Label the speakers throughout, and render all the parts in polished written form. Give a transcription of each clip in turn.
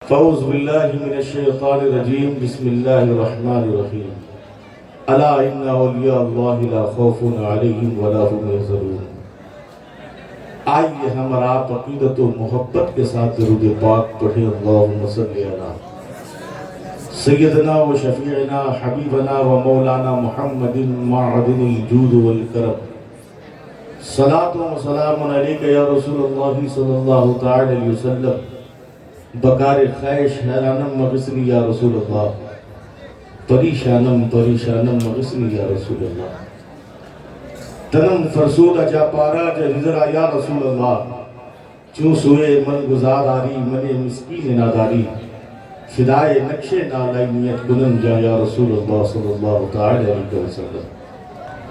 Speaker 1: फ़ौज़ु बिल्लाहि मिनश्शैतानिर्रजीम बिस्मिल्लाहिर्रहमानिर्रहीम अला इन्ना औलिया अल्लाहि ला खौफुन अलैहिम वला हुम यहज़नून। आइए हम और आप अक़ीदत व मोहब्बत के साथ दरूद पाक पढ़ें। अल्लाहुम्मा सल्लि अला सय्यदना व शफ़ीअना हबीबना व मौलाना मुहम्मदिन मअदिनिल जूद वल करम। सलातो व सलामुन अलैका या रसूलल्लाह सल्लल्लाहु तआला अलैहि वसल्लम। बकार खैश हैरानम मगसनी या रसूलल्लाह, परेशानम परेशानम मगसनी या रसूलल्लाह। तनम फरसूदा जा पारा जा रिजरा या रसूलल्लाह। चूं सुए मन गुजार आरी मने मिस्कीन नादारी। फिदाए नक्शे नालाइनियत गुनम जा या रसूलल्लाह सल्लल्लाहु तआला अलैहि वसल्लम।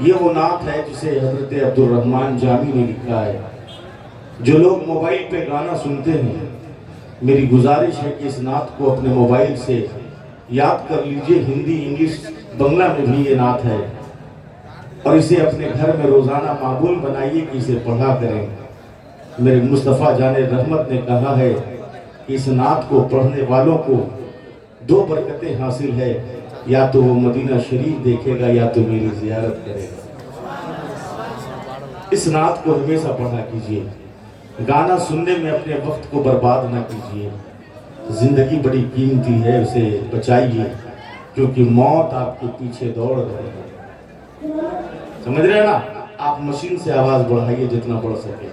Speaker 1: ये वो नात है जिसे हजरत अब्दुल रहमान जामी ने लिखा है। जो लोग मोबाइल पे गाना सुनते हैं, मेरी गुजारिश है कि इस नात को अपने मोबाइल से याद कर लीजिए। हिंदी, इंग्लिश, बंगला में भी ये नात है और इसे अपने घर में रोज़ाना मामूल बनाइए कि इसे पढ़ा करें। मेरे मुस्तफ़ा जाने रहमत ने कहा है कि इस नात को पढ़ने वालों को दो बरकतें हासिल है, या तो वो मदीना शरीफ देखेगा या तो मेरी ज़ियारत करेगा। इस नात को हमेशा पढ़ा कीजिए। गाना सुनने में अपने वक्त को बर्बाद ना कीजिए। जिंदगी बड़ी कीमती है, उसे बचाइए, क्योंकि मौत आपके पीछे दौड़ रही है। समझ रहे हैं ना? आप मशीन से आवाज बढ़ाइए जितना बढ़ सके,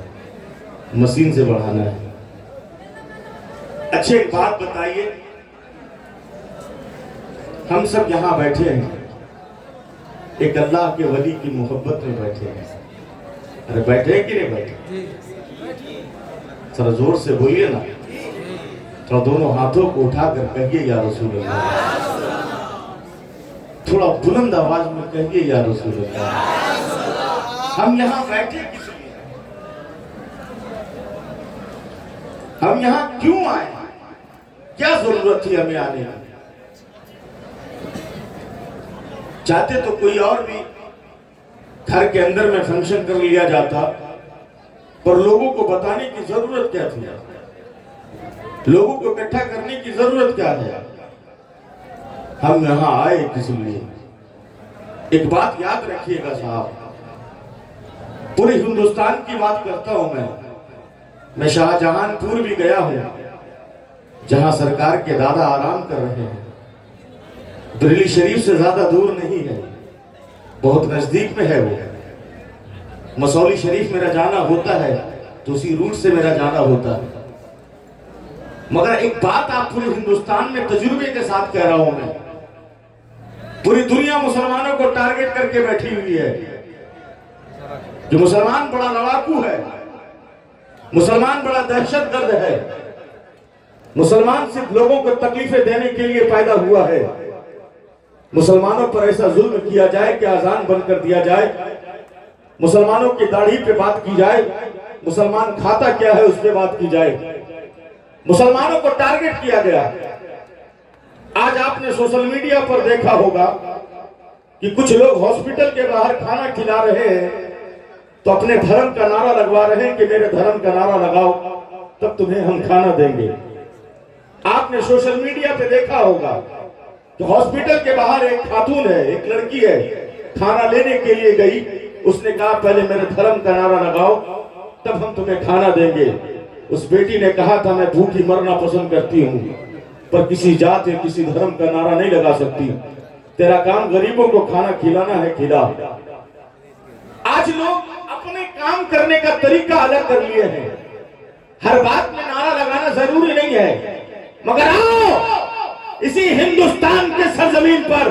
Speaker 1: मशीन से बढ़ाना है। अच्छे एक बात बताइए, हम सब यहाँ बैठे हैं, एक अल्लाह के वली की मोहब्बत में बैठे हैं। अरे बैठे हैं कि नहीं बैठे? थोड़ा जोर से बोलिए ना। थोड़ा दोनों हाथों को उठाकर कहिए या रसूल अल्लाह। थोड़ा बुलंद आवाज में कहिए या रसूल अल्लाह। हम यहाँ बैठे किस लिए? हम यहाँ क्यों आए? क्या जरूरत थी हमें आने की? चाहते तो कोई और भी घर के अंदर में फंक्शन कर लिया जाता, पर लोगों को बताने की जरूरत क्या थी? लोगों को इकट्ठा करने की जरूरत क्या है? हम यहां आए किस लिए? एक बात याद रखिएगा साहब, पूरे हिंदुस्तान की बात करता हूं मैं शाहजहांपुर भी गया हूं, जहां सरकार के दादा आराम कर रहे हैं। दिल्ली शरीफ से ज्यादा दूर नहीं है, बहुत नजदीक में है वो। मसौली शरीफ मेरा जाना होता है तो उसी रूट से मेरा जाना होता है। मगर एक बात आप पूरे हिंदुस्तान में तजुर्बे के साथ कह रहा हूं मैं, पूरी दुनिया मुसलमानों को टारगेट करके बैठी हुई है कि मुसलमान बड़ा लड़ाकू है, मुसलमान बड़ा दहशतगर्द है, मुसलमान सिर्फ लोगों को तकलीफें देने के लिए पैदा हुआ है। मुसलमानों पर ऐसा जुल्म किया जाए कि अजान बंद कर दिया जाए, मुसलमानों की दाढ़ी पे बात की जाए, मुसलमान खाता क्या है उस पे बात की जाए। मुसलमानों को टारगेट किया गया। आज आपने सोशल मीडिया पर देखा होगा कि कुछ लोग हॉस्पिटल के बाहर खाना खिला रहे हैं तो अपने धर्म का नारा लगवा रहे हैं कि मेरे धर्म का नारा लगाओ तब तुम्हें हम खाना देंगे। आपने सोशल मीडिया पे देखा होगा कि हॉस्पिटल के बाहर एक खातून है, एक लड़की है, खाना लेने के लिए गई। उसने कहा पहले मेरे धर्म का नारा लगाओ तब हम तुम्हें खाना देंगे। उस बेटी ने कहा था मैं भूखी मरना पसंद करती हूँ, पर किसी जात या किसी धर्म का नारा नहीं लगा सकती। तेरा काम गरीबों को खाना खिलाना है, खिला। आज लोग अपने काम करने का तरीका अलग कर लिए हैं। हर बात में नारा लगाना जरूरी नहीं है, मगर आओ इसी हिंदुस्तान के सरजमीन पर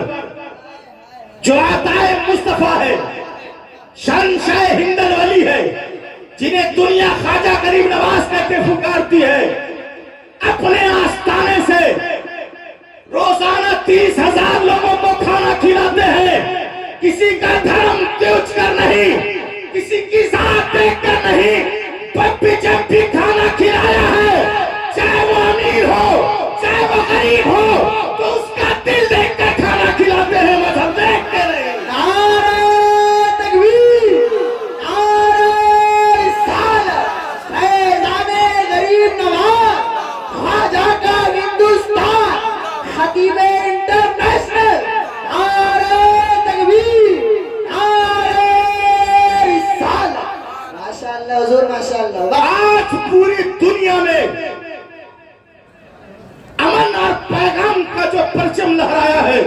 Speaker 1: जो आताए मुस्तफा है, शहंशाह हिंदल वली है, जिन्हें दुनिया ख्वाजा गरीब नवाज कहते पुकारती है, अपने आस्थाने से रोजाना 30,000 लोगों को खाना खिलाते हैं। किसी का धर्म पूछ कर नहीं, किसी की जात देख कर नहीं, पप्पी जब भी खाना खिलाया है, चाहे वो अमीर हो चाहे वो गरीब हो, तो उसका दिल देख कर खाना खिलाते हैं, मजहब देख कर नहीं।
Speaker 2: गरीब नवाज ख्वाजा का हिंदू
Speaker 1: पैगाम का जो परचम लहराया है,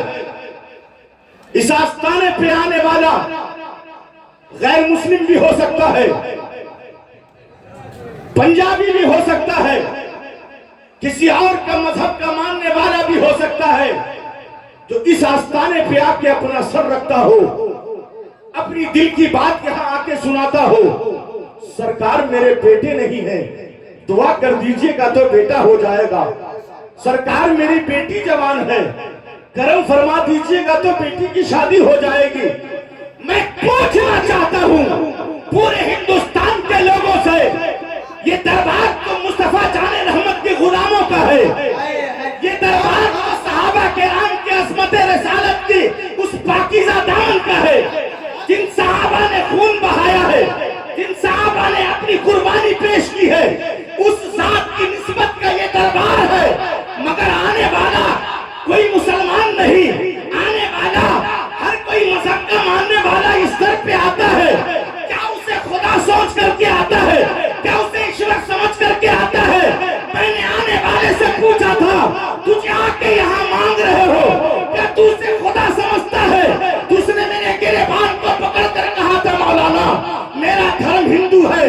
Speaker 1: इस आस्थाने पे आने वाला गैर मुस्लिम भी हो सकता है, पंजाबी भी हो सकता है, किसी और का मजहब का मानने वाला भी हो सकता है, जो इस आस्थाने पे आके अपना सर रखता हो, अपनी दिल की बात यहां आके सुनाता हो। सरकार मेरे बेटे नहीं है, दुआ कर दीजिएगा तो बेटा हो जाएगा। सरकार मेरी बेटी जवान है, करम फरमा दीजिएगा तो बेटी की शादी हो जाएगी। मैं पूछना चाहता हूं पूरे हिंदुस्तान के लोगों से, ये दरबार तो मुस्तफा जाने रहमत के गुलामों का है, ये दरबार तो सहाबा किराम के अस्मत रिसालत की उस पाकीज़ा दामन का है, जिन सहाबा ने खून बहाया है, जिन सहाबा ने अपनी कुर्बानी पेश की है, उस जात की निस्बत का ये दरबार है। मगर आने वाला कोई मुसलमान नहीं, आने वाला हर कोई मजहब का मानने वाला इस दर पे आता है। क्या उसे खुदा सोच करके आता है? क्या उसे ईश्वर समझ करके आता है? मैंने आने वाले से पूछा था, तुझे आके यहाँ मांग रहे हो, क्या तू उसे खुदा समझता है? उसने मेरे गिरेबान को पकड़ कर कहा था, मौलाना मेरा धर्म हिंदू है,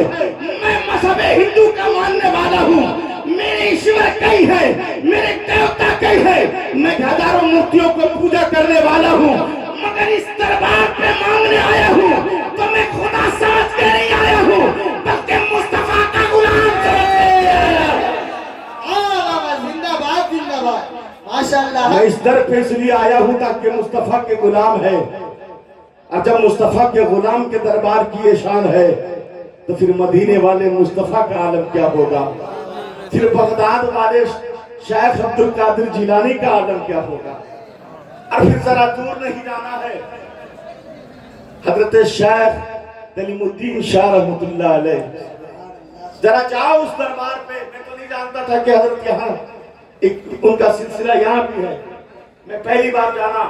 Speaker 1: मैं मजहब हिंदू का मानने वाला हूँ, मेरे ईश्वर कई है, मेरे देवता कई है, मैं हजारों मूर्तियों को पूजा करने वाला हूँ, मगर इस दरबार पे मांगने आया हूँ तो मैं खुदा समझ के नहीं आया हूँ, बल्कि मुस्तफा का गुलाम समझ के आया।
Speaker 2: जिंदाबाद जिंदाबाद, माशाअल्लाह।
Speaker 1: मैं इस दर पे इसलिए आया हूँ ताकि मुस्तफा के गुलाम है, और जब मुस्तफा के गुलाम के दरबार की ये शान है तो फिर मदीने वाले मुस्तफा का आलम क्या होगा, फिर बगदाद वाले शेख अब्दुल कादिर जिलानी का आलम क्या होगा। और फिर जरा दूर नहीं जाना है, हजरत शेख कलीमुद्दीन शाह रहमतुल्लाह अलैह, जरा जाओ उस दरबार पे। मैं तो नहीं जानता था कि हजरत यहाँ एक उनका सिलसिला यहाँ भी है, मैं पहली बार जाना,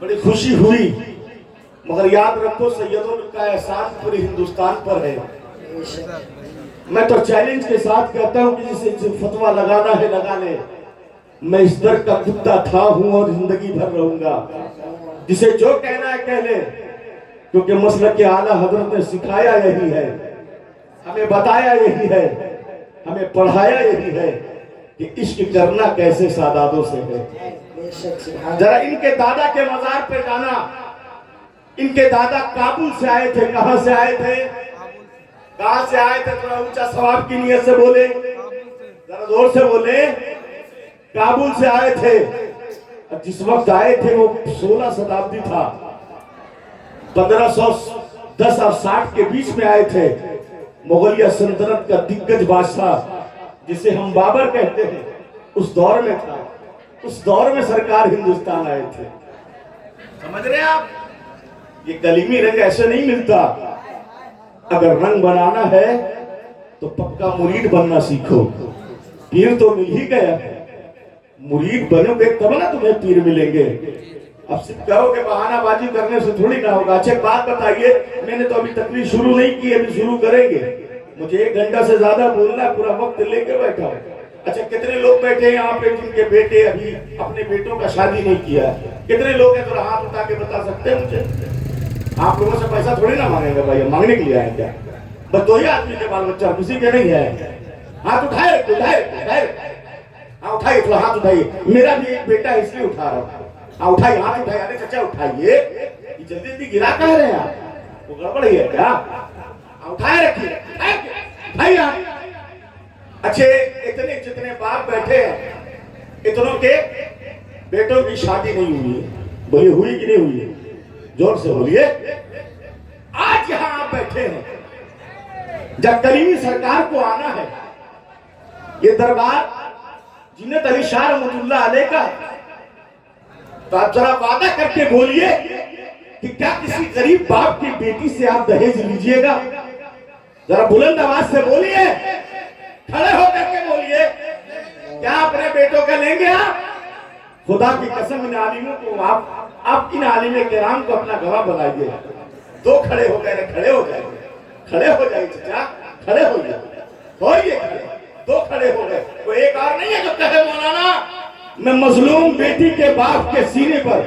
Speaker 1: बड़ी खुशी हुई। मगर याद रखो सैयदों का एहसान पूरे हिंदुस्तान पर है। मैं तो चैलेंज के साथ कहता हूँ कि जिसे फतवा लगाना है लगा ले, मैं इस दर का कुत्ता था हूँ और जिंदगी भर रहूंगा। जिसे जो कहना है कह ले, क्योंकि मसलक के आला हजरत ने सिखाया यही है, हमें बताया यही है, हमें पढ़ाया यही है कि इश्क करना कैसे सादातों से है। जरा इनके दादा के मजार पे जाना, इनके दादा काबुल से आए थे। कहां से आए थे? कहां से आए थे? थोड़ा ऊंचा सवाब की नियत से बोले, जरा जोर से बोले। काबुल से आए थे। जिस वक्त आए थे वो 16 शताब्दी था, 1510 और 60 के बीच में आए थे। मुगलिया सल्तनत का दिग्गज बादशाह जिसे हम बाबर कहते हैं, उस दौर में था। उस दौर में सरकार हिंदुस्तान आए थे। समझ रहे हैं आप? ये कलीमी रंग ऐसे नहीं मिलता। अगर रंग बनाना है तो पक्का मुरीद बनना सीखो। पीर तो मिल ही गया, मुरीद बनोगे तब ना तुम्हें पीर मिलेंगे। अब सिर्फ कहोगे बहानाबाजी करने से थोड़ी ना होगा। अच्छा बात बताइए, मैंने तो अभी तकलीफ शुरू नहीं की, अभी शुरू करेंगे। मुझे 1 घंटा से ज्यादा बोलना है, पूरा वक्त लेके बैठा हूँ। अच्छा कितने लोग बैठे हैं यहाँ पे जिनके बेटे अभी अपने बेटों का शादी नहीं किया है? कितने लोग हैं? थोड़ा हाथ उठा के बता सकते हैं मुझे? आप लोगों से पैसा थोड़ी ना मांगेंगे भाई, मांगने के लिए आए क्या? बस 2 ही आदमी के बाल बच्चा, किसी के नहीं है। हाथ उठाए उठाए, हाँ उठाइए, थोड़ा हाथ उठाइए। मेरा भी एक बेटा है इसलिए उठा रहा हूँ। हाँ उठाइए, हाथ उठाइए। अरे चाचा उठाइए, जल्दी जल्दी गिरा कह रहे हैं आप? वो गड़बड़ है क्या? उठाए रखिए, उठाइए आप। अच्छे इतने जितने बाप बैठे हैं, इतनों के बेटों की शादी नहीं हुई है। बोलिए हुई कि नहीं हुई है? जोर से बोलिए। आज यहां आप बैठे हैं, जब कलीमी सरकार को आना है, ये दरबार जिन्नत अली शाह रहमतुल्लाह अलैह का, तो आप जरा वादा करके बोलिए कि क्या किसी गरीब बाप की बेटी से आप दहेज लीजिएगा? जरा बुलंद आवाज से बोलिए, खड़े होकर के बोलिए, क्या अपने बेटों का लेंगे आप? खुदा की कसम, इन आलिमों को आप इन आलिम किराम को अपना गवाह बनाइए। 2 खड़े हो गए, खड़े हो जाएंगे, खड़े हो जाइए चाचा, खड़े हो जाइए, 2 खड़े हो गए। कोई एक और नहीं है जो कहे मौलाना मैं मजलूम बेटी के बाप के सीने पर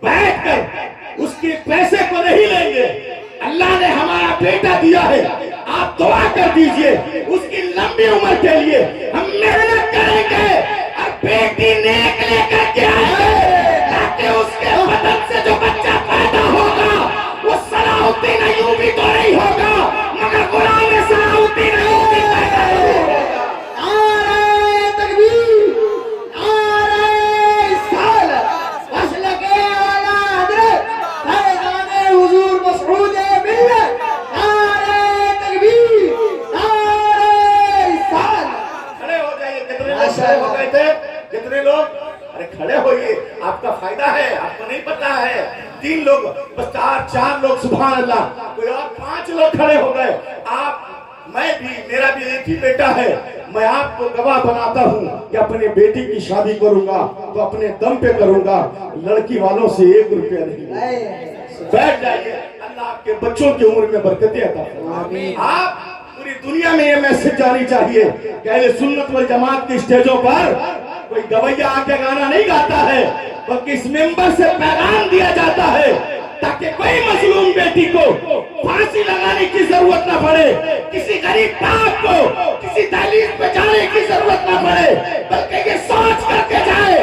Speaker 1: बैठकर उसके पैसे को नहीं लेंगे। अल्लाह ने हमारा बेटा दिया है, आप दुआ कर दीजिए उसकी लंबी उम्र के लिए। हम मेहनत करेंगे और बेटी नेक लेकर के आएंगे ताकि उसके बदन से जो बच्चा पैदा होगा वो सलाहुद्दीन अय्यूबी तो नहीं होगा मगर गुलाम सलाहुद्दीन अय्यूबी पैदा होगा।
Speaker 2: नारे तकबीर, नारे रिसालत, मसलके आला हज़रत फैज़ाने हुज़ूर मसऊद मिल्लत। नारे तकबीर, नारे रिसालत।
Speaker 1: खड़े हो जाइए। कितने लोग खड़े हो गए थे? कितने लोग? अरे खड़े होइए, आपका फायदा है, आपको नहीं पता है। 3 लोग, बस 4 लोग, सुभान अल्लाह। कोई और 5 लोग खड़े हो गए। आप, मैं भी, मेरा भी एक ही बेटा है। मैं आपको गवाह बनाता हूँ कि अपने बेटी की शादी करूंगा तो अपने दम पे करूंगा, लड़की वालों से 1 रुपया नहीं। बैठ जाइए। अल्लाह आपके बच्चों की उम्र में बरकतें अता फरमाए। आप पूरी दुनिया में ये मैसेज जानी चाहिए कि अहले सुन्नत वल जमात की स्टेजों पर कोई गवैया आके गाना नहीं गाता है, बल्कि इस मेंबर से पैगाम दिया जाता है ताकि कोई मजलूम बेटी को फांसी लगाने की जरूरत ना पड़े, किसी गरीब बाप को किसी दहलीज पे जाने की जरूरत ना पड़े, बल्कि ये सोच करके जाए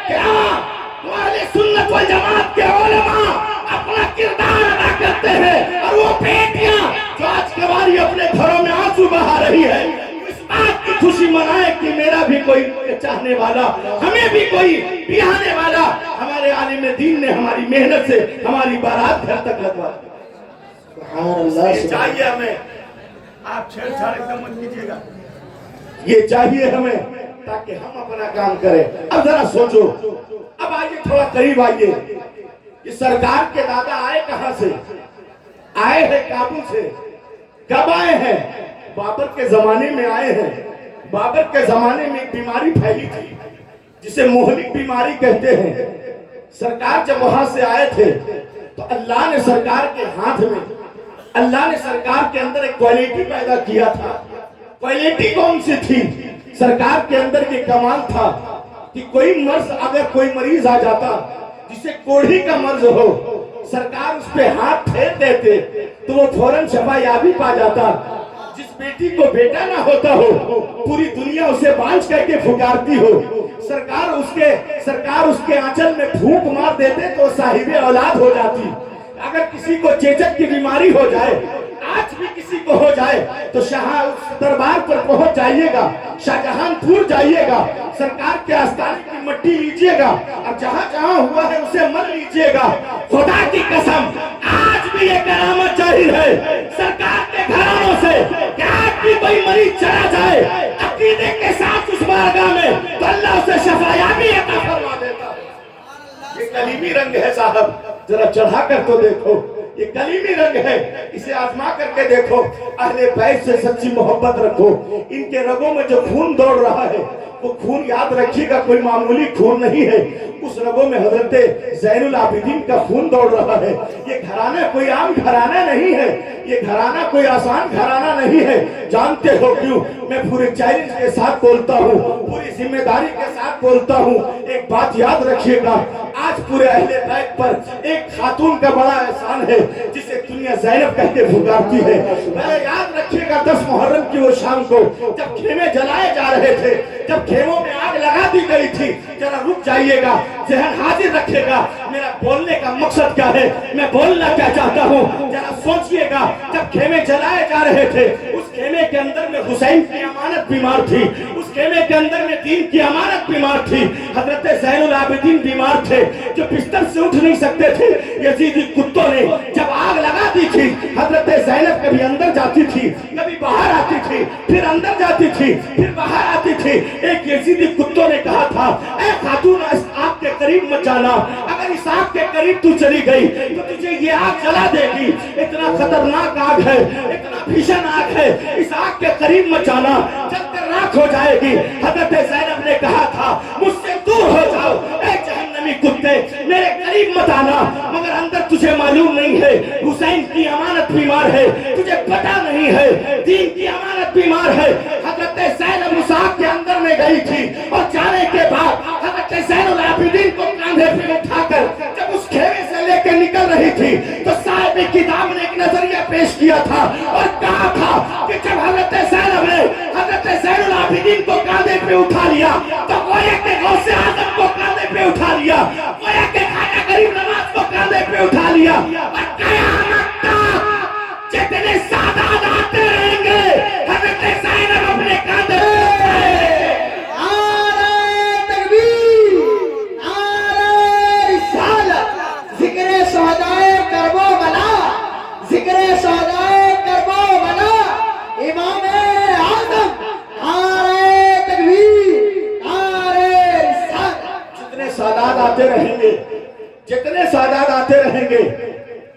Speaker 1: कि अहले सुन्नत वल जमात के उलमा अपना किरदार अदा करते हैं और वो बेटियां जो आज के बारी अपने घरों में आंसू बहा रही है, इस बात की खुशी मनाए कि मेरा भी कोई चाहने वाला, हमें भी कोई बिहाने वाला, हमारे आलिम दीन ने हमारी मेहनत से हमारी बारात घर तक लगवा दी। चाहिए हमें, आप छेड़छाड़ एकदम मत कीजिएगा, ये चाहिए हमें ताकि हम अपना काम करें। अब जरा सोचो, अब आइए थोड़ा करीब आइए। ये सरकार के दादा आए कहां से? आए हैं काबुल से। कब आए हैं? बाबर के जमाने में आए हैं। बाबर के जमाने में एक बीमारी फैली थी जिसे मोहलिक बीमारी कहते हैं। सरकार जब वहां से आए थे तो अल्लाह ने सरकार के हाथ में, अल्लाह ने सरकार के अंदर एक क्वालिटी पैदा किया था। क्वालिटी कौन सी थी? सरकार के अंदर ये कमाल था कि कोई मर्ज, अगर कोई मरीज आ जाता जिसे कोढ़ी का मर्ज हो, सरकार उस पे हाथ फेर देते तो वो फौरन शफायाबी पा जाता। जिस बेटी को बेटा ना होता हो, पूरी दुनिया उसे बांझ करके फुकारती हो, सरकार उसके आंचल में फूंक मार देते तो साहिबे औलाद हो जाती। अगर किसी को चेचक की बीमारी हो जाए, आज भी किसी को हो जाए, तो शाह दरबार पर पहुंच जाइएगा, शाहजहांपुर जाइएगा, सरकार के आस्थाने की मट्टी लीजिएगा और जहां जहां हुआ है उसे मर लीजिएगा। खुदा की कसम, आज भी ये करामत जाहिर है सरकार के घरानों से कि आज भी कोई मरीज चला जाए अकीदे के साथ उस बारगाह में तो अल्लाह उसे शफायाबी अता फरमा देता है। ये कलीमी रंग है साहब, जरा चढ़ा कर तो देखो, ये कलीमी रंग है, इसे आजमा करके देखो। अहले बैत से सच्ची मोहब्बत रखो। इनके रगों में जो खून दौड़ रहा है वो खून, याद रखिएगा, कोई मामूली खून नहीं है। उस रगों में हजरत ज़ैनुल आबिदीन का खून दौड़ रहा है। ये घराना कोई आम घराना नहीं है, ये घराना कोई आसान घराना नहीं है। जानते हो क्यों? मैं पूरे चैलेंज के साथ बोलता हूँ, पूरी जिम्मेदारी के साथ बोलता हूँ। एक बात याद रखिएगा, आज पूरे अहले बैत पर एक खातून का बड़ा एहसान है जिसे दुनिया ज़ैनब कहते पुकारती है। मैं याद रखिएगा 10 मुहर्रम की वो शाम को जब खेमे जलाए जा रहे थे, जब खेमों में आग लगा दी गई थी, जरा रुक जाइएगा, जहन हाजिर रखिएगा मेरा बोलने का मकसद क्या है, मैं बोलना क्या चाहता हूँ। जरा सोचिएगा, जब खेमे जलाए जा रहे थे उस खेमे के अंदर में हुसैन की अमानत बीमार थी, उस खेमे के अंदर में दीन की अमानत बीमार थी, हजरत ज़ैनुल आबिदीन बीमार थे जो बिस्तर से उठ नहीं सकते थे। यजीदी कुत्तों ने जब आग लगा दी थी, हजरत ज़ैनब कभी अंदर जाती थी, कभी बाहर आती थी, फिर अंदर जाती थी, फिर बाहर आती थी। एक यजीदी कुत्तों ने कहा था, ऐ खातून आग के करीब मत जाना, अगर इस आग के करीब तू चली गई तो तुझे ये आग जला देगी। इतना खतरनाक आग है, इतना भीषण आग है, इस आग के करीब मत जाना, जलकर राख हो जाएगी। हजरत ज़ैनब ने कहा था, मुझसे दूर हो जाओ ऐ जहन्नमी कुत्ते, मेरे करीब मत आना। मगर अंदर तुझे मालूम नहीं है हुसैन की अमानत बीमार है, तुझे पता नहीं है दीन की अमानत बीमार है। हजरत ज़ैनब उस आग के अंदर में गई थी और जाने के बाद हजरत पे उठा लिया तो गोया के गौसे आजम को कांधे पे उठा लिया, गोया के खाजा गरीब नवाज को कांधे पे उठा लिया। और कयामत तक जितने सादात आते रहेंगे हजरत ज़ैनब अपने कांधे पे उठाएंगे।
Speaker 2: नारे तकबीर, नारे रिसालत, जिक्र शहदाए करबला, जिक्र शहदाए करबला, इमाम आज़म, नारे तकबीर, नारे रिसालत।
Speaker 1: जितने सादात आते रहेंगे, जितने सादात आते रहेंगे,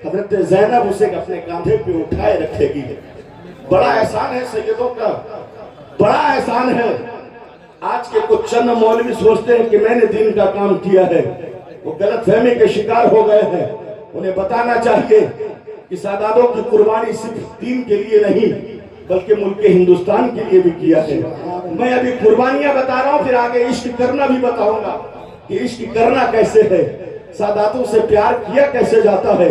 Speaker 1: हजरत ज़ैनब उसे अपने कांधे पे उठाए रखेगी। बड़ा एहसान है सैयदों का, बड़ा एहसान है। आज के कुछ चंद मौलवी सोचते हैं कि मैंने दीन का काम किया है, वो गलतफहमी के शिकार हो गए हैं। उन्हें बताना चाहिए कि सादातों की कुर्बानी सिर्फ दीन के लिए नहीं बल्कि मुल्क हिंदुस्तान के लिए भी किया है। मैं अभी कुर्बानियां बता रहा हूं, फिर आगे इश्क करना भी बताऊंगा कि इश्क करना कैसे है, सादातों से प्यार किया कैसे जाता है।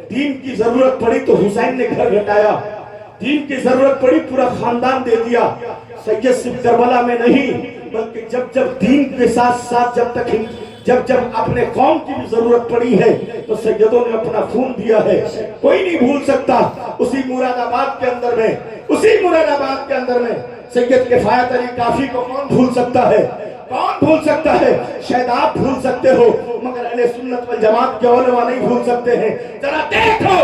Speaker 1: दीन की जरूरत पड़ी तो हुसैन ने घर घटाया, दीन की जरूरत पड़ी पूरा खानदान दे दिया। सैयद सिर्फ करबला में नहीं बल्कि जब जब दीन के साथ साथ जब जब अपने कौम की भी जरूरत पड़ी है तो सैयदों ने अपना खून दिया है। कोई नहीं भूल सकता उसी मुरादाबाद के अंदर में, उसी मुरादाबाद के अंदर में सैयद किफायत अली काफी को कौन भूल सकता है, कौन भूल सकता है। शायद आप भूल सकते हो मगर अहले सुन्नत वल जमात के उलमा नहीं भूल सकते हैं। जरा देखो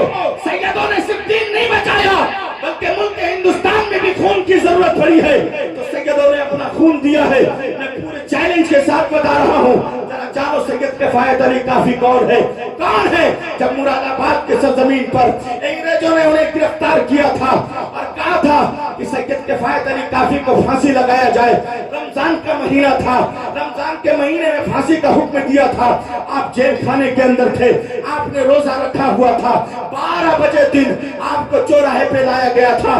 Speaker 1: सैयदों ने सिर्फ दीन नहीं बचाया बल्कि मुल्क हिंदुस्तान में भी खून की जरूरत पड़ी है तो सैयदों ने अपना खून दिया है। मैं पूरे चैलेंज के साथ बता रहा हूँ, जरा जानो सैयद किफायत अली काफी कौन है, कौन है। जब मुरादाबाद के सरजमीन पर अंग्रेजों ने उन्हें गिरफ्तार किया था और कहा था कि सैयद किफायत अली काफी को फांसी लगाया जाए, रमजान का महीना था, रमजान के महीने में फांसी का हुक्म दिया था। आप जेल खाने के अंदर थे, आपने रोजा रखा हुआ था, 12 बजे दिन आपको चौराहे पे लाया गया था।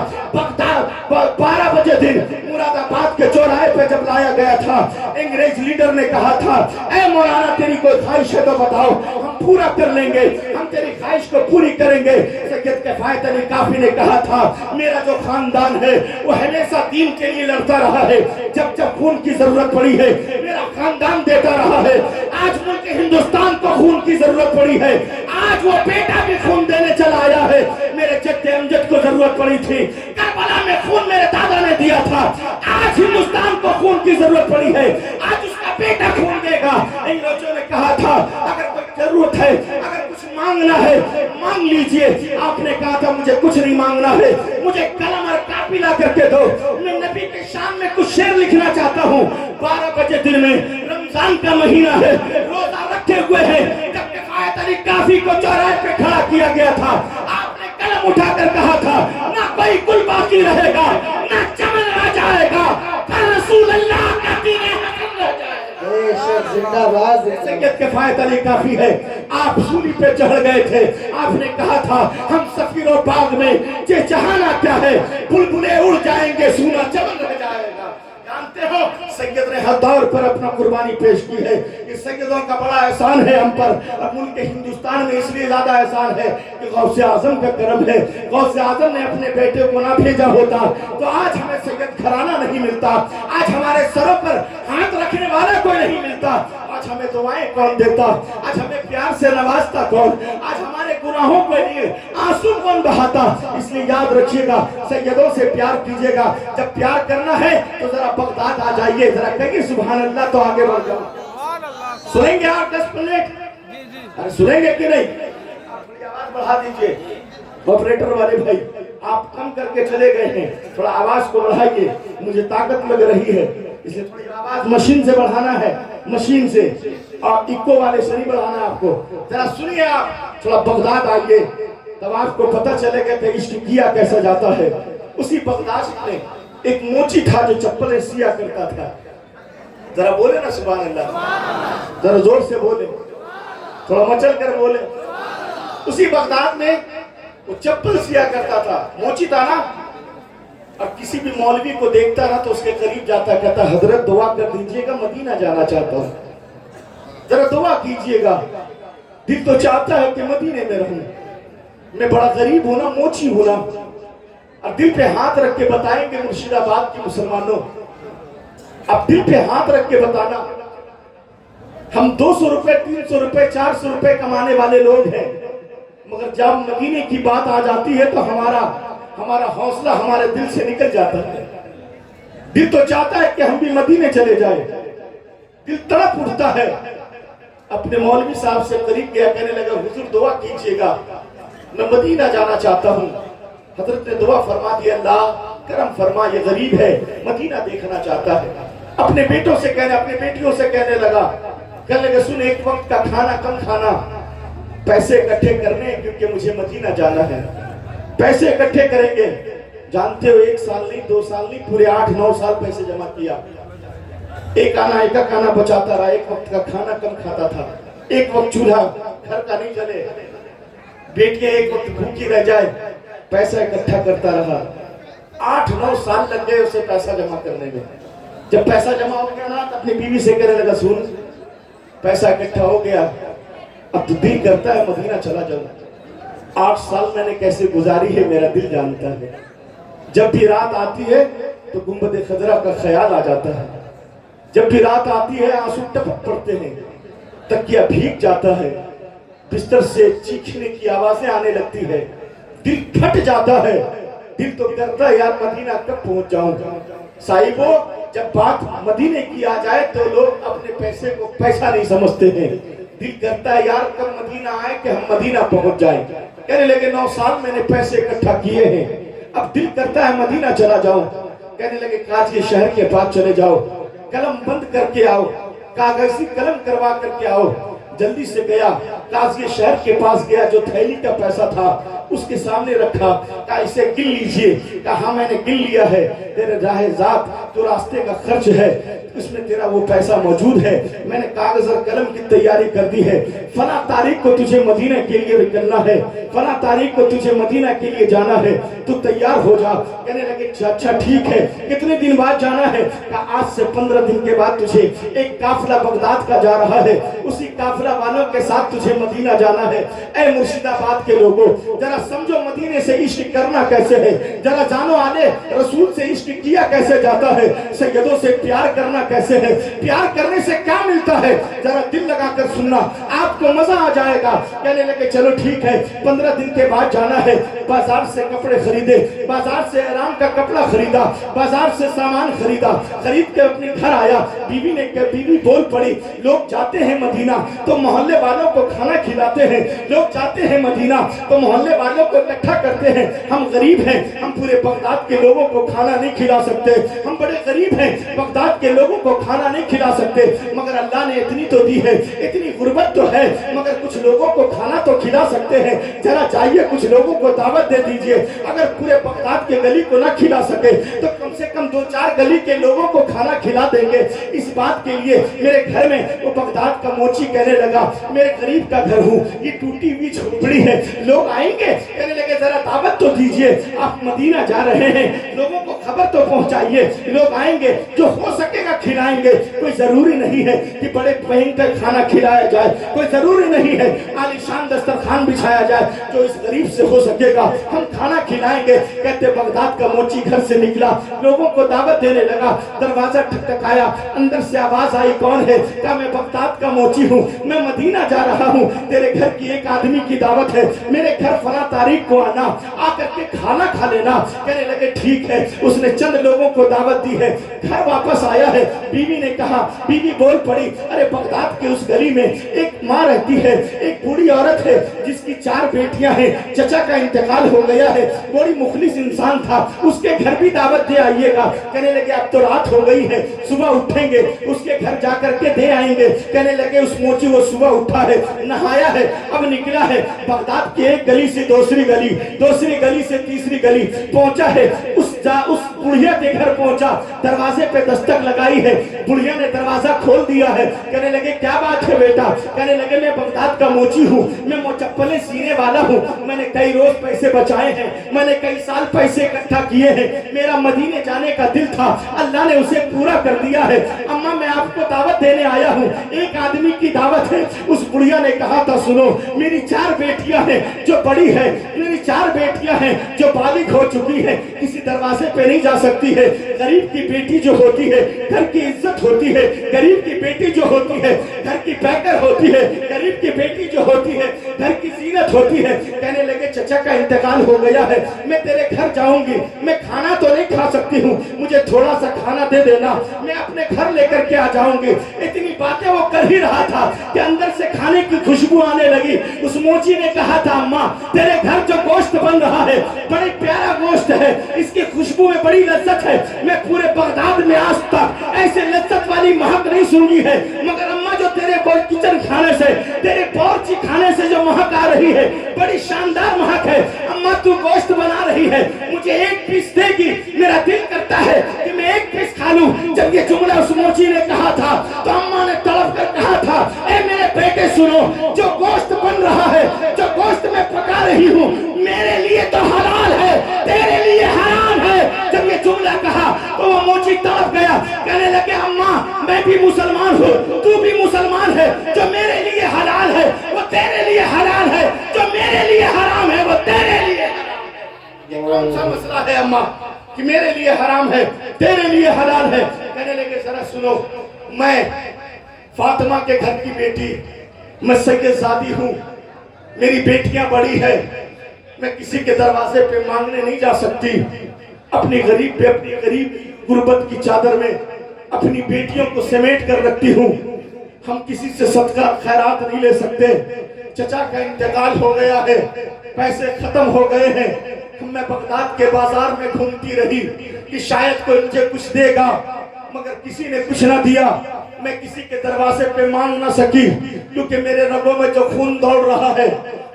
Speaker 1: 12 बजे दिन मुरादाबाद के चौराहे पे जब लाया गया था, अंग्रेज लीडर ने कहा था, ऐ मौलाना तेरी कोई ख्वाहिश है तो बताओ, हम पूरा कर लेंगे, हम तेरी ख्वाहिश को पूरी करेंगे। सैयद किफायत अली काफी ने कहा था, मेरा जो खानदान है वो हमेशा दीन के लिए लड़ता रहा है, जब जब खून की जरूरत पड़ी है मेरा खानदान देता रहा है। आज मुल्क हिंदुस्तान को खून की जरूरत पड़ी है, आज वो बेटा भी खून देने चला आया है। मेरे जद्दे अमजद को जरूरत पड़ी थी, करबला में खून मेरे दादा ने दिया था, आज हिंदुस्तान को खून की जरूरत पड़ी है, आज उसका बेटा खून देगा। अंग्रेजों ने कहा था अगर कोई जरूरत है, अगर कुछ मांगना है मांग लीजिए। आपने कहा था मुझे कुछ नहीं मांगना है, मुझे कलम और कापी ला करके दो, मैं नबी के शान में कुछ शेर लिखना चाहता हूँ। 12 बजे दिन में रमजान का महीना है, रोजा रखे हुए हैं, जब किफायत अली काफी को चौराहे पे खड़ा किया गया था, आपने कलम उठाकर कहा था ना कोई गुल बाकी रहेगा, ना चमन रह जाएगा, पर रसूल अल्लाह का दीन हसन रह जाएगा।
Speaker 2: जिंदाबाद।
Speaker 1: सैयद किफायत अली काफी है, आप सूली पे चढ़ गए थे, आपने कहा था हम सफीरों बाग में ये जहाना क्या है, बुलबुले उड़ जाएंगे सूना चमन रह जाएगा। जानते हो सैयद ने हर दौर पर अपना कुर्बानी पेश की है। इस सैयदों का बड़ा एहसान है हम पर, और मुल्क हिंदुस्तान में इसलिए ज्यादा एहसान है कि गौसे आजम का करम है। गौसे आजम ने अपने बेटे को ना भेजा होता तो आज हमें सैयद घराना नहीं मिलता, आज हमारे सरों पर हाथ रखने वाला कोई नहीं मिलता, आज हमें दुआएं कौन देता, आज हमें प्यार से नवाजता कौन, आज हमारे गुनाहों के लिए आंसू कौन बहाता। इसलिए याद रखिएगा, सैयदों से प्यार कीजिएगा। जब प्यार करना है तो जरा बगदाद आ जाइए, जरा कहिए सुभान अल्लाह तो आगे बढ़ जाओ। सुनेंगे आप 10 मिनट? अरे सुनेंगे कि नहीं? थोड़ी आवाज बढ़ा दीजिए। ऑपरेटर वाले भाई आप कम करके चले गए हैं, थोड़ा आवाज को बढ़ाइए, मुझे ताकत लग रही है, इसलिए थोड़ी आवाज मशीन से बढ़ाना है, मशीन से, और इको वाले से नहीं बढ़ाना है आपको। जरा सुनिए आप, थोड़ा बगदाद आइए, तब आपको पता चलेगा कि इश्क किया कैसा जाता है। उसी बगदाद में एक मोची था जो चप्पलें सिया करता था। जरा बोले ना सुभान अल्लाह, जरा जोर से बोले, थोड़ा मचल कर बोले। उसी बगदाद में वो चप्पल सिया करता था, मोची था ना, और किसी भी मौलवी को देखता ना तो उसके करीब जाता, कहता हजरत दुआ कर दीजिएगा, मदीना जाना चाहता हूं, जरा दुआ कीजिएगा, दिल तो चाहता है कि मदीने में रहूं, मैं बड़ा गरीब हूं ना, मोची हूं ना। और दिल पे हाथ रख के बताएंगे मुर्शिदाबाद के मुसलमानों, अब दिल पे हाथ रख के बताना, हम 200 रुपए 300 रुपए 400 रुपए कमाने वाले लोग हैं, मगर जब मदीने की बात आ जाती है तो हमारा हौसला हमारे दिल से निकल जाता है। दिल तो चाहता है कि हम भी मदीने चले जाए, दिल तड़प उठता है। अपने मौलवी साहब से करीब गया, कहने लगा हुजूर दुआ कीजिएगा, मैं मदीना जाना चाहता हूँ। हजरत ने दुआ फरमा दी, अल्लाह करम फरमा, ये गरीब है मदीना देखना चाहता है। अपने बेटों से कहने, अपने बेटियों से कहने लगा, कहने लगे सुन एक वक्त का खाना कम खाना, पैसे इकट्ठे करने क्योंकि मुझे मदीना जाना है। पैसे इकट्ठे करेंगे, जानते हो 1 साल नहीं 2 साल नहीं पूरे 8-9 साल पैसे जमा किया। एक आना बचाता रहा, एक वक्त का खाना कम खाता था, एक वक्त चूल्हा घर का नहीं जले, बेटियां एक वक्त भूखी रह जाए, पैसा इकट्ठा करता रहा। 8-9 साल लग गए उसे पैसा जमा करने में। जब पैसा जमा हो गया ना तो अपनी बीवी से कहने लगा सुन पैसा इकट्ठा हो गया, अब तो दिल करता है मदीना चला जाऊं। 8 साल मैंने कैसे गुजारी है मेरा दिल जानता है। जब भी रात आती है तो गुंबद खजरा का ख्याल आ जाता है, जब भी रात आती है आंसू टपक पड़ते हैं, तकिया भीग जाता है, बिस्तर से चीखने की आवाजें आने लगती है, दिल फट जाता है। दिल तो करता है यार मदीना कब पहुंच जाऊं। साहिबो जब बात मदीने की आ जाए तो लोग अपने पैसे को पैसा नहीं समझते हैं। दिल करता है यार कब मदीना आए कि हम मदीना पहुंच जाएं। कहने लगे 9 साल मैंने पैसे इकट्ठा किए हैं, अब दिल करता है मदीना चला जाऊं। कहने लगे काजी शहर के पास चले जाओ, कलम बंद करके आओ, कागजी कलम करवा करके आओ। जल्दी से गया, काजी शहर के पास गया, जो थैली का पैसा था उसके सामने रखा, कहा इसे गिन लीजिए। कहा हाँ मैंने गिन लिया है, तेरे राहे जात जो रास्ते का खर्च है उसमें तेरा वो पैसा मौजूद है, मैंने कागज और कलम की तैयारी कर दी है। फला तारीख को तुझे मदीना के लिए निकलना है, फला तारीख को तुझे मदीना के लिए जाना है, तू तैयार हो जा। कहने लगे अच्छा ठीक है, कितने दिन बाद जाना है? कहा आज से 15 दिन के बाद तुझे एक काफिला बगदाद का जा रहा है, उसी काफिला वालों के साथ तुझे मदीना जाना है। ऐ मुर्शिदाबाद के लोगों जरा समझो मदीने से इश्क करना कैसे है, जरा जानो आले रसूल से इश्क किया कैसे जाता है, सैयदों से प्यार करना कैसे है, प्यार करने से क्या मिलता है, जरा दिल लगाकर सुनना आपको मजा आ जाएगा। कहने लगे चलो ठीक है, 15 दिन के बाद जाना है। बाजार से कपड़े खरीदे, बाजार से आराम का कपड़ा खरीदा, बाजार से सामान खरीदा, खरीद के अपने घर आया। बीवी बोल पड़ी लोग जाते हैं मदीना तो मोहल्ले वालों को खाना खिलाते हैं, लोग जाते हैं मदीना तो मोहल्ले वालों को इकट्ठा करते हैं। हम गरीब हैं, हम पूरे बगदाद के लोगों को खाना नहीं खिला सकते, हम बड़े गरीब हैं, बगदाद के लोगों को खाना नहीं खिला सकते, मगर अल्लाह ने इतनी तो दी है, इतनी गुर्बत तो है, मगर कुछ लोगों को खाना तो खिला सकते हैं। जरा चाहिए कुछ लोगों को दावत दे दीजिए। अगर पूरे बगदाद के गली को ना खिला सके तो कम से कम 2-4 गली के लोगों को खाना खिला देंगे। इस बात के लिए मेरे घर में वो बगदाद का मोची कहने लगा मेरे गरीब का घर हूँ, ये टूटी हुई झोपड़ी है, लोग आएंगे। कहने लगे जरा दावत तो दीजिए, आप मदीना जा रहे हैं, लोगों को खबर तो पहुंचाइए, लोग आएंगे, जो हो सकेगा खिलाएंगे। कोई जरूरी नहीं है कि बड़े भयंकर खाना खिलाया जाए, कोई जरूरी नहीं है आलीशान दस्तरखान बिछाया जाए, जो इस गरीब से हो सकेगा हम खाना खिलाएंगे। कहते बगदाद का मोची घर से निकला, लोगों को दावत देने लगा, दरवाजा ठकठकाया, अंदर से आवाज आई कौन है? कहा मैं बगदाद का मोची हूँ, मैं मदीना जा रहा हूँ, तेरे घर की एक आदमी की दावत है, मेरे घर फला तारीख को आना, आकर के खाना खा लेना। कहने लगे ठीक है, उसने चंद लोगों को दावत दी है, घर वापस आया है। बीवी ने कहा, बीवी बोल पड़ी अरे बगदाद के उस गली में एक माँ रहती है, एक बूढ़ी औरत है जिसकी 4 बेटियां हैं, चचा का इंतकाल हो गया है, बड़ी मुखलिस इंसान था, उसके घर भी दावत दे आइएगा। कहने लगे अब तो रात हो गई है, सुबह उठेंगे उसके घर जाकर के दे आएंगे। कहने लगे उस मोची वो सुबह उठा है, नहाया है, अब निकला है, बगदाद की एक गली से दूसरी गली, दूसरी गली से तीसरी गली पहुंचा है, उस बुढ़िया के घर पहुंचा, दरवाजे पे दस्तक लगाई है, बुढ़िया ने दरवाजा खोल दिया है। कहने लगे क्या बात है? है बेटा? कहने लगे मैं बगदाद का मोची हूँ, मैं चप्पलें सीने वाला हूँ, मैंने कई रोज पैसे बचाए हैं, मैंने कई साल पैसे इकट्ठा किए हैं, मेरा मदीने जाने का दिल था, अल्लाह ने उसे पूरा कर दिया है। अम्मा मैं आपको दावत देने आया हूँ, एक आदमी की दावत है। उस बुढ़िया ने कहा था सुनो, मेरी 4 बेटियां हैं जो बड़ी है, मेरी 4 बेटियां हैं जो बालिग हो चुकी है, किसी दरवाजे पे नहीं जा सकती है। गरीब की बेटी जो होती है घर की इज्जत होती है, गरीब की बेटी जो होती है घर की पैकर होती है, गरीब की बेटी जो होती है घर की जीनत होती है। कहने लगे चचा का इंतकाल हो गया है, मैं तेरे घर जाऊंगी, मैं खाना तो नहीं खा सकती हूँ, मुझे थोड़ा सा खाना दे देना, मैं अपने घर लेकर के आ जाऊंगी। इतनी बातें वो कर ही रहा था कि अंदर से खाने की खुशबू आने लगी। उस मोची ने कहा था अम्मा तेरे घर जो गोश्त बन रहा है बड़ी प्यारा गोश्त है, इसकी खुशबू में बड़ी लज्जत है, मैं पूरे बगदाद में आज तक ऐसे लज्जत वाली महक नहीं सुनी है, मगर अम्मा जो तेरे किचन खाने से, तेरे बावर्ची खाने से जो महक आ रही है बड़ी शानदार महक है। अम्मा तू गोश्त बना रही है, मुझे एक पीस देगी, मेरा दिल करता है कि मैं एक पीस खा लूं। जब ये जुमला उस मोची ने कहा था तो अम्मा ने तड़प कर कहा था ए मेरे बेटे सुनो, जो गोश्त बन रहा है, जो गोश्त मैं पका रही हूँ मेरे लिए तो हलाल है, तेरे लिए हराम है। जब ये जुमला कहा तो वो मोची तड़प गया, कहने लगे अम्मा मैं भी मुसलमान हूँ, तू भी मुसलमान है, जो मेरे लिए हलाल है वो तेरे लिए हलाल है, जो मेरे लिए हराम है वो तेरे लिए। ये कौन सा मसला है अम्मा कि मेरे लिए हराम है तेरे लिए हलाल है? कहने लगे जरा सुनो, मैं फातिमा के घर की बेटी, मैं सैयदजादी हूँ, मेरी बेटियां बड़ी है, मैं किसी के दरवाजे पे मांगने नहीं जा सकती, अपनी गरीब पे अपनी गरीब गुर्बत की चादर में अपनी बेटियों को समेट कर रखती हूँ, हम किसी से सदका खैरात नहीं ले सकते। चचा का इंतकाल हो गया है, पैसे खत्म हो गए हैं, मैं बगदाद के बाजार में घूमती रही कि शायद कोई मुझे कुछ देगा, मगर किसी ने कुछ ना दिया। मैं किसी के दरवाजे पे मांग ना सकी क्योंकि मेरे रगों में जो खून दौड़ रहा है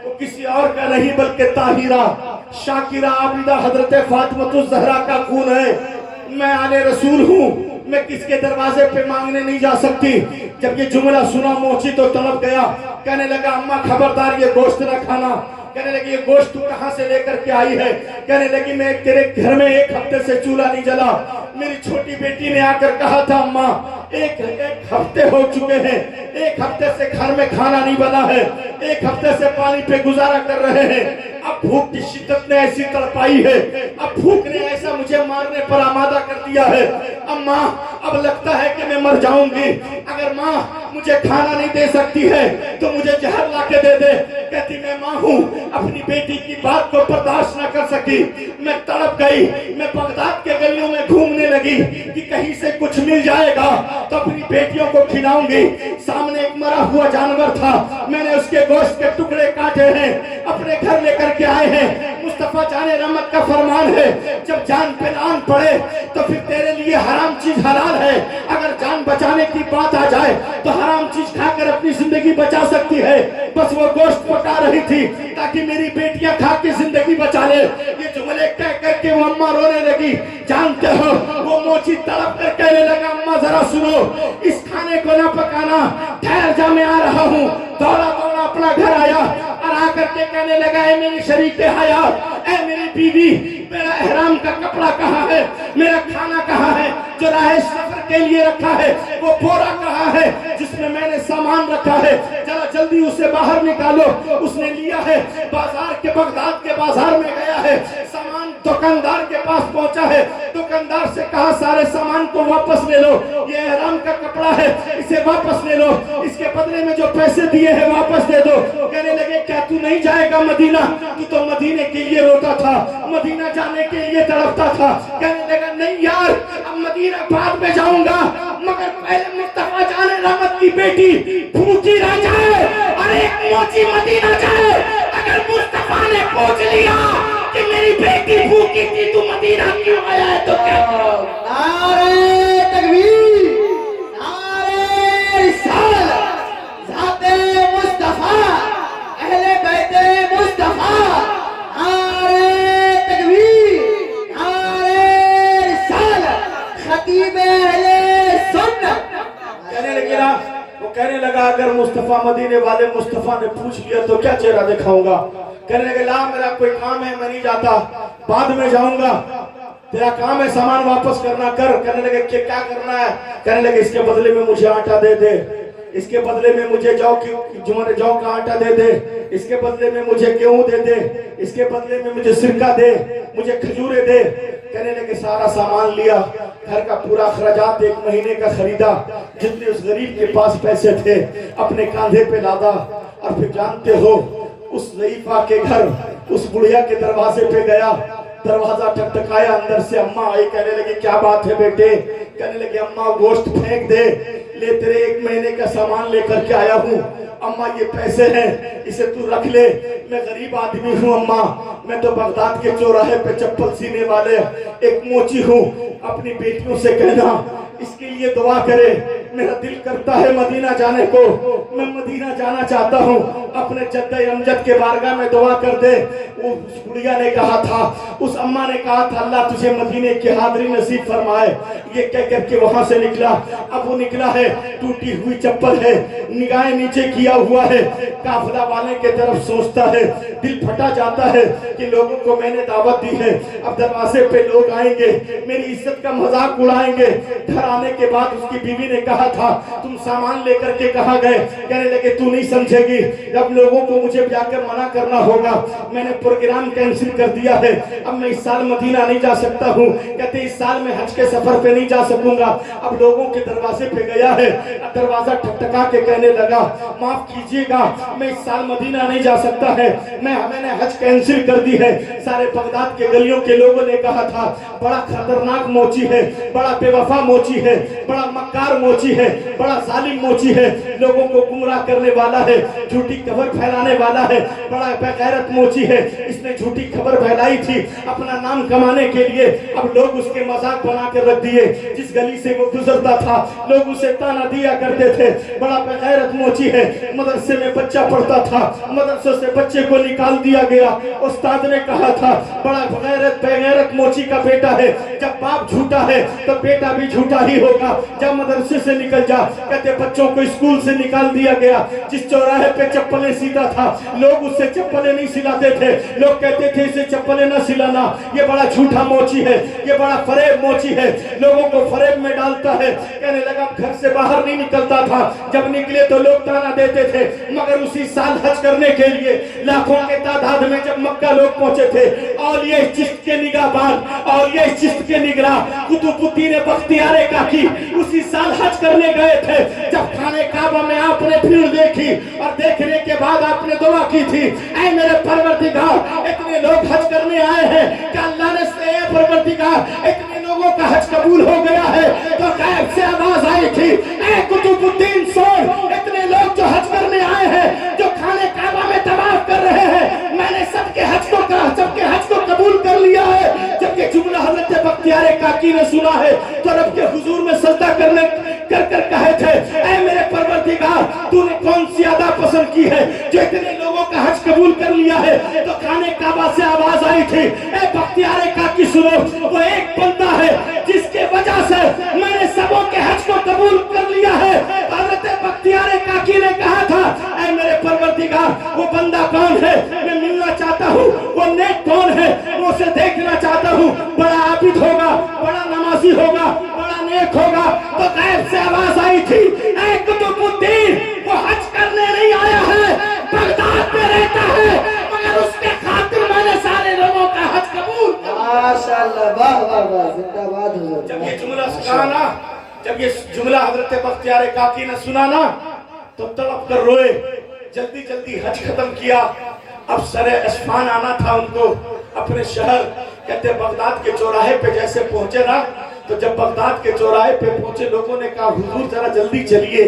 Speaker 1: वो किसी और का नहीं बल्कि ताहिरा, शाकिरा, आबिदा हजरत फातिमातुज़ ज़हरा का खून है। मैं आले रसूल हूँ, मैं किसके दरवाजे पे मांगने नहीं जा सकती। जब ये जुमला सुना मोची तो तड़प गया, कहने लगा अम्मा खबरदार ये गोश्त न खाना। कहने लगी ये गोश्त तू कहाँ से लेकर के आई है? कहने लगी मैं तेरे घर में 1 हफ्ते से चूल्हा नहीं जला। मेरी छोटी बेटी ने आकर कहा था अम्मा एक हफ्ते हो चुके हैं, 1 हफ्ते से घर में खाना नहीं बना है, 1 हफ्ते से पानी पे गुजारा कर रहे हैं। अब भूख की शिद्दत ने ऐसी तड़पाई है, अब भूख ने ऐसा मुझे मारने पर आमादा कर दिया है। अम्मा अब लगता है कि मैं मर जाऊंगी, अगर माँ मुझे खाना नहीं दे सकती है तो मुझे जहर ला के दे दे। कहती मैं माँ हूँ, अपनी बेटी की बात को बर्दाश्त न कर सकी, मैं तड़प गई। मैं बगदाद के गलियों में घूमने लगी कि कहीं से कुछ मिल जाएगा तो अपनी बेटियों को खिलाऊंगी। सामने एक मरा हुआ जानवर था, मैंने उसके गोश्त के टुकड़े काटे हैं, अपने घर लेकर के आए हैं। मुस्तफा जाने रहमत का फरमान है जब जान पे लान पड़े तो फिर तेरे लिए हराम चीज हलाल है। अगर जान बचाने की बात आ जाए तो हराम चीज खाकर अपनी जिंदगी बचा सकती है। बस वो गोश्त पका रही थी ताकि मेरी बेटियां खा के जिंदगी बचा ले। ये जुमले कह करके वो अम्मा रोने लगी। जानते हो वो मोची तड़प कर कहने लगा अम्मा जरा सुनो, इस खाने को ना पकाना, ठहर जा मैं आ रहा हूँ। दौड़ा दौड़ा अपना घर आया और आकर के कहने लगा ऐ मेरी शरीके हयात, ऐ मेरी बीवी, मेरा एहराम का कपड़ा कहाँ है, मेरा खाना कहाँ है जो राह सफर के लिए रखा है, वो बोरा कहाँ है जिसमें मैंने सामान रखा है, जरा जल्दी उसे बाहर निकालो। उसने लिया है, बाजार के बगदाद के बाजार में गया है, सामान दुकानदार के पास पहुंचा है, दुकानदार से कहा सारे सामान को वापस ले लो, ये एहराम का कपड़ा है इसे वापस ले लो, इसके बदले में जो पैसे दिए हैं वापस दे दो। कहने लगे क्या तू नहीं जाएगा मदीना? तू तो मदीने के लिए रोता था, मदीना जाने के लिए तड़पता था। कहने लगा नहीं यार, अब मदीना बाद में जाऊंगा, मगर पहले मुस्तफा जाने रहमत की बेटी भूखी रह जाए और एक मोची मदीना जाए। अगर मुस्तफा ने पूछ लिया कि मेरी बेटी भूखी थी तू मदीना क्यों आया है तो क्या करोगे?
Speaker 2: नारे तकबीर, नारे रिसालत, ज़ाते मुस्तफा, अहले बैते मुस्तफा, नारे तकबीर, नारे रिसालत, खतीब अहले सुन्नत।
Speaker 1: कहने लगे ना, वो कहने लगा अगर मुस्तफा मदीने वाले मुस्तफा ने पूछ लिया तो क्या चेहरा दिखाऊंगा। कहने लगे ला मेरा कोई काम है, मैं नहीं जाता, बाद में जाऊंगा, तेरा काम है सामान वापस करना, कर। कहने लगे क्या करना है। कहने लगे इसके बदले में मुझे आटा दे दे, इसके बदले में मुझे जौ का आटा दे दे, इसके बदले में मुझे गेहूं दे दे, इसके बदले में मुझे सिरका दे, मुझे खजूरें दे। कहने लगे सारा सामान लिया, घर का पूरा खर्चात 1 महीने का खरीदा, जितने उस गरीब के पास पैसे थे अपने कांधे पे लादा। और फिर जानते हो उस ज़ईफा के घर उस बुढ़िया के दरवाजे पे गया, दरवाजा ठकठकाया, अंदर से अम्मा आई। कहने लगे क्या बात है बेटे। कहने लगे अम्मा गोश्त फेंक दे, ले तेरे 1 महीने का सामान लेकर के आया हूँ। अम्मा ये पैसे हैं, इसे तू रख ले, मैं गरीब आदमी हूँ अम्मा, मैं तो बगदाद के चौराहे पे चप्पल सीने वाले एक मोची हूँ। अपनी बेटियों से कहना इसके लिए दुआ करे, मेरा दिल करता है मदीना जाने को, मैं मदीना जाना चाहता हूँ, अपने जद्दे अमजद के बारगाह में दुआ कर दे। उस बुढ़िया ने कहा था, उस अम्मा ने कहा था अल्लाह तुझे मदीने की हाज़िरी नसीब फरमाए। ये कह करके वहां से निकला। अब वो निकला है, टूटी हुई चप्पल है, निगाहें नीचे किया हुआ है, काफिला वाले के तरफ सोचता है, दिल फटा जाता है कि लोगों को मैंने दावत दी है, अब दरवाजे पे लोग आएंगे, मेरी इज्जत का मजाक उड़ाएंगे। घर आने के बाद उसकी बीवी ने कहा था तुम सामान लेकर के कहाँ गए। कहने लगे तू नहीं समझेगी, अब लोगों को मुझे जाकर मना करना होगा, मैंने प्रोग्राम कैंसिल कर दिया है, अब मैं इस साल मदीना नहीं जा सकता हूँ। कहते इस साल मैं हज के सफर पे नहीं जा सकूंगा। अब लोगों के दरवाजे पे गया है, दरवाजा ठकठका के कहने लगा माफ कीजिएगा मैं इस साल मदीना नहीं जा सकता है, मैंने हज कैंसिल कर दी है। सारे बगदाद के गलियों के लोगों ने कहा था बड़ा खतरनाक मोची है, बड़ा बेवफा मोची है, बड़ा मक्कार मोची है, बड़ा जालिम मोची है, लोगों को गुमराह करने वाला है, झूठी खबर फैलाने वाला है, बड़ा बेगैरत मोची है। इसने झूठी खबर फैलाई थी अपना नाम कमाने के लिए, अब लोग उसके मजाक बना कर रख दिए। जिस गली से वो गुजरता था लोग उसे ताना दिया करते थे, बड़ा बेगैरत मोची है। मदरसे में बच्चा पढ़ता था, मदरसे से बच्चे को निकाल दिया गया, उस्ताद ने कहा था बड़ा बेगैरत मोची का बेटा है, जब बाप झूठा है तो बेटा भी झूठा ही होगा, जब मदरसे से निकल जा। कहते बच्चों को स्कूल से निकाल दिया गया। जिस चौराहे पे चप्पलें सीता था लोग उससे चप्पलें नहीं सिलाते थे, लोग कहते थे इसे चप्पलें ना सिलाना, ये बड़ा झूठा मोची है, ये बड़ा फरेब मोची है, लोगों को फरेब में डालता है। कहने लगा घर से बाहर नहीं निकलता था, जब निकले तो लोग ताना देते थे। मगर उसी साल हज करने के लिए लाखों के तादाद में जब मक्का लोग पहुंचे थे, और ये चिश्त के निगाहबान और ये चिश्त के निगरां कुतुबुद्दीन बख्तियार काकी उसी साल हज करने गए थे। जब खाने काबा में आपने भीड़ देखी और देखने के बाद आपने दुआ की थी ऐ मेरे परवरदिगार इतने लोग हज करने आए हैं, क्या अल्लाह ने से परवरदिगार इतने लोगों का हज कबूल हो गया है। तो गैब से आवाज आई थी ऐ कुतुबुद्दीन सुन, इतने लोग जो हज करने आए हैं, जो खाने काबा में तवाफ कर रहे हैं, मैंने सबके हज को कबूल कर लिया है। जब ये जुमला हजरत बख्तियार काकी ने सुना है तो रब के हुजूर में सजदा करने कर कहे थे ऐ मेरे परवरदिगार तूने कौन सी अदा पसंद की है जो इतने लोगों का हज कबूल कर लिया है। तो खाने काबा से आवाज आई थी ऐ बख्तियार काकी सुनो, वो एक बंदा है जिसके वजह से मैंने सबों के हज को कबूल कर लिया है। हजरत बख्तियार काकी ने कहा था ऐ मेरे परवरदिगार वो बंदा कौन है, मैं मिलना चाहता हूँ, वो नेक कौन है, मैं उसे देखना चाहता हूँ, बड़ा आबिद होगा, बड़ा नमाजी होगा, बड़ा नेक होगा। तो गैब से आवाज आई थी ऐ कुतुबुद्दीन वो हज करने नहीं आया है, बगदाद में रहता है, मगर उसके खातिर मैंने सारे लोगों का हज कबूल।
Speaker 2: माशाअल्लाह, वाह वाह वाह, जिंदाबाद हुजूर।
Speaker 1: जब ये जुमला सुना ना, जब ये जुमला हजरत बख्तियार काकी ने सुना ना तो तड़प कर रोए, जल्दी जल्दी हज खत्म किया। अब सरे अस्मान आना था उनको अपने शहर। कहते बगदाद के चौराहे पे जैसे पहुंचे ना, तो जब बगदाद के चौराहे पे पहुंचे लोगों ने कहा हुजूर जरा जल्दी चलिए,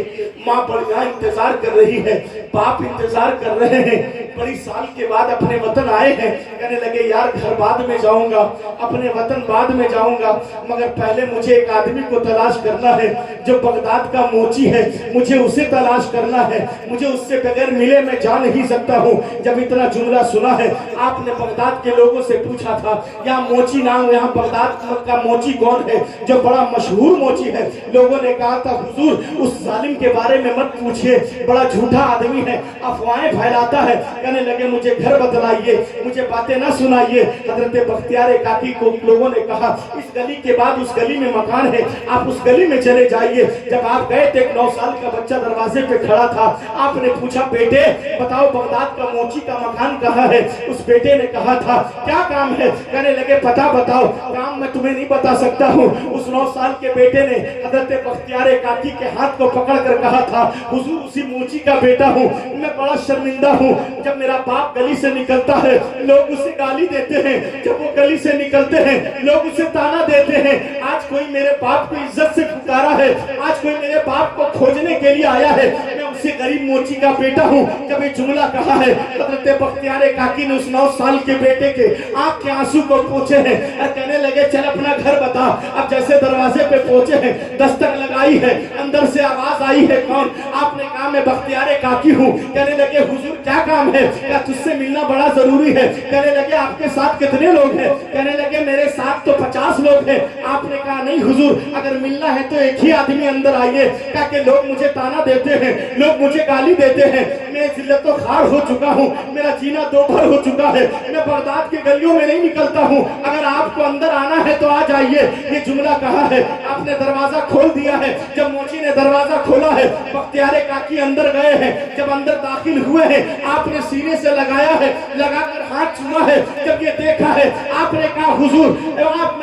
Speaker 1: माँ बढ़िया इंतजार कर रही है, बाप इंतजार कर रहे हैं। बड़ी साल के बाद अपने वतन आए हैं। कहने लगे यार घर बाद में जाऊंगा, अपने वतन बाद में जाऊंगा, मगर पहले मुझे एक आदमी को तलाश करना है जो बगदाद का मोची है, मुझे उसे तलाश करना है, मुझे उससे बगैर मिले मैं जा नहीं सकता हूँ। जब इतना जुमला सुना है, आपने बगदाद के लोगों से पूछा था यहाँ मोची नाम, यहाँ बगदाद का मोची कौन है जो बड़ा मशहूर मोची है। लोगों ने कहा था हुजूर उस जालिम के बारे में मत पूछिए, बड़ा झूठा आदमी है, अफवाहें फैलाता है। कहने लगे मुझे घर बतलाइए, मुझे बातें ना सुनाइए। हजरत बख्तियार काकी को लोगों ने कहा इस गली के बाद उस गली में मकान है, आप उस गली में चले जाइए। जब आप गए थे एक 9 साल का बच्चा दरवाजे पे खड़ा था। आपने पूछा बेटे बताओ बगदाद का मोची का मकान कहाँ है। उस बेटे ने कहा था क्या काम है। कहने लगे पता बताओ। काम मैं तुम्हें नहीं बता सकता हूँ। उस 9 साल के बेटे ने हजरत बख्तियार काकी के हाथ को पकड़ कर कहा था हुजूर उसी मोची का बेटा हूँ, मैं बड़ा शर्मिंदा हूँ। जब मेरा बाप गली से निकलता है लोग उसे गाली देते हैं, जब वो गली से निकलते हैं लोग उसे ताना देते हैं। आज कोई मेरे बाप को इज्जत से पुकारा है, आज कोई मेरे बाप को खोजने के लिए आया है, मैं उसी गरीब मोची का बेटा हूँ। जब ये जुमला कहा है हजरत बख्तियार काकी ने उस 9 साल के बेटे के आंख के आंसू को पोंछे हैं और कहने लगे चल अपना घर बता। अब जैसे दरवाजे पे पहुंचे हैं, दस्तक लगाई है, अंदर से आवाज आई है कौन। आपने कहा मैं बख्तियार काकी हूँ। कहने लगे हुजूर क्या काम है। क्या तुझसे मिलना बड़ा जरूरी है। कहने लगे आपके साथ कितने लोग हैं। कहने लगे मेरे साथ तो 50 लोग हैं। आपने कहा नहीं हुजूर अगर मिलना है तो एक ही आदमी अंदर आइए, ताकि लोग मुझे ताना देते हैं, लोग मुझे गाली देते हैं, मैं जिल्लतो खार हो चुका हूँ, मेरा जीना दो भर हो चुका है, मैं बगदाद की गलियों में नहीं निकलता हूँ, अगर आपको अंदर आना है तो आ जाइए। ये जुमला कहा है, आपने दरवाजा खोल दिया है। जब मोची ने दरवाजा खोला है बख्तियार काकी अंदर गए हैं। जब अंदर दाखिल हुए हैं आपने सीने से लगाया है, लगाकर हाथ चूमा है। जब ये देखा है आपने कहा हुजूर,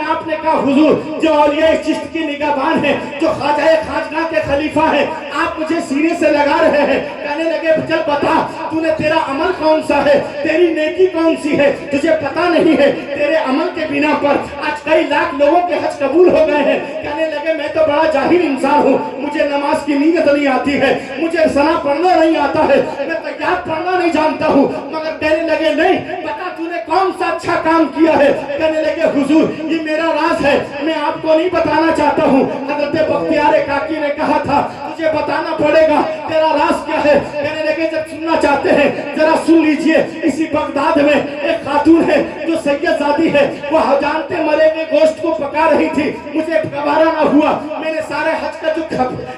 Speaker 1: आपने कहा हुजूर जो औलिया चिश्त की निगाहबान है, जो ख्वाजा खाजगा के खलीफा है, आप मुझे सीने से लगा रहे हैं। कहने लगे चल बता तूने तेरा अमल कौन सा है, तेरी नेकी कौन सी है, तुझे पता नहीं है तेरे अमल के बिना पर आज कई लाख लोगों के हज कबूल हो गए हैं। कहने लगे मैं तो बड़ा जाहिल इंसान हूँ, मुझे नमाज की नीयत नहीं आती है, मुझे सना पढ़ना नहीं आता है, मैं तैयार पढ़ना नहीं जानता हूँ। मगर कहने लगे नहीं बता तूने कौन सा अच्छा काम किया है। कहने लगे हुजूर ये मेरा राज है, मैं आपको नहीं बताना चाहता हूँ। हजरत बख्तियार काकी ने कहा था तुझे बताना पड़ेगा तेरा राज क्या है। कहने लगे जब सुनना चाहते हैं जरा सुन लीजिए। इसी बगदाद में एक खातून है जो सैयदजादी है, वो जानते मरे के गोश्त को पका रही थी, मुझे गवारा ना हुआ, मैंने सारे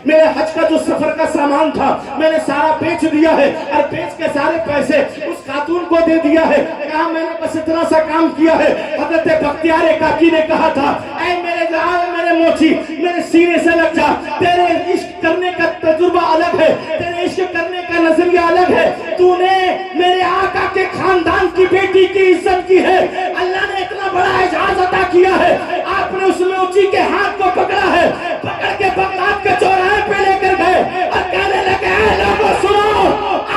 Speaker 1: मेरे हज का जो सफर का सामान था मैंने सारा बेच दिया है और बेच के सारे पैसे उस खातून को दे दिया है। कहा मैंने बस इतना सा काम किया है। हजरत बख्तियार काकी ने कहा था ऐ मेरे मोची मेरे सीने से लग जा, तेरे इश्क करने का तजुर्बा अलग है, तेरे इश्क करने का नजरिया अलग है। तूने मेरे आका के खानदान की बेटी की इज्जत की है, अल्लाह ने इतना बड़ा एजाज अता किया है। आपने उस मोची के हाथ को पकड़ा है, पकड़ के बगदाद के चौराहे पे लेकर गए और कहने लगे लोगों सुनो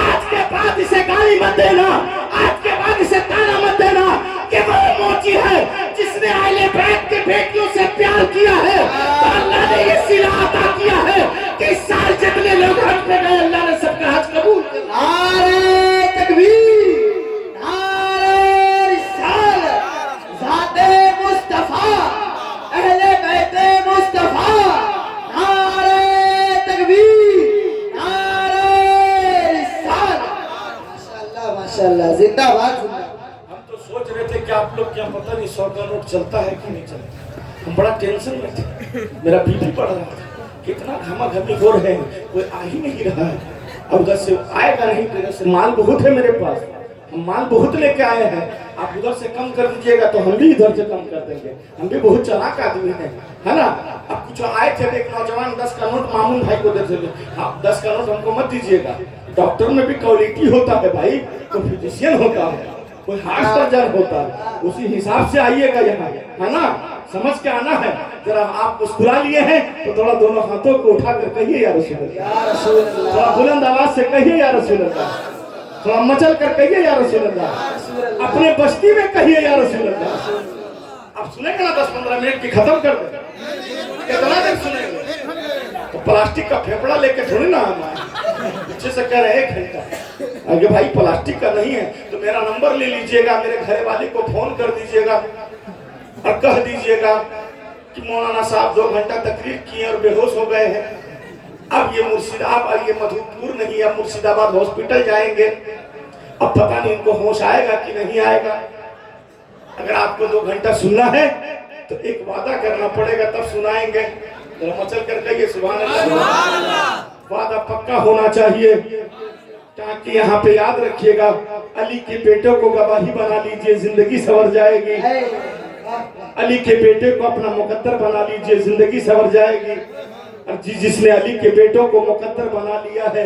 Speaker 1: आज के बाद इसे गाली मत देना, आज के बाद इसे ताना मत देना कि वो मोची है जिसने आले बैत के बेटियों से प्यार किया है। तो अल्लाह ने ये सिला अता किया है कि इस साल जितने लोग हज पे गए अल्लाह ने सबका हज कबूल किया।
Speaker 2: नारे तकबीर, नारे रिसालत, ज़ाते मुस्तफा, अहले बैते मुस्तफा, नारे तकबीर, नारे रिसालत। माशाअल्लाह माशाअल्लाह, जिंदाबाद।
Speaker 1: हम तो सोच रहे थे कि आप लोग क्या पता नहीं 100 का नोट चलता है कि नहीं चलता। हम बड़ा टेंशन में थे, मेरा बीपी बढ़ रहा था, कितना घमा घमी हो रहे हैं, कोई आ ही नहीं रहा है। अब उधर से आएगा नहीं, तो से माल बहुत है मेरे पास, हम माल बहुत लेके आए हैं। आप उधर से कम कर दीजिएगा तो हम भी इधर से कम कर देंगे, हम भी बहुत चालाक आदमी हैं, है ना। अब कुछ आए थे एक नौजवान 10 का नोट मामून भाई को दे देंगे। हाँ 10 का नोट हमको मत दीजिएगा, डॉक्टर में भी क्वालिटी होता है भाई, तो फिजिशियन होता है, कोई हार्ट सर्जन होता है, उसी हिसाब से आइएगा यहाँ, है ना, समझ के आना है। जरा आप मुस्कुरा लिए हैं तो थोड़ा दोनों हाथों को उठा कर कहिए या रसूल अल्लाह, थोड़ा बुलंद आवाज से कहिए या रसूल अल्लाह, थोड़ा मचल कर कहिए या रसूल अल्लाह, अपने बस्ती में कहिए या रसूल अल्लाह। आप सुनेंगे ना 10-15 मिनट की खत्म कर दे, कितना देर सुनेंगे। तो प्लास्टिक का फेफड़ा लेके थोड़ी ना आना है, पीछे से कह रहे 1 घंटा। अरे भाई प्लास्टिक का नहीं है तो मेरा नंबर ले लीजिएगा, मेरे घर वाले को फोन कर दीजिएगा और कह दीजिएगा कि मौलाना साहब 2 घंटा तकरीर किए और बेहोश हो गए हैं। अब ये मुर्शिदाबाद, ये मधुपुर नहीं, अब मुर्शिदाबाद हॉस्पिटल जाएंगे। अब पता नहीं इनको होश आएगा कि नहीं आएगा। अगर आपको 2 घंटा सुनना है तो एक वादा करना पड़ेगा, तब सुनाएंगे। जरा मचल कर कहिए सुभान अल्लाह। वादा पक्का होना चाहिए, ताकि यहाँ पे याद रखिएगा, अली के बेटे को गवाही बना लीजिए, जिंदगी संवर जाएगी। अली के बेटे को अपना मुकद्दर बना लीजिए, जिंदगी संवर जाएगी। और जिसने अली के बेटों को मुकद्दर बना लिया है,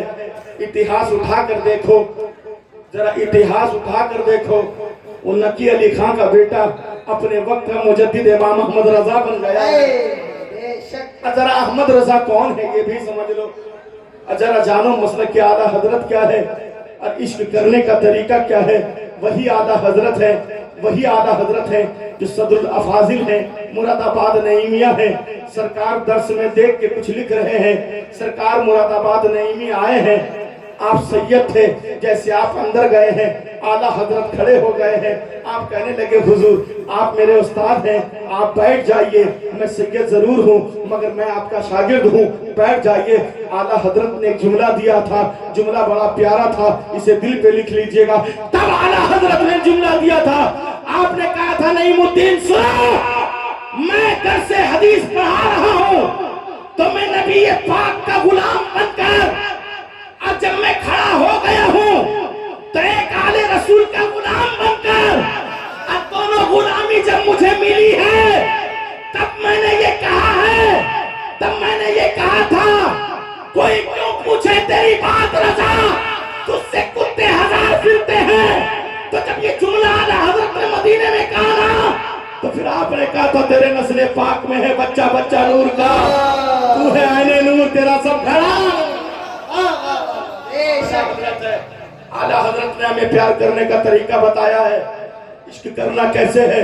Speaker 1: इतिहास उठा कर देखो, जरा इतिहास उठा कर देखो। वो नकी अली खान का बेटा अपने वक्त का मुजद्दिद इमाम अहमद रजा बन गया है। जरा अहमद रजा कौन है ये भी समझ लो। जरा जानो मसलक के आला हजरत क्या है और इश्क करने का तरीका क्या है। वही आला हजरत है, वही आला हजरत है जो सदरुल अफाजिल है, मुरादाबाद नईमिया है। सरकार दर्स में देख के कुछ लिख रहे हैं, सरकार मुरादाबाद नईमी आए हैं, आप सैयद थे, जैसे आप अंदर गए हैं आला हजरत खड़े हो गए हैं। आप कहने लगे हुजूर आप मेरे उस्ताद हैं, आप बैठ जाइए, मैं सैयद जरूर हूँ मगर मैं आपका शागिर्द हूँ, बैठ जाइए। आला हजरत ने एक जुमला दिया था, जुमला बड़ा प्यारा था, इसे दिल पे लिख लीजिएगा। तब आला हजरत ने जुमला दिया था, आपने कहा था नईमुद्दीन सुनो, मैं घर से हदीस पढ़ा रहा हूँ तो मैं नबी पाक का गुलाम बनकर, और जब मैं खड़ा हो गया हूँ तो एक आले रसूल का गुलाम बनकर, और दोनों गुलामी जब मुझे मिली है तब मैंने ये कहा है, तब मैंने ये कहा था, कोई क्यों पूछे तेरी बात रजा, तुझसे कुत्ते 1000 फिरते हैं। तो जब ये जुमला आला हजरत ने मदीने में कहा ना, तो फिर आपने कहा तो तेरे नस्ले पाक में है बच्चा बच्चा नूर का, तू है आईने नूर, तेरा सब खड़ा। आला हजरत ने हमें प्यार करने का तरीका बताया है, इश्क करना कैसे है।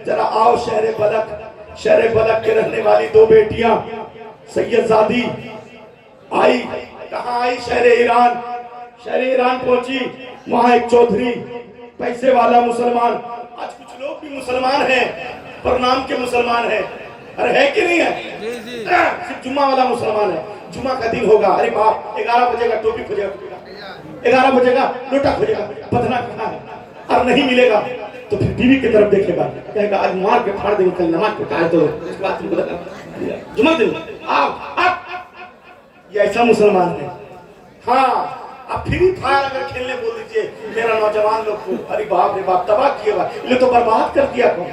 Speaker 1: जरा आओ शहर बलक के रहने वाली 2 बेटियां सैयदजादी आई, कहाँ आई? शहर ईरान पहुंची। वहां एक चौधरी पैसे वाला मुसलमान, आज कुछ लोग भी मुसलमान हैं पर नाम के मुसलमान हैं, अरे है कि नहीं है? सिर्फ जुम्मा वाला मुसलमान है, जुम्मा का दिन होगा, अरे बाप 11 बजेगा टोपी खोजेगा, 11 बजेगा लोटा खोजेगा, पतना कहाँ है और नहीं मिलेगा तो फिर टीवी की तरफ देखेगा, कहेगा आज मार के फाड़ देंगे, कल नमाज पे काट दो, इसके बाद तुमको जुम्मा दिन आप ये ऐसा मुसलमान है। हाँ, अब फ्री फायर अगर खेलने बोल दीजिए मेरा नौजवान लोग को, अरे बाप रे बाप तबाह किया, ये तो बर्बाद कर दिया को,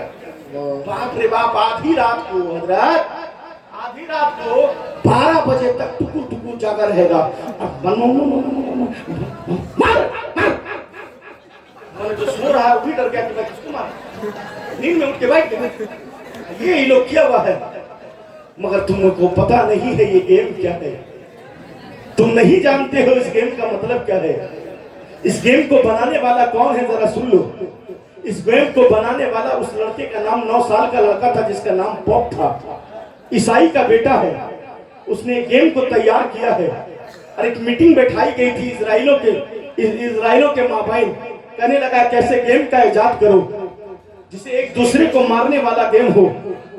Speaker 1: बाप रे बाप। आधी रात को हजरत, आधी रात को 12 बजे तक टुकुर टुकुर जागा रहेगा, मैंने जो सो रहा है वो भी डर गया कि मैं किसको मारूं, नींद में उठ के बैठ गया। ये लोग किया हुआ है, मगर तुमको पता नहीं है ये गेम क्या है, तुम नहीं जानते हो इस गेम का मतलब क्या है। इस गेम को बनाने वाला कौन है जरा सुन लो। इस गेम को बनाने वाला उस लड़के का नाम 9 साल का लड़का था जिसका नाम पॉप था, ईसाई का बेटा है, उसने गेम को तैयार किया है। और एक मीटिंग बैठाई गई थी इजराइलों के माबाइन, कहने लगा कैसे गेम का इजाद करो जिसे एक दूसरे को मारने वाला गेम हो।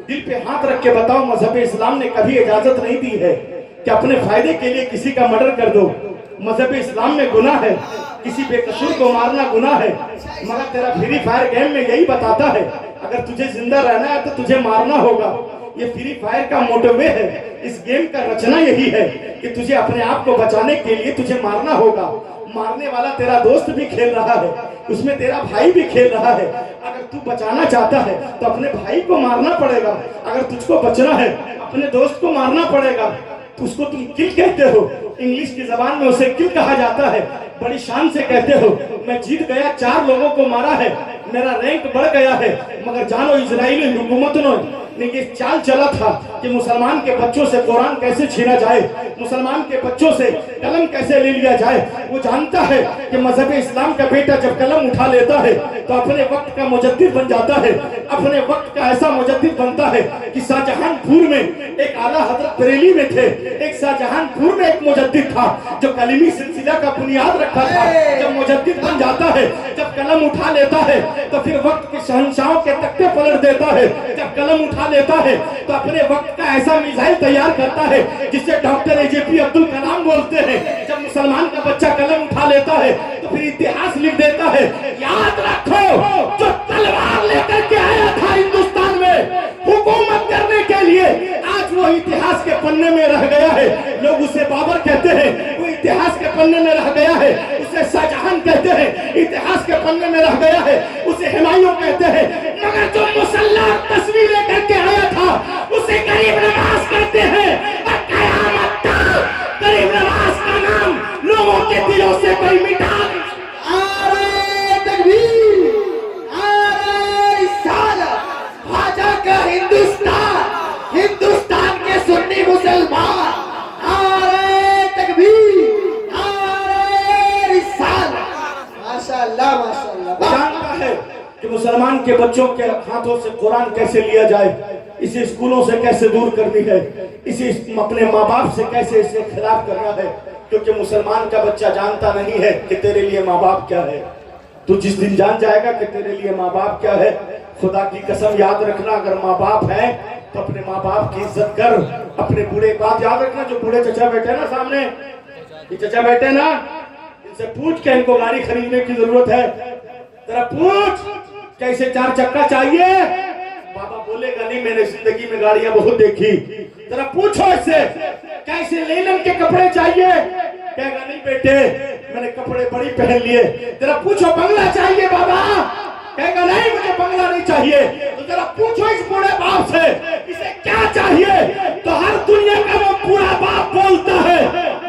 Speaker 1: दिल पे हाथ रख के बताओ, मजहब इस्लाम ने कभी इजाजत नहीं दी है कि अपने फायदे के लिए किसी का मर्डर कर दो। मजहब इस्लाम में गुनाह है, किसी बेकसूर को मारना गुनाह है, मगर तेरा फ्री फायर गेम में यही बताता है अगर तुझे जिंदा रहना है तो तुझे मारना होगा। ये फ्री फायर का मोटिव है, इस गेम का रचना यही है कि तुझे अपने आप को बचाने के लिए तुझे मारना होगा। मारने वाला तेरा दोस्त भी खेल रहा है, उसमें तेरा भाई भी खेल रहा है। अगर तू बचाना चाहता है तो अपने भाई को मारना पड़ेगा, अगर तुझको बचना है अपने दोस्त को मारना पड़ेगा। तो उसको तुम किल कहते हो, इंग्लिश की जबान में उसे किल कहा जाता है। बड़ी शान से कहते हो मैं जीत गया, 4 लोगों को मारा है, मेरा रैंक बढ़ गया है। मगर जानो इजराइली हुकूमत ने ये चाल चला था कि मुसलमान के बच्चों से कुरान कैसे छीना जाए, मुसलमान के बच्चों से कलम कैसे ले लिया जाए।
Speaker 3: वो जानता है कि मजहब इस्लाम का बेटा जब कलम उठा लेता है तो अपने वक्त का मुजद्दिद बन जाता है, अपने वक्त का ऐसा मुजद्दिद बनता है कि शाहजहानपुर में एक आला हजरत बरेली में थे, एक शाहजहानपुर में एक मुजद्दिद था जो कलमी सिलसिला का बुनियाद रखा था। जब मुजद्दिद बन जाता है, जब कलम उठा लेता है तो फिर वक्त के शहंशाहों के तख्ते पलट देता है। जब कलम उठा लेता है तो अपने वक्त का ऐसा मिसाइल तैयार करता है जिसे डॉक्टर एजेपी अब्दुल कलाम बोलते हैं। जब मुसलमान का बच्चा कलम उठा लेता है तो फिर इतिहास लिख देता है। याद रखो, जो तलवार लेकर के आया था हिंदुस्तान में हुकूमत करने के लिए, आज वो इतिहास के पन्ने में रह गया है। लोग उसे बाबर कहते हैं, वो इतिहास के पन्ने में रह गया है। उसे शाहजहां कहते हैं, इतिहास के पन्ने में रह गया है। उसे हुमायूं कहते हैं, मगर जो मुसल्ला तस्वीर लेकर के आया था उसे गरीब नवाज कहते हैं। और कयामत तक गरीब नवाज का नाम लोगों के दिलों से कोई मिटा नहीं।
Speaker 2: नारे तकबीर, नारे रिसालत, ख्वाजा का हिंदुस्तान, हिंदुस्तान के सुन्नी मुसलमान, नारे तकबीर, नारे रिसालत। माशाअल्लाह माशाअल्लाह।
Speaker 3: जानता है कि मुसलमान के बच्चों के हाथों से कुरान कैसे लिया जाए, इसे स्कूलों से कैसे दूर करनी है, इसे अपने माँ बाप से कैसे इसके खिलाफ करना है, क्योंकि मुसलमान का बच्चा जानता नहीं है कि तेरे लिए माँ बाप क्या है। तू जिस दिन जान जाएगा कि तेरे लिए माँ बाप क्या है, खुदा की कसम याद रखना, अगर माँ बाप है तो अपने माँ बाप की इज्जत कर। अपने बूढ़े बात याद रखना, जो बूढ़े चचा बैठे ना सामने, ये चचा बैठे ना, इनसे पूछ के इनको गाड़ी खरीदने की जरूरत है, तेरा पूछ कैसे 4 चक्का चाहिए। बाबा बोलेगा नहीं, मैंने जिंदगी में गाड़ियां बहुत देखी। तेरा पूछो इससे कैसे लेलन के कपड़े चाहिए, कहेगा नहीं बेटे मैंने कपड़े बड़ी पहन लिए। तेरा पूछो बंगला चाहिए बाबा, कहेगा नहीं मुझे बंगला नहीं चाहिए। तो जरा पूछो इस बूढ़े बाप से इसे क्या चाहिए, तो हर दुनिया का वो बूढ़ा बाप बोलता है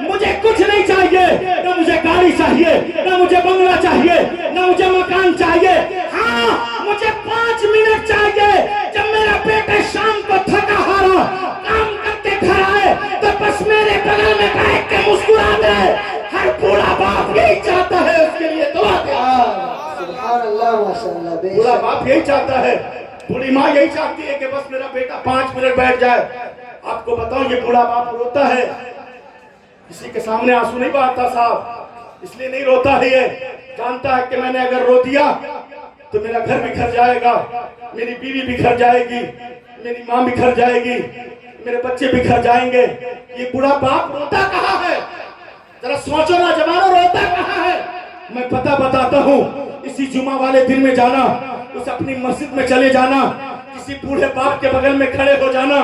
Speaker 3: मुझे कुछ नहीं चाहिए, ना मुझे गाड़ी चाहिए, ना मुझे बंगला चाहिए, ना मुझे मकान चाहिए। हाँ मुझे 5 मिनट चाहिए, जब मेरा बेटा शाम को थका हारा काम करके घर आए तो बस मेरे बगल में बैठ के मुस्कुरा दे। हर बूढ़ा बाप यही चाहता है, उसके लिए दुआ करो।
Speaker 2: सुभान अल्लाह माशाअल्लाह।
Speaker 3: बूढ़ा बाप यही चाहता है, बूढ़ी माँ यही चाहती है कि बस मेरा बेटा 5 मिनट बैठ जाए। आपको बताऊं ये बूढ़ा बाप रोता है, किसी के सामने आंसू नहीं बहाता साहब, इसलिए नहीं रोता है। ये जानता है कि मैंने अगर रो दिया तो मेरा घर बिखर जाएगा, मेरी बीवी बिखर जाएगी, मेरी माँ बिखर जाएगी, मेरे बच्चे बिखर जाएंगे। ये बूढ़ा बाप रोता कहाँ है, जरा सोचो ना जवानों, रोता कहाँ है। मैं पता बताता हूँ, इसी जुमा वाले दिन में जाना, उस अपनी मस्जिद में चले जाना, किसी बूढ़े बाप के बगल में खड़े हो जाना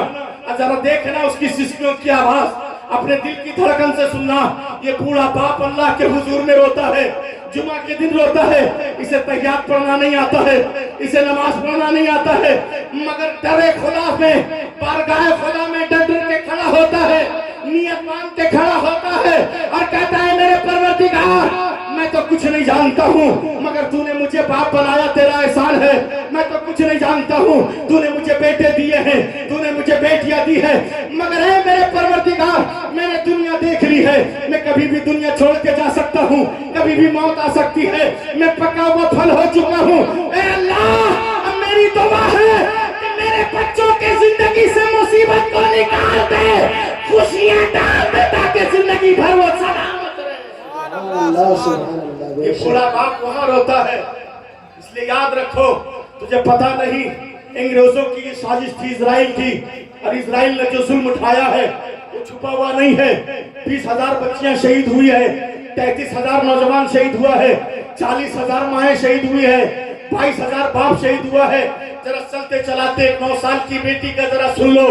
Speaker 3: और जरा देखना उसकी सिसकियों की आवाज, अपने दिल की धड़कन से सुनना। ये बूढ़ा बाप अल्लाह के हुजूर में रोता है, जुमा के दिन रोता है। इसे तहियात पढ़ना नहीं आता है, इसे नमाज पढ़ना नहीं आता है, मगर डरे खुदा में, बारगाह खुदा में डर डर के खड़ा होता है, नियत मान के खड़ा होता है और कहता है मेरे परवरदिगार मैं तो कुछ नहीं जानता हूँ, मगर तूने मुझे बाप बनाया, तेरा एहसान है। मैं तो कुछ नहीं जानता हूँ, तूने मुझे बेटे दिए हैं, तूने मुझे बेटियां दी है, मगर है मेरे परवरदिगार मैंने दुनिया देख ली है, मैं कभी भी दुनिया छोड़ के जा सकता हूँ, कभी भी मौत आ सकती है, मैं पका हुआ फल हो चुका हूँ। ए अल्लाह अब मेरी दुआ है कि मेरे बच्चों के जिंदगी से मुसीबत को निकाल दे, खुशियां डाल दे, ताकि जिंदगी भर वो सलामत रहे।
Speaker 2: अल्लाह सुभान अल्लाह।
Speaker 3: ये बूढ़ा बाप वहां रोता है, इसलिए याद रखो, तुझे पता नहीं अंग्रेजों की ये साजिश थी इजराइल की, और इजराइल ने जो जुल्म उठाया है वो छुपा हुआ नहीं है। 20,000 बच्चियां शहीद हुई है, 33,000 नौजवान शहीद हुआ है, 40,000 माएँ शहीद हुई है, 22,000 बाप शहीद हुआ है। जरा चलते चलाते 9 साल की बेटी का जरा सुन लो,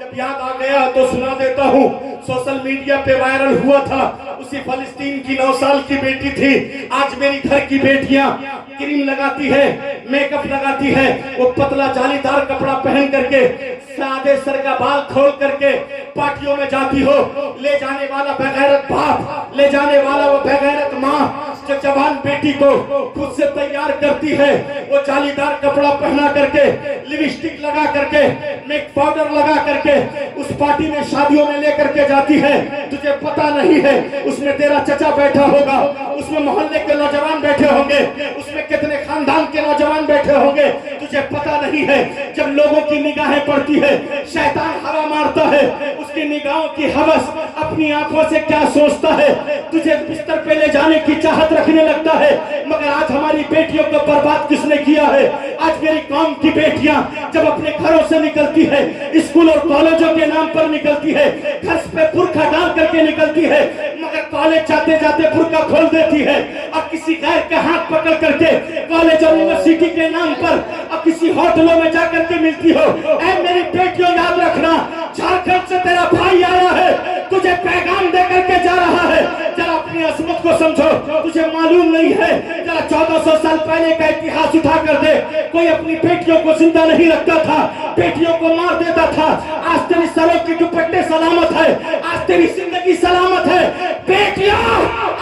Speaker 3: जब याद आ गया तो सुना देता हूँ। सोशल मीडिया पे वायरल हुआ था, उसी फलस्तीन की 9 साल की बेटी थी। आज मेरी घर की बेटियां क्रीम लगाती है, मेकअप लगाती है, वो पतला जालीदार कपड़ा पहन करके, सादे सर का बाल खोल करके पार्टियों में जाती हो। ले जाने वाला बेगैरत बाप, ले जाने वाला वो बेगैरत माँ जो जवान बेटी को खुद से तैयार करती है, वो जालीदार कपड़ा पहना करके, लिपस्टिक लगा करके, मेक पाउडर लगा करके उस पार्टी में शादियों में लेकर के जाती है। तुझे पता नहीं है उसमें तेरा चचा बैठा होगा, उसमें मोहल्ले के नौजवान बैठे होंगे, उसमें कितने खानदान के नौजवान बैठे होंगे, तुझे पता नहीं है। जब लोगों की निगाहें पड़ती है, शैतान हवा मारता है, उसकी निगाहों की हवस अपनी आंखों से क्या सोचता है, तुझे बिस्तर पे ले जाने की चाहत रखने लगता है। मगर आज हमारी बेटियों को बर्बाद किसने किया है? आज मेरी कौम की बेटियां जब अपने घरों से निकलती है, स्कूल और कॉलेजों के नाम पर निकलती है, घर पे बुर्का डाल करके निकलती है, मगर कॉलेज जाते जाते बुर्का खोल देती है और किसी गैर के हाथ पकड़ करके कॉलेज और यूनिवर्सिटी के नाम पर अब किसी होटलों में जाकर के मिलती हो। ऐ मेरी बेटियों, याद रखना, झारखंड से तेरा भाई आया है, तुझे पैगाम दे करके जा रहा है। जरा अपनी असमत को समझो, तुझे मालूम नहीं है, जरा 1400 साल पहले का इतिहास उठा कर दे। कोई अपनी बेटियों को जिंदा नहीं रखता था, बेटियों को मार देता था। आज तेरी सरों की दुपट्टे सलामत है, आज तेरी जिंदगी सलामत है। बेटियों,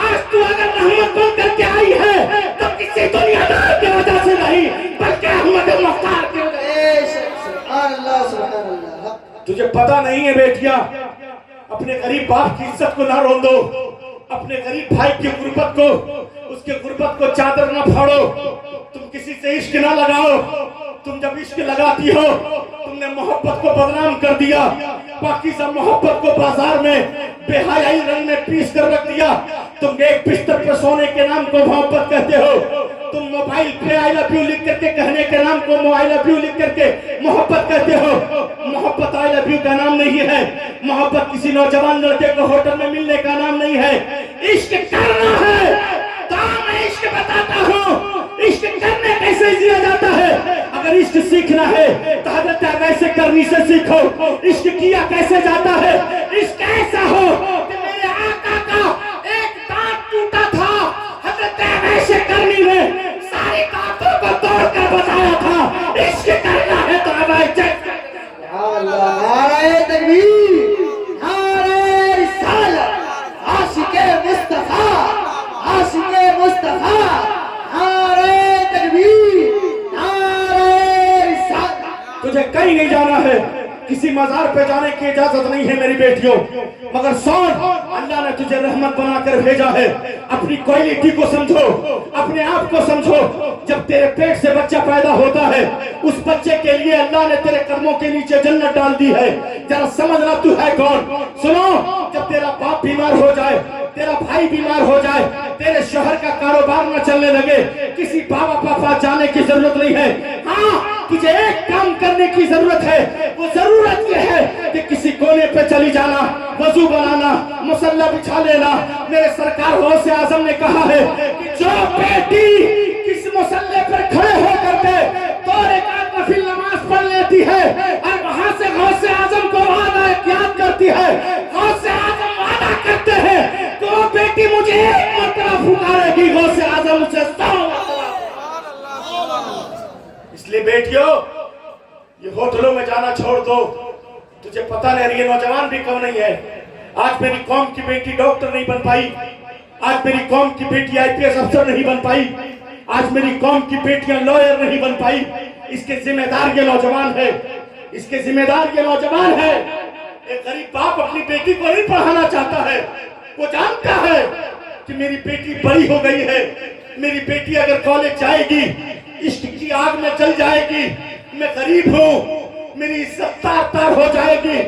Speaker 3: आज तू अगर रहमत बन करके आई है तो किसी दुनियादार की वजह से नहीं, बल्कि अहमद मुख्तार की वजह से। तुझे पता नहीं है बेटियां, अपने गरीब बाप की इज्जत को ना रोंदो, अपने गरीब भाई की गुर्बत को, उसके गुर्बत को चादर ना फाड़ो। तुम किसी से इश्क ना लगाओ, तुम जब इश्क लगाती हो तुमने मोहब्बत को बदनाम कर दिया, पाकीज़ा मोहब्बत को बाजार में बेहयाई रंग में पीस कर रख दिया। तुम एक बिस्तर पर सोने के नाम को मोहब्बत कहते हो, तुम मोबाइल पे आई लव यू लिख करके कहने के नाम को आई लव यू लिख करके मोहब्बत कहते हो। मोहब्बत आई लव यू का नाम नहीं है, मोहब्बत किसी नौजवान लड़के को होटल में मिलने का नाम नहीं है। इश्क करना है तो मैं इश्क बताता हूँ, इश्क करने कैसे जिया जाता है। अगर इश्क सीखना है तो हजरत वैसे करनी से सीखो। इश्क किया कैसे जाता है? इश्क ऐसा हो कि मेरे आका का एक दांत टूटा था, हजरत वैसे करनी ने सारी दांतों को तोड़कर बचाया था। इश्क करना है तो
Speaker 2: नारे तकबीर, नारे रिसालत, आशिके मुस्तफा, आशिके मुस्तफा, नारे तकबीर, नारे रिसालत।
Speaker 3: तुझे कहीं नहीं जाना है, किसी मजार पे जाने की इजाजत नहीं है मेरी बेटियों। मगर सुन, अल्लाह ने तुझे रहमत बनाकर भेजा है। अपनी क्वालिटी को समझो, अपने आप को समझो। जब तेरे पेट से बच्चा पैदा होता है, उस बच्चे के लिए अल्लाह ने तेरे कदमों के नीचे जन्नत डाल दी है। जरा समझना तू है कौन। सुनो, जब तेरा बाप बीमार हो जाए, तेरा भाई बीमार हो जाए, तेरे शोहर का कारोबार न चलने लगे, किसी बाबा पापा जाने की जरूरत नहीं है। हाँ, तुझे एक काम करने की जरूरत है। वो जरूरत यह है कि किसी कोने पे चली जाना, वजू बनाना, मुसल्ला बिछा लेना। मेरे सरकार गौसे आजम ने कहा है कि जो बेटी किस मुसल्ले पर खड़े होकर के 2 रकात नफिल नमाज पढ़ लेती है और वहां से गौसे आजम को वादा याद करती है, गौसे आजम वादा करते हैं कि वो बेटी मुझे एक मरतबा पुकारेगी, गौसे आजम उसे 100। इसलिए बेटियों, ये होटलों में जाना छोड़ दो। तुझे पता नहीं ये नौजवान भी कम नहीं है। आज मेरी कौम की बेटी डॉक्टर नहीं बन पाई, आज मेरी कौम की बेटी आईपीएस अफसर नहीं बन पाई, आज मेरी कौम की बेटियां लॉयर नहीं बन पाई। इसके जिम्मेदार ये नौजवान है, इसके जिम्मेदार ये नौजवान है। एक गरीब बाप अपनी बेटी को नहीं पढ़ाना चाहता है। वो जानता है कि मेरी बेटी बड़ी हो गई है, मेरी बेटी अगर कॉलेज जाएगी इश्क की आग में जल जाएगी, मैं गरीब हूँ, मेरी इज्जत तार हो जाएगी।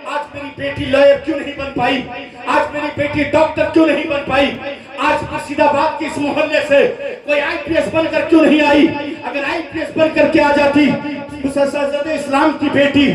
Speaker 3: आज मेरी बेटी लॉयर क्यों नहीं बन पाई? आज मेरी बेटी डॉक्टर क्यों नहीं बन पाई? आज मुर्शिदाबाद के इस मोहल्ले से कोई आईपीएस बनकर क्यों नहीं आई? अगर आईपीएस बनकर के आ जाती तो शहजादे इस्लाम की बेटी,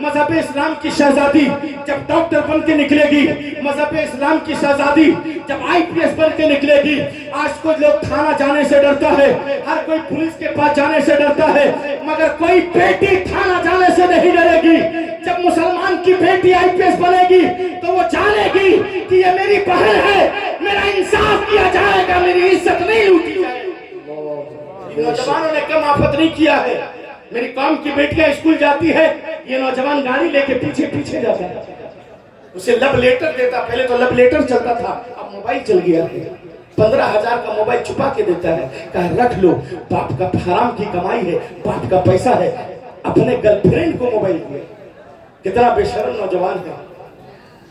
Speaker 3: मजहब इस्लाम की शहजादी जब डॉक्टर बन के निकलेगी, मजहब इस्लाम की शहजादी जब आईपीएस बन के निकलेगी। आज कुछ लोग थाना जाने से डरता है, हर कोई पुलिस के पास जाने से डरता है, मगर कोई बेटी थाना जाने से नहीं डरेगी। जब मुसलमान की बेटी आईपीएस बनेगी तो वो जानेगी कि ये मेरी बहन है, मेरा इंसाफ किया जाएगा, मेरी इज्जत नहीं लूटी जाएगी। नौजवानों ने कम आफत नहीं किया है। मेरी कौम की बेटियां स्कूल जाती है, ये नौजवान गाड़ी लेके पीछे पीछे जाता है, उसे लव लेटर देता। पहले तो लव लेटर चलता था, अब मोबाइल चल गया है। 15,000 का मोबाइल छुपा के देता है, कहा रख लो, बाप का हराम की कमाई है, बाप का पैसा है, अपने गर्लफ्रेंड को मोबाइल दिया। कितना बेशर्म नौजवान है।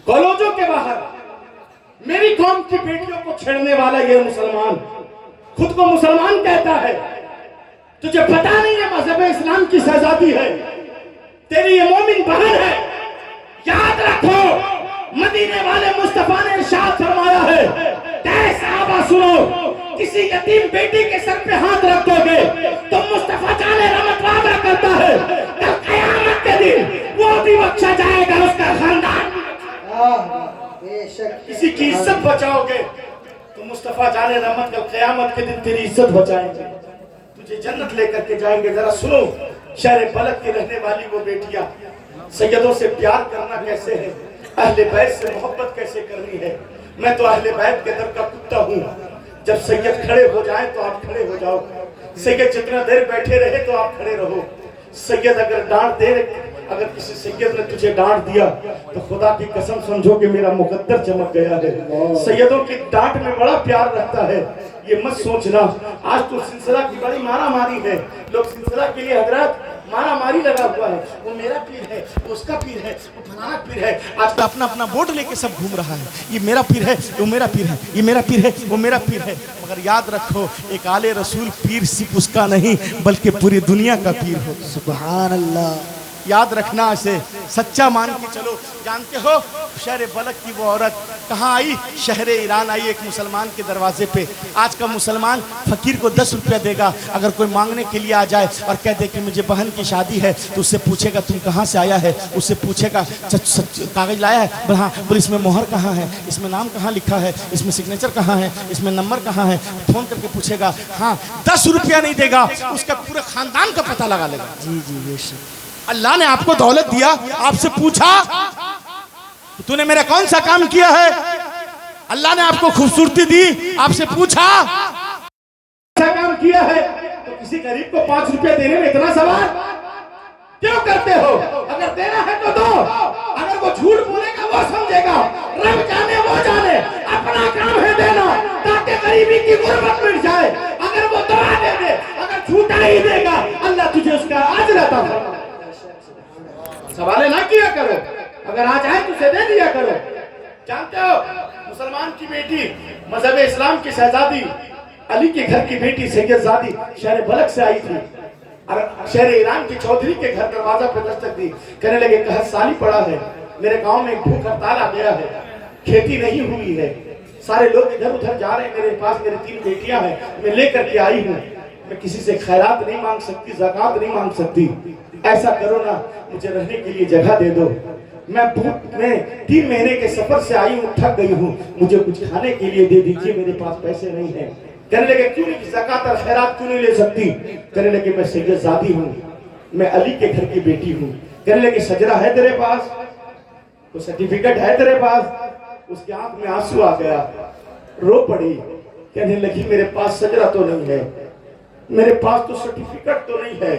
Speaker 3: कॉलेजों के बाहर मेरी कौम की बेटियों को छेड़ने वाला ये मुसलमान खुद को मुसलमान कहता है। तुझे पता नहीं है मजहब इस्लाम की शहजादी है, तेरी ये मोमिन बहन है। याद रखो, मदीने वाले मुस्तफा ने इरशाद फरमाया है, सहाबा सुनो, किसी यतीम बेटी के सर पे हाथ रख दोगे तो मुस्तफा जाने रहमत वादा करता है, कल क़यामत के दिन वो भी बख्शा जाएगा, उसका खानदान। किसी की इज्जत बचाओगे तो मुस्तफा जाने रहमत कल क़यामत के दिन तेरी इज्जत बचाएंगे, तुझे जन्नत लेकर के जाएंगे। जरा सुनो, शहर बलद की रहने वाली वो बेटियां, सैयदों से प्यार करना कैसे है, अहले बैत से मोहब्बत कैसे करनी है। मैं तो अहले बैत के दर का कुत्ता हूँ। जब सैयद खड़े हो जाए तो आप खड़े हो जाओ, सैयद जितना देर बैठे रहे तो आप खड़े रहो। सैयद अगर डांट दे, अगर किसी सैयद ने तुझे डांट दिया तो खुदा की कसम समझो कि मेरा मुकद्दर चमक गया है। सैयदों की डांट में बड़ा प्यार रहता है, ये मत सोचना। आज तो सिलसिला की बड़ी मारा मारी है, लोग सिलसिला के लिए हजरत मारा मारी लगा हुआ है, वो मेरा पीर है, वो उसका पीर है, वो फलाना पीर है। आज तो अपना अपना बोर्ड लेके सब घूम रहा है, ये मेरा पीर है, वो मेरा पीर है, ये मेरा पीर है, वो मेरा पीर है। मगर याद रखो, एक आले रसूल पीर सिर्फ उसका नहीं बल्कि पूरी दुनिया का पीर हो।
Speaker 2: सुभान अल्लाह।
Speaker 3: याद रखना, इसे सच्चा मान के चलो। जानते हो शहर बलक की वो औरत कहाँ आई? शहर ईरान आई, एक मुसलमान के दरवाजे पे। आज का मुसलमान फकीर को 10 रुपया देगा, अगर कोई मांगने के लिए आ जाए और कह दे कि मुझे बहन की शादी है, तो उससे पूछेगा तुम कहाँ से आया है, उससे पूछेगा कागज लाया है, बोल हाँ, बोल इसमें मोहर कहाँ है, इसमें नाम कहाँ लिखा है, इसमें सिग्नेचर कहाँ है, इसमें नंबर कहाँ है, फोन करके पूछेगा। हाँ, 10 रुपया नहीं देगा, उसका पूरे खानदान का पता लगा लेगा।
Speaker 2: जी जी बेशक।
Speaker 3: अल्लाह ने आपको दौलत दिया, आपसे पूछा तूने मेरा कौन सा काम किया है? अल्लाह ने आपको खूबसूरती दी, आपसे पूछा क्या काम किया है? तो किसी गरीब को 5 रुपया देने में इतना सवाल क्यों करते हो? अगर देना है तो दो, अगर वो झूठ बोलेगा वो समझेगा, रब जाने वो जाने, अपना काम है देना ताकि गरीबी की गुर्बत मिट जाए। अगर वो दुआ दे दे, अगर झूठा ही देगा, अल्लाह तुझे उसका अजर अता फरमाएगा। सवाल ना किया करो, अगर आ जाए तो उसे दे दिया करो। जानते हो, मुसलमान की बेटी, मजहब इस्लाम की शहजादी, अली के घर की बेटी सैयदजादी शहर बलक से आई थी और शहर ईरान के चौधरी के घर दरवाजा पर दस्तक दी। कहने लगे कहत साली पड़ा है, मेरे गांव में एक भूख हड़ताल आ गया है, खेती नहीं हुई है, सारे लोग इधर उधर जा रहे हैं, मेरे पास मेरी 3 बेटियां हैं, मैं लेकर के आई हूँ, मैं किसी से खैरात नहीं मांग सकती, ज़कात नहीं मांग सकती, ऐसा करो ना, मुझे रहने के लिए जगह दे दो। मैं 3 महीने के सफर से आई हूँ, थक गई हूँ, मुझे कुछ खाने के लिए दे दीजिए, मेरे पास पैसे नहीं है। कहने लगे क्यों नहीं, ज़कात और खैरात क्यों नहीं ले सकती? कहने लगे मैं सैयदजादी हूँ, मैं अली के घर की बेटी हूँ। कहने लगे सजरा है तेरे पास, तो सर्टिफिकेट है तेरे पास? उसके आंख में आंसू आ गया, रो पड़ी। कहने लगी मेरे पास सजरा तो नहीं है, मेरे पास तो सर्टिफिकेट तो नहीं है,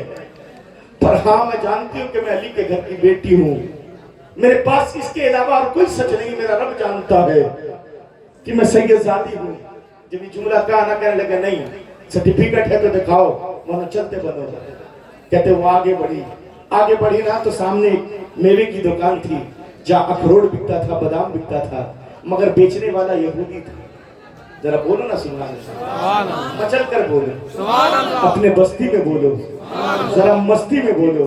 Speaker 3: पर हाँ मैं जानती हूँ कि मैं अली के घर की बेटी हूँ, मेरे पास इसके अलावा और कोई सच नहीं, मेरा रब जानता है कि मैं सैयदजादी हूँ। जब ये जुमला कहा ना, कहने लगे नहीं, सर्टिफिकेट है तो दिखाओ, वहां चलते बनो। कहते वो आगे बढ़ी ना, तो सामने मेवे की दुकान थी जहाँ अखरोट बिकता था, बादाम बिकता था, मगर बेचने वाला यहूदी था। जरा बोलो ना सुभान अल्लाह, मचल कर बोलो, अपने बस्ती में बोलो, जरा मस्ती में बोलो,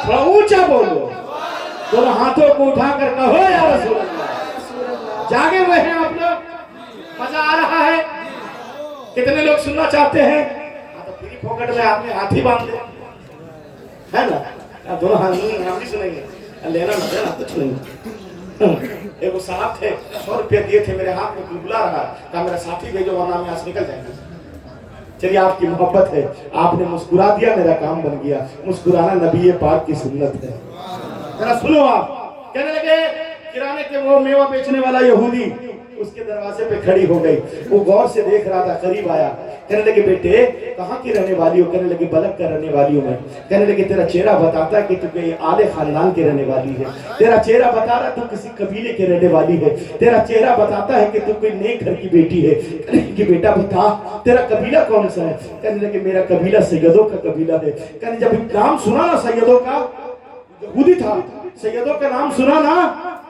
Speaker 3: थोड़ा ऊंचा बोलो, दोनों हाथों को उठाकर कहो या रसूल अल्लाह। जागे हुए हैं आप लोग, मजा आ रहा है? कितने लोग सुनना चाहते हैं? तो फ्री पॉकेट में आपने हाथी बांध दे, है ना? दोनों हाथ हम भी सुनेंगे, लेना ना देना कुछ नहीं। एक साहब थे, 100 रुपया दिए थे, मेरे हाथ में बुला रहा, कहा मेरा साथी भेजो वरना हम यहाँ से निकल जाएंगे। चलिए आपकी मोहब्बत है, आपने मुस्कुरा दिया, मेरा काम बन गया। मुस्कुराना नबी पाक की सुन्नत है। जरा सुनो आप। कहने लगे किराने के वो मेवा बेचने वाला यहूदी उसके दरवाजे पे खड़ी हो गई। वो गौर से देख रहा था, करीब आया, कहने लगे बेटे कहाँ की रहने वाली हो? कहने लगे बलक का रहने वाली हूँ मैं। कहने लगे तेरा चेहरा बताता है कि तू कोई आले खानदान के रहने वाली है, तेरा चेहरा बता रहा तू किसी कबीले के रहने वाली है, तेरा चेहरा बताता है कि तू कोई नेक घर की बेटी है। कहने लगे बेटा बता तेरा कबीला कौन सा है? कहने लगे मेरा कबीला सैयदों का कबीला है। कहने जब नाम सुना ना सैयदों का, यहूदी था, सैयदों का नाम सुना ना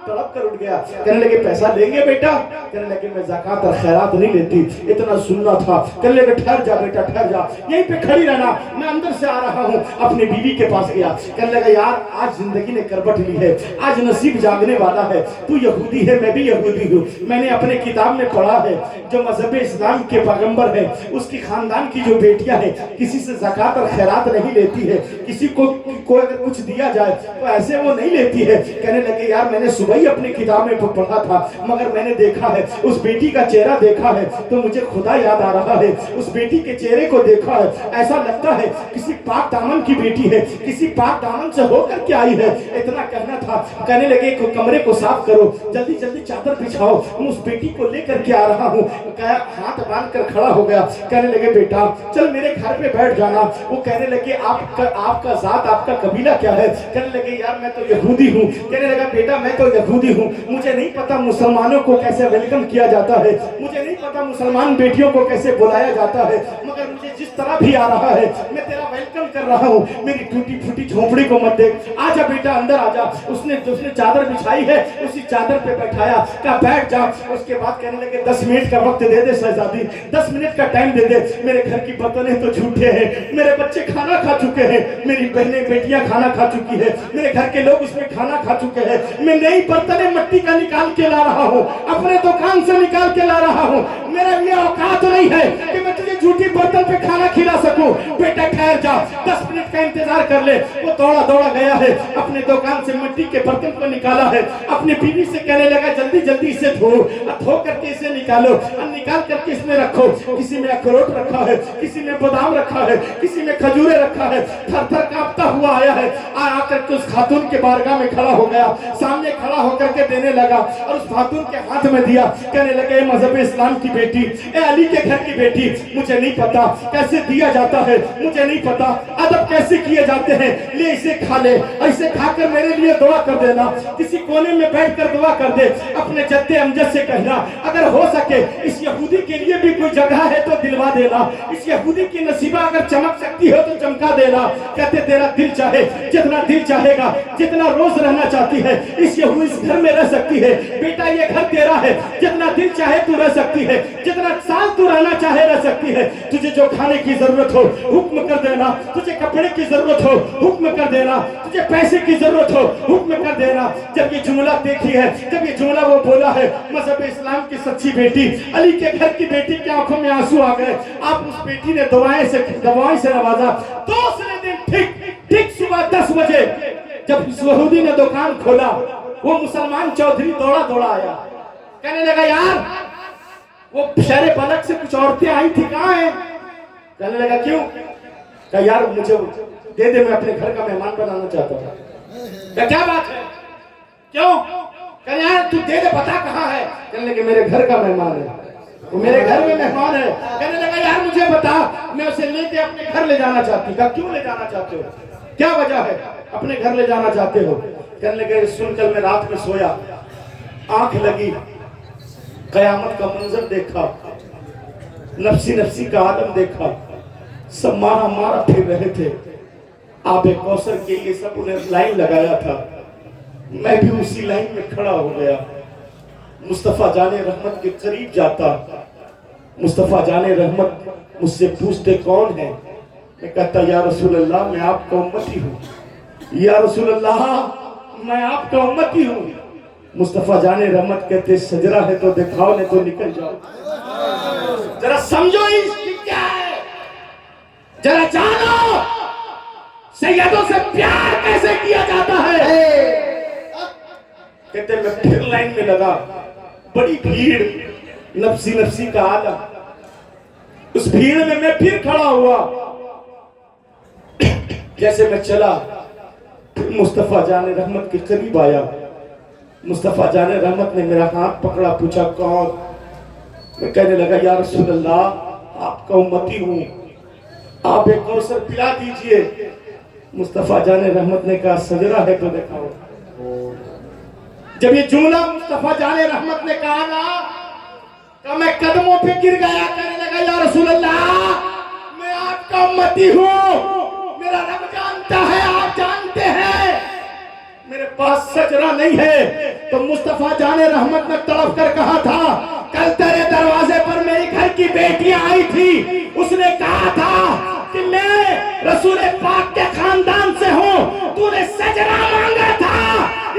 Speaker 3: तड़प कर उठ गया। कहने लगे पैसा लेंगे बेटा? कहने लगे मैं ज़कात और खैरात नहीं लेती, इतना सुनना था। कहने लगे ठहर जा बेटा ठहर जा, यहीं पे खड़ी रहना, मैं अंदर से आ रहा हूँ। अपने बीवी के पास गया। कहने लगा यार आज जिंदगी ने करवट ली है, आज नसीब जागने वाला है, तू यहूदी है मैं भी यहूदी हूँ। मैंने अपने किताब में पढ़ा है जो मजहब इस्लाम के पैगंबर है उसकी खानदान की जो बेटियां हैं किसी से ज़कात और खैरात नहीं लेती है, किसी को अगर कुछ दिया जाए तो ऐसे वो नहीं लेती है। कहने लगे यार मैंने सुबह ही अपनी किताब में पढ़ा था, मगर मैंने देखा है उस बेटी का चेहरा देखा है तो मुझे खुदा याद आ रहा है। उस बेटी के चेहरे को देखा है, ऐसा लगता है किसी पाक दामन की बेटी है, किसी पाक दामन से होकर के आई है। इतना कहना था। कहने लगे कमरे को साफ करो, जल्दी जल्दी चादर बिछाओ, मैं उस बेटी को लेकर के आ रहा हूँ। हाथ बांध कर खड़ा हो गया। कहने लगे बेटा चल मेरे घर पे बैठ जाना। वो कहने लगे आपका जात आपका कबीला क्या है? कहने लगे यार मैं तो यहूदी हूँ। कहने लगा बेटा मैं तो यहूदी हूँ, मुझे नहीं पता मुसलमानों को कैसे वेलकम किया जाता है, मुझे नहीं पता मुसलमान बेटियों को कैसे बुलाया जाता है, मगर मुझे जिस तरह भी आ रहा है मैं तेरा वेलकम कर रहा हूँ। मेरी टूटी फूटी झोपड़ी को मत देख, आजा बेटा अंदर आजा। उसने चादर बिछाई है उसी चादर पे बैठाया, कहा बैठ जा। उसके बाद कहने लगे 10 मिनट का वक्त दे दे शहजादी, 10 मिनट का टाइम दे दे। मेरे घर की बर्तनें तो झूठे हैं, मेरे बच्चे खाना खा चुके हैं, मेरी बहनें बेटियां खाना खा चुकी है, मेरे घर के लोग उसमें खाना खा चुके हैं। मैं नई बर्तनें मिट्टी का निकाल के ला रहा हूँ, अपने दुकान से निकाल के ला रहा हूँ। मेरा ये औकात नहीं है कि मैं तुझे झूठी बर्तन पे खाना खिला सकूं। बेटा ठहर जा, 10 मिनट का इंतजार कर ले। वो दौड़ा दौड़ा गया है, अपने दुकान से मिट्टी के बर्तन को निकाला है, अपनी बीवी से कहने लगा जल्दी जल्दी इसे धो करके इसे निकालो और निकाल करके इसमें रखो। किसी में अखरोट रखा है, किसी में बादाम रखा है, किसी में खजूरे रखा है। थर थर कांपता हुआ आया है, आकर के उस खातून के बारगाह में खड़ा हो गया, सामने खड़ा होकर के देने लगा और उस खातून के हाथ में दिया। कहने लगे मजहब इस्लाम की बेटी, ए अली के घर की बेटी, मुझे नहीं पता कैसे दिया जाता है, मुझे नहीं पता अदब कैसे किए जाते हैं, ले इसे खा ले, ऐसे खाकर मेरे लिए दुआ कर देना, किसी कोने में बैठकर दुआ कर दे। अपने जद्दे अमजद से कहना अगर हो सके इस यहूदी के लिए भी कोई जगह है तो दिलवा देना, इस यहूदी की नसीबा अगर चमक सकती हो तो चमका देना। कहते तेरा दिल चाहे, जितना दिल चाहेगा, जितना रोज रहना चाहती है इस घर में रह सकती है। बेटा ये घर तेरा है, जितना दिल चाहे तू रह सकती है, जितना साल तू रहना चाहे रह सकती है। तुझे जो खाने की जरूरत हो हुक्म कर देना, तुझे कपड़े की जरूरत हो हुक्म कर देना, तुझे पैसे की जरूरत हो हुक्म कर देना। जब ये जुमला देखी है, जब ये जुमला वो बोला है, मजहब इस्लाम की सच्ची बेटी, अली के घर की बेटी की आंखों में आंसू आ गए। आप उस बेटी ने दवाएं से नवाजा। दूसरे दिन ठीक सुबह 10 बजे जब यहूदी ने दुकान खोला, वो मुसलमान चौधरी दौड़ा दौड़ा आया। कहने लगा यार वो शहर बलक से कुछ औरतें आई थी, कहाँ है? कहने लगा क्यों? कहा यार मुझे दे दे, मैं अपने घर का मेहमान बनाना चाहता हूँ। क्या बात है, क्यों? कहने यार तू दे दे, पता कहाँ है? कहने लगे मेरे घर का मेहमान है, वो मेरे घर में मेहमान है। कहने लगा यार मुझे बता, मैं उसे लेके अपने घर ले जाना चाहती हूँ। क्यों ले जाना चाहते हो, क्या वजह है अपने घर ले जाना चाहते हो? कहने लगे सुनकर मैं रात में सोया, आंख लगी, कयामत का मंजर देखा, नफसी नफसी का आलम देखा, सब मारा मारा फिर रहे थे। आबे कौसर के लिए सब उन्हें लाइन लगाया था, मैं भी उसी लाइन में खड़ा हो गया। मुस्तफा जाने रहमत के करीब जाता, मुस्तफा जाने रहमत मुझसे पूछते कौन है? मैं कहता या रसूल अल्लाह मैं आपका उम्मती हूँ, या रसूल अल्लाह मैं आपका उम्मती हूँ। मुस्तफा जाने रहमत कहते सजरा है तो दिखाओ, नहीं तो निकल जाओ। जरा समझो इश्क क्या है, जरा जानो सैयदों से प्यार कैसे किया जाता है। कहते मैं फिर लाइन में लगा, बड़ी भीड़, नफसी नफसी का आलम। उस भीड़ में मैं फिर खड़ा हुआ। जैसे मैं चला फिर मुस्तफा जाने रहमत के करीब आया, मुस्तफ़ा जाने रहमत ने मेरा हाथ पकड़ा, पूछा कौन? मैं कहने लगा या रसूल अल्लाह, आपका उम्मती हूँ, आप एक कौसर पिला दीजिए। मुस्तफ़ा जाने रहमत ने कहा सजरा है तो दिखाओ। जब ये जुमला मुस्तफ़ा जाने रहमत ने कहा ना, तो मैं कदमों पे गिर गया, कहने लगा या रसूल अल्लाह, मैं आपका उम्मती हूँ, मेरा रब जानता है, आप जानते हैं, मेरे पास सजरा नहीं है। तो मुस्तफ़ा जाने रहमत ने तड़प कर कहा था, कल तेरे दरवाजे पर मेरी घर की बेटियां आई थी, उसने कहा था कि मैं रसूल पाक के खानदान से हूँ, तूने सजरा मांगा था,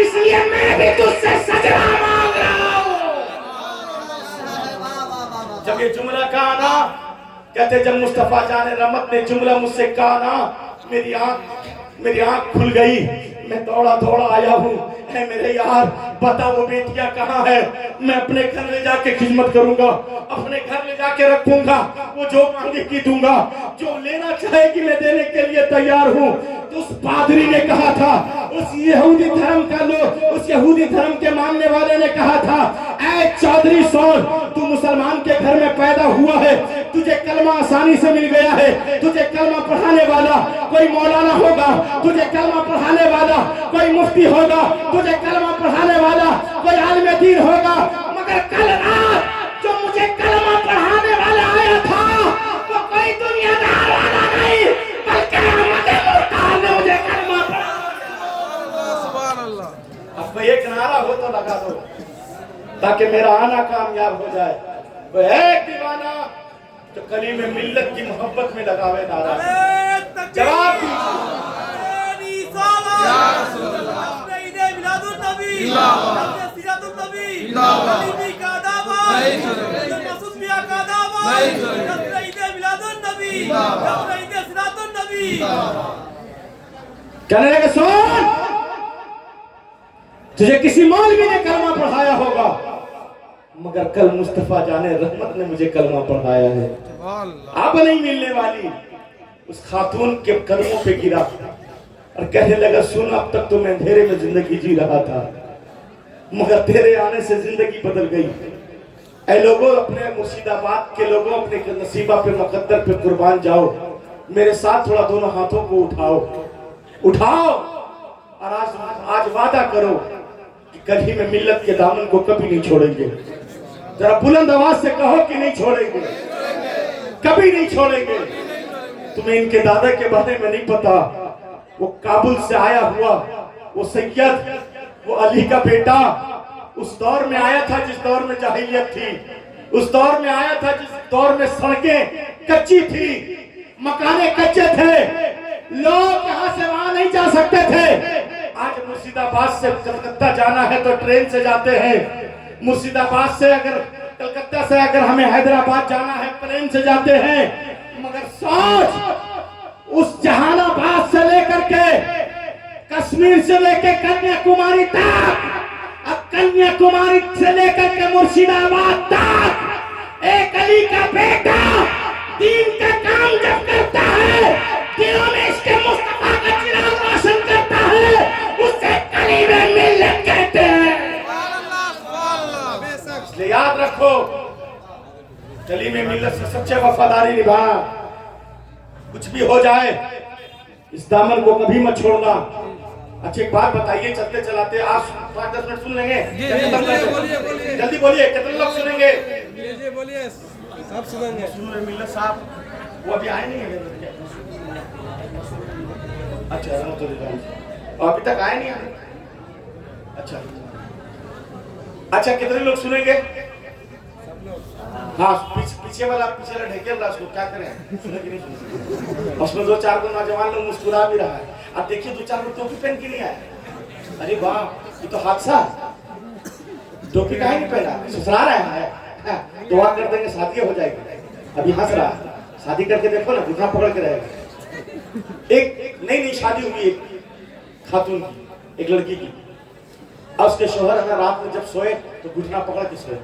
Speaker 3: इसलिए मैं भी तुझसे सजरा मांग रहा हूँ। जब ये जुमला कहा ना, कहते जब मुस्तफ़ा जाने रहमत ने जुमला मुझसे कहा ना, मेरी आंख खुल गई। मैं दौड़ा दौड़ा आया हूँ, है मेरे यार, बता वो बेटियां कहाँ है? मैं अपने घर ले जाके खिदमत करूंगा, अपने घर ले जाके रखूंगा, वो जो मांगेगी दूंगा, जो लेना चाहेगी मैं देने के लिए तैयार हूँ। तो उस पादरी ने कहा था, उस यहूदी धर्म का लोग, उस यहूदी धर्म के मानने वाले ने कहा था, ऐ चौधरी सोन, तू मुसलमान के घर में पैदा हुआ है, तुझे कलमा आसानी से मिल गया है, तुझे कलमा पढ़ाने वाला कोई मौलाना होगा, तुझे कलमा पढ़ाने वाला कोई मुफ्ती होगा, तुझे कलमा पढ़ाने वाला कोई आलिम दीन होगा, मगर कल रात जो मुझे कलमा पढ़ाने वाला आया था वो कोई दुनियादार वाला नहीं, बल्कि मुझे कलमा पढ़ा। अब एक नारा हो तो लगा दो ताकि मेरा आना कामयाब हो जाए। वो एक दीवाना जो कलीमे मिल्लत की मोहब्बत में लगावे नारा। जवाब कहने लगे सुन, तुझे किसी मौलवी ने कलमा पढ़ाया होगा, मगर कल मुस्तफ़ा जाने रहमत ने मुझे कलमा पढ़ाया है। अब नहीं मिलने वाली। उस खातून के कदमों पे गिरा और कहने लगा सुन, अब तक तो मैं अंधेरे में जिंदगी जी रहा था, मगर तेरे आने से जिंदगी बदल गई। ऐ लोगों, अपने मुर्शिदाबाद के लोगों, अपने नसीबा पे मुकद्दर पे कुर्बान जाओ, मेरे साथ थोड़ा दोनों हाथों को उठाओ और आज वादा करो कि कभी में मिल्लत के दामन को कभी नहीं छोड़ेंगे। जरा बुलंद आवाज से कहो कि नहीं छोड़ेंगे, कभी नहीं छोड़ेंगे। तुम्हें इनके दादा के बारे में नहीं पता, वो काबुल से आया हुआ वो सैयद, वो अली का बेटा, उस दौर में आया था जिस दौर में जाहिलियत थी, उस दौर में आया था जिस दौर में सड़कें कच्ची थी, मकाने कच्चे थे, लोग यहाँ से वहां नहीं जा सकते थे। आज मुर्शिदाबाद से कलकत्ता जाना है तो ट्रेन से जाते हैं, मुर्शिदाबाद से अगर कलकत्ता से अगर हमें हैदराबाद जाना है प्लेन से जाते हैं। मगर सोच, उस जहानाबाद से लेकर के कश्मीर से लेकर कन्याकुमारी तक, अब कन्याकुमारी से लेकर के मुर्शिदाबाद तक एक अली का बेटा दीन का काम जब करता है, दिलों में इसके मुस्तफा का चिराग रोशन करता है, उससे कलीमे मिल्लत कहते हैं। इसलिए याद रखो, कलीमे मिल्लत से सच्चे वफादारी निभाना। कुछ भी हो जाए इस दामन को कभी मत छोड़ना। अच्छा एक बात बताइए, चलते चलाते आप 5-10 मिनट सुन लेंगे? जल्दी बोलिए, कितने लोग सुनेंगे? बोलिए, सब सुनेंगे। सुन मिल्लत साहब वो अभी आए नहीं है? अच्छा अभी तक आए नहीं है? अच्छा कितने लोग सुनेंगे? हाँ, पीछे वाला ढकेल रहा, उसको क्या करें, सुने कि नहीं सुने? उसमें 2-4 को नौजवान लोग मुस्कुरा भी रहा है। अब देखिए 2-4 लोग टोपी पहन के नहीं आए। अरे वाह, ये तो हादसा। टोपी काहे नहीं पहना? ससुरा रहा है, दुआ कर देंगे शादी हो जाएगी। अभी हंस रहा है, शादी करके देखो ना, घुटना पकड़ के रहेगा। एक नई शादी हुई एक खातून की, एक लड़की की, और उसके शोहर है रात में जब सोए तो घुटना पकड़ के सोए।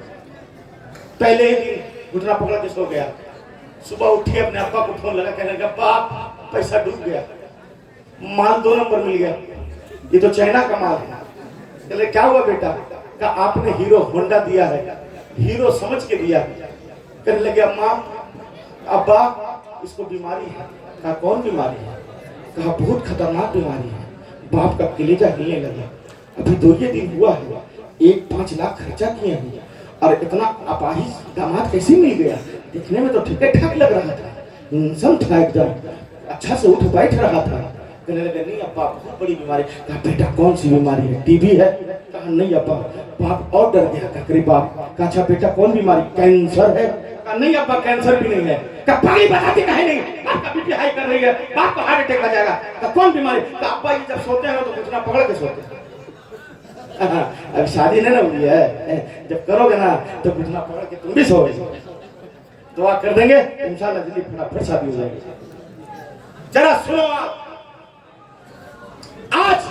Speaker 3: पहले ही दिन घुटना पकड़ के सो गया। सुबह उठी, अपने अब्बा को फोन लगा, कहने लगा बाप पैसा डूब गया, माल 2 नंबर मिल गया, ये तो चाइना का माल है। कहले क्या हुआ बेटा? कहा आपने हीरो होंडा दिया है, हीरो समझ के दिया। कहने लगे अम्मा अब्बा इसको बीमारी है। कहा कौन बीमारी है? कहा बहुत खतरनाक बीमारी है, बाप का कलेजा हिलने लगा, अभी 2 ही दिन हुआ है, 1-5 लाख खर्चा किए हैं और इतना अपाहिज दामाद कैसे मिल गया? दिखने में तो ठीक ठाक लग रहा था, इंसान था एकदम, अच्छा से उठ बैठ रहा था। कहने लगे नहीं अब्बा बहुत बड़ी बीमारी। कहा बेटा कौन सी बीमारी है? टीबी है? कहा नहीं अब्बा। बाप और डर गया। कहा बाप। कहा अच्छा बेटा कौन बीमारी? कैंसर है? कहा नहीं अब्बा कैंसर भी नहीं है। कहा पानी बताते काहे नहीं? आपका बीपी हाई कर रही है, बाप को हार्ट अटैक आ जाएगा। कहा कौन बीमारी? कहा अब्बा ये जब सोते हैं तो कुछ पकड़ के सोते हैं। अब शादी नहीं ना हुई है, जब करोगे ना तो कुछ पकड़ के तुम भी सोओगे। दुआ कर देंगे इंशाल्लाह जल्दी फटाफट शादी हो जाएगी। जरा सुनो आप, आज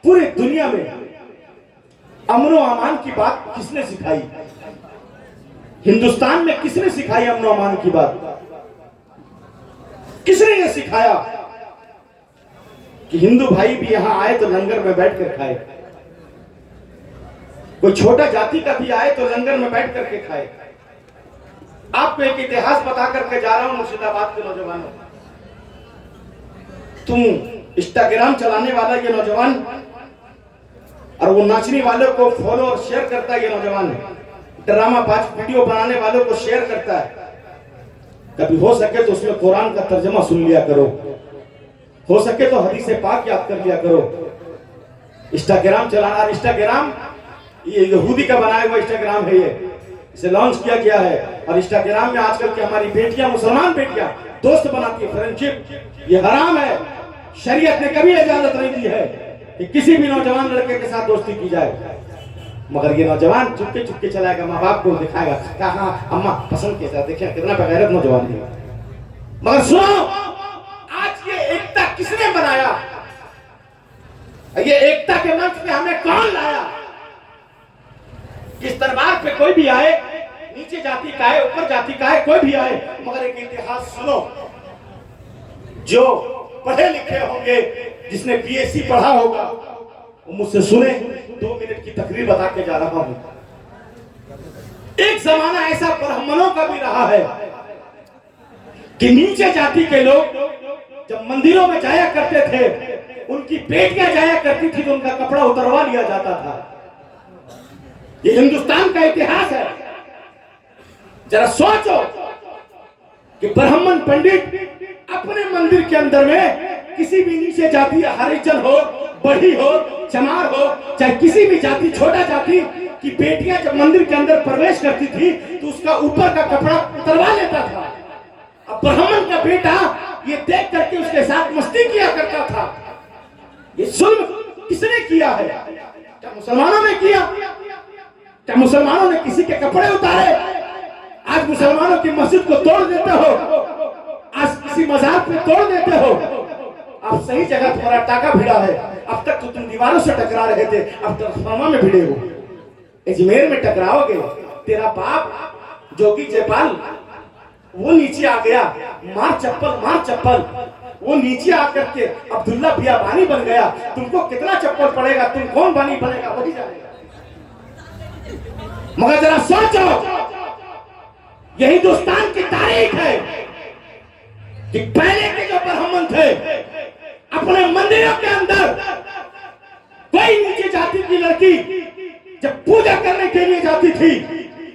Speaker 3: पूरी दुनिया में अमनो अमान की बात किसने सिखाई? हिंदुस्तान में किसने सिखाई अमनो अमान की बात? किसने ये सिखाया कि हिंदू भाई भी यहां आए तो लंगर में बैठकर खाए, कोई छोटा जाति का भी आए तो लंगर में बैठ करके खाए? आपको एक इतिहास बता करके जा रहा हूं मुर्शिदाबाद के नौजवानों। तुम इंस्टाग्राम चलाने वाला ये नौजवान और वो नाचने वालों को फॉलो और शेयर करता है, ये नौजवान ड्रामा बाज वीडियो बनाने वालों को शेयर करता है। कभी हो सके तो उसमें कुरान का तर्जमा सुन लिया करो, हो सके तो हदीस पाक याद कर लिया करो। इंस्टाग्राम चलाना, इंस्टाग्राम ये यहूदी का बनाया हुआ इंस्टाग्राम है, ये इसे लॉन्च किया गया है। और इंस्टाग्राम में आजकल की हमारी बेटियां, मुसलमान बेटियां दोस्त बनाती है, फ्रेंडशिप, ये हराम है। शरीयत ने कभी इजाजत नहीं दी है कि किसी भी नौजवान लड़के के साथ दोस्ती की जाए। मगर ये नौजवान चुपके चुपके चलाएगा, माँ बाप को दिखाएगा, कहा अम्मा पसंद किया, देखिए कितना बेगैरत नौजवान है। मगर सुनो, आज ये एकता किसने बनाया? ये एकता के मंच पे हमें कौन लाया? इस दरबार पे कोई भी आए, नीचे जाति का है, ऊपर जाति का है, कोई भी आए, मगर एक इतिहास सुनो। जो पढ़े लिखे होंगे, जिसने बीएससी पढ़ा होगा, वो मुझसे सुने। 2 मिनट की तकरीर बता के जा रहा हूं। एक जमाना ऐसा ब्राह्मणों का भी रहा है कि नीचे जाति के लोग जब मंदिरों में जाया करते थे, उनकी बेटियां जाया करती थी तो उनका कपड़ा उतरवा लिया जाता था। ये हिंदुस्तान का इतिहास है। जरा सोचो कि ब्राह्मण पंडित अपने मंदिर के अंदर में किसी भी नीचे जाति, हरिजन हो, बढ़ी हो, चमार हो, चाहे किसी भी जाति, छोटा जाति की बेटियां जब मंदिर के अंदर प्रवेश करती थी तो उसका ऊपर का कपड़ा उतरवा लेता था। अब ब्राह्मण का बेटा ये देख करके उसके साथ मस्ती किया करता था। ये जुल्म किसने किया है? क्या मुसलमानों ने किया? क्या मुसलमानों ने किसी के कपड़े उतारे? आज मुसलमानों की मस्जिद को तोड़ देते हो, आज किसी मजार पे तोड़ देते हो। अब सही जगह तुम्हारा टाका भिड़ा है। अब तक तो तुम दीवारों से टकरा रहे थे, अब ट्रांसफार्मर में भिड़े हो। अजमेर में टकराओगे, तेरा बाप जोगी जयपाल वो नीचे आ गया, मार चप्पल, मार चप्पल। वो नीचे आकर के अब्दुल्ला बियाबानी बन गया। तुमको कितना चप्पल पड़ेगा, तुम कौन बानी बनेगा वही जानेगा। मगर जरा सोचो, यह हिंदुस्तान की तारीख है कि पहले के जो ब्राह्मण थे अपने मंदिरों के अंदर कोई नीचे जाति की लड़की जब पूजा करने के लिए जाती थी,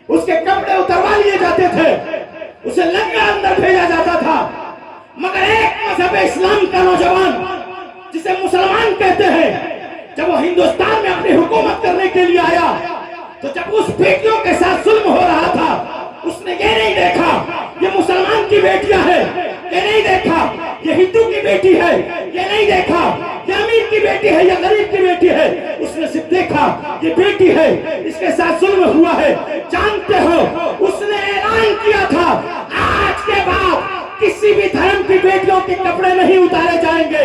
Speaker 3: उसके कपड़े उतरवा लिए जाते थे, उसे लंगर अंदर भेजा जाता था। मगर एक मजहब इस्लाम का नौजवान जिसे मुसलमान कहते हैं, जब वो हिंदुस्तान में अपनी हुकूमत करने के लिए आया तो जब उस बेटियों के साथ जुल्म हो रहा था, उसने ये नहीं देखा ये मुसलमान की बेटियां हैं, ये नहीं देखा ये हिंदू की बेटी है, ये नहीं देखा ये अमीर की बेटी है या गरीब की बेटी है। उसने सिर्फ देखा ये बेटी है, इसके साथ जुल्म हुआ है। जानते हो, उसने ऐलान किया था आज के बाद किसी भी धर्म की बेटियों के कपड़े नहीं उतारे जाएंगे।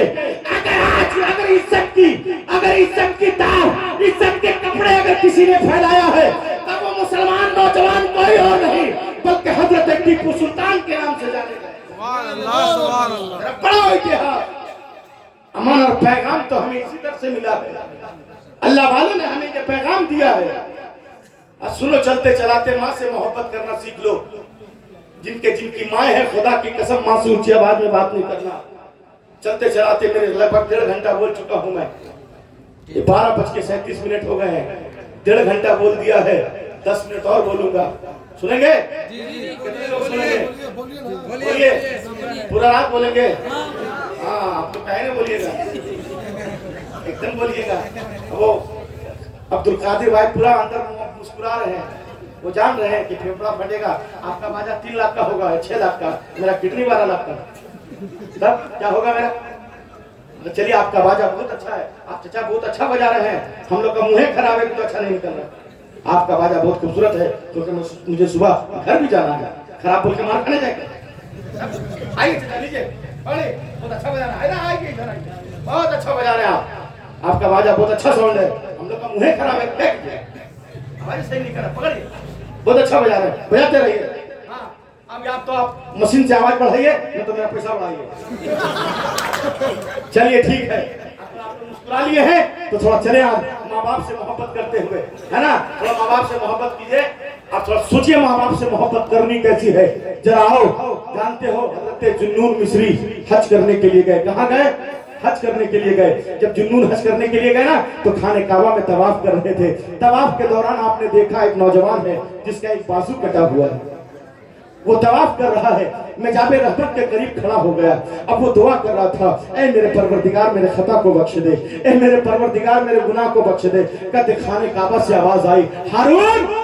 Speaker 3: अगर इज्जत की तार, इज्जत के कपड़े अगर किसी ने फैलाया है, तब वो मुसलमान नौजवान कोई और नहीं बल्कि हजरत टीपू सुल्तान के नाम से जाने गए। बड़ा इतिहास, अमन और पैगाम तो हमें इसी तरह से मिला है। अल्लाह वालों ने हमें ये पैगाम दिया है, और सुनो चलते चलाते माँ से मोहब्बत करना सीख लो। जिनके जिनकी माँ है खुदा की कसम माँ से ऊंची आवाज में बात नहीं करना। चलते चलाते मेरे लगभग 1.5 घंटा बोल चुका हूं मैं। ये 12:37 हो गए हैं, 1.5 घंटा बोल दिया है, 10 मिनट और बोलूंगा। सुनेंगे? कितने लोग सुनेंगे? बोलिए, पूरा रात बोलेंगे। हाँ आप तो कहे ना बोलिएगा, एकदम बोलिएगा। वो अब्दुल कादिर भाई पूरा अंदर मुस्कुरा रहे हैं, वो जान रहे हैं कि फेफड़ा फटेगा। आपका बाजा 3 लाख का होगा, 6 लाख का, मेरा किडनी 12 लाख का, तब क्या होगा मेरा? चलिए आपका बाजा बहुत अच्छा है, आप चचा बहुत अच्छा बजा रहे हैं, हम लोग का मुंह खराब है तो अच्छा नहीं निकल रहा। आपका बाजा बहुत खूबसूरत है, क्योंकि मुझे सुबह घर भी जाना है, खराब बोल के मार खाने जाएगा। आइए चचा लीजिए, बहुत अच्छा बजा रहे हैं, आइए इधर आइए, बहुत अच्छा बजा रहे हैं आप, आपका बाजा बहुत अच्छा साउंड है, हम लोग का मुंह खराब है, आवाज सही नहीं कर रहा, पकड़िए, बहुत अच्छा बजा रहे हैं, बजाते रहिए। अब आप तो आप मशीन से आवाज बढ़ाइए, नहीं तो मेरा पैसा बढ़ाइए। चलिए ठीक है, आप मुस्कुरा लिए हैं तो थोड़ा चले आप माँ बाप से मोहब्बत करते हुए, है ना? थोड़ा माँ बाप से मोहब्बत कीजिए। आप थोड़ा सोचिए माँ बाप से मोहब्बत करनी कैसी है, जरा आओ। जानते हो हजरत जुन्नून मिस्री हज करने के लिए गए, कहाँ गए? हज करने के लिए गए। जब जुन्नून हज करने के लिए गए ना, तो खाने काबा में तवाफ कर रहे थे। तवाफ के दौरान आपने देखा एक नौजवान है जिसका एक बाजू कटा हुआ है, वो तवाफ कर रहा है। मैं जाबे रहमत के करीब खड़ा हो गया, अब वो दुआ कर रहा था, ऐ मेरे परवरदिगार मेरे खता को बख्श दे, ऐ मेरे परवरदिगार मेरे गुनाह को बख्श दे। कहते खाने काबा से आवाज आई, हारून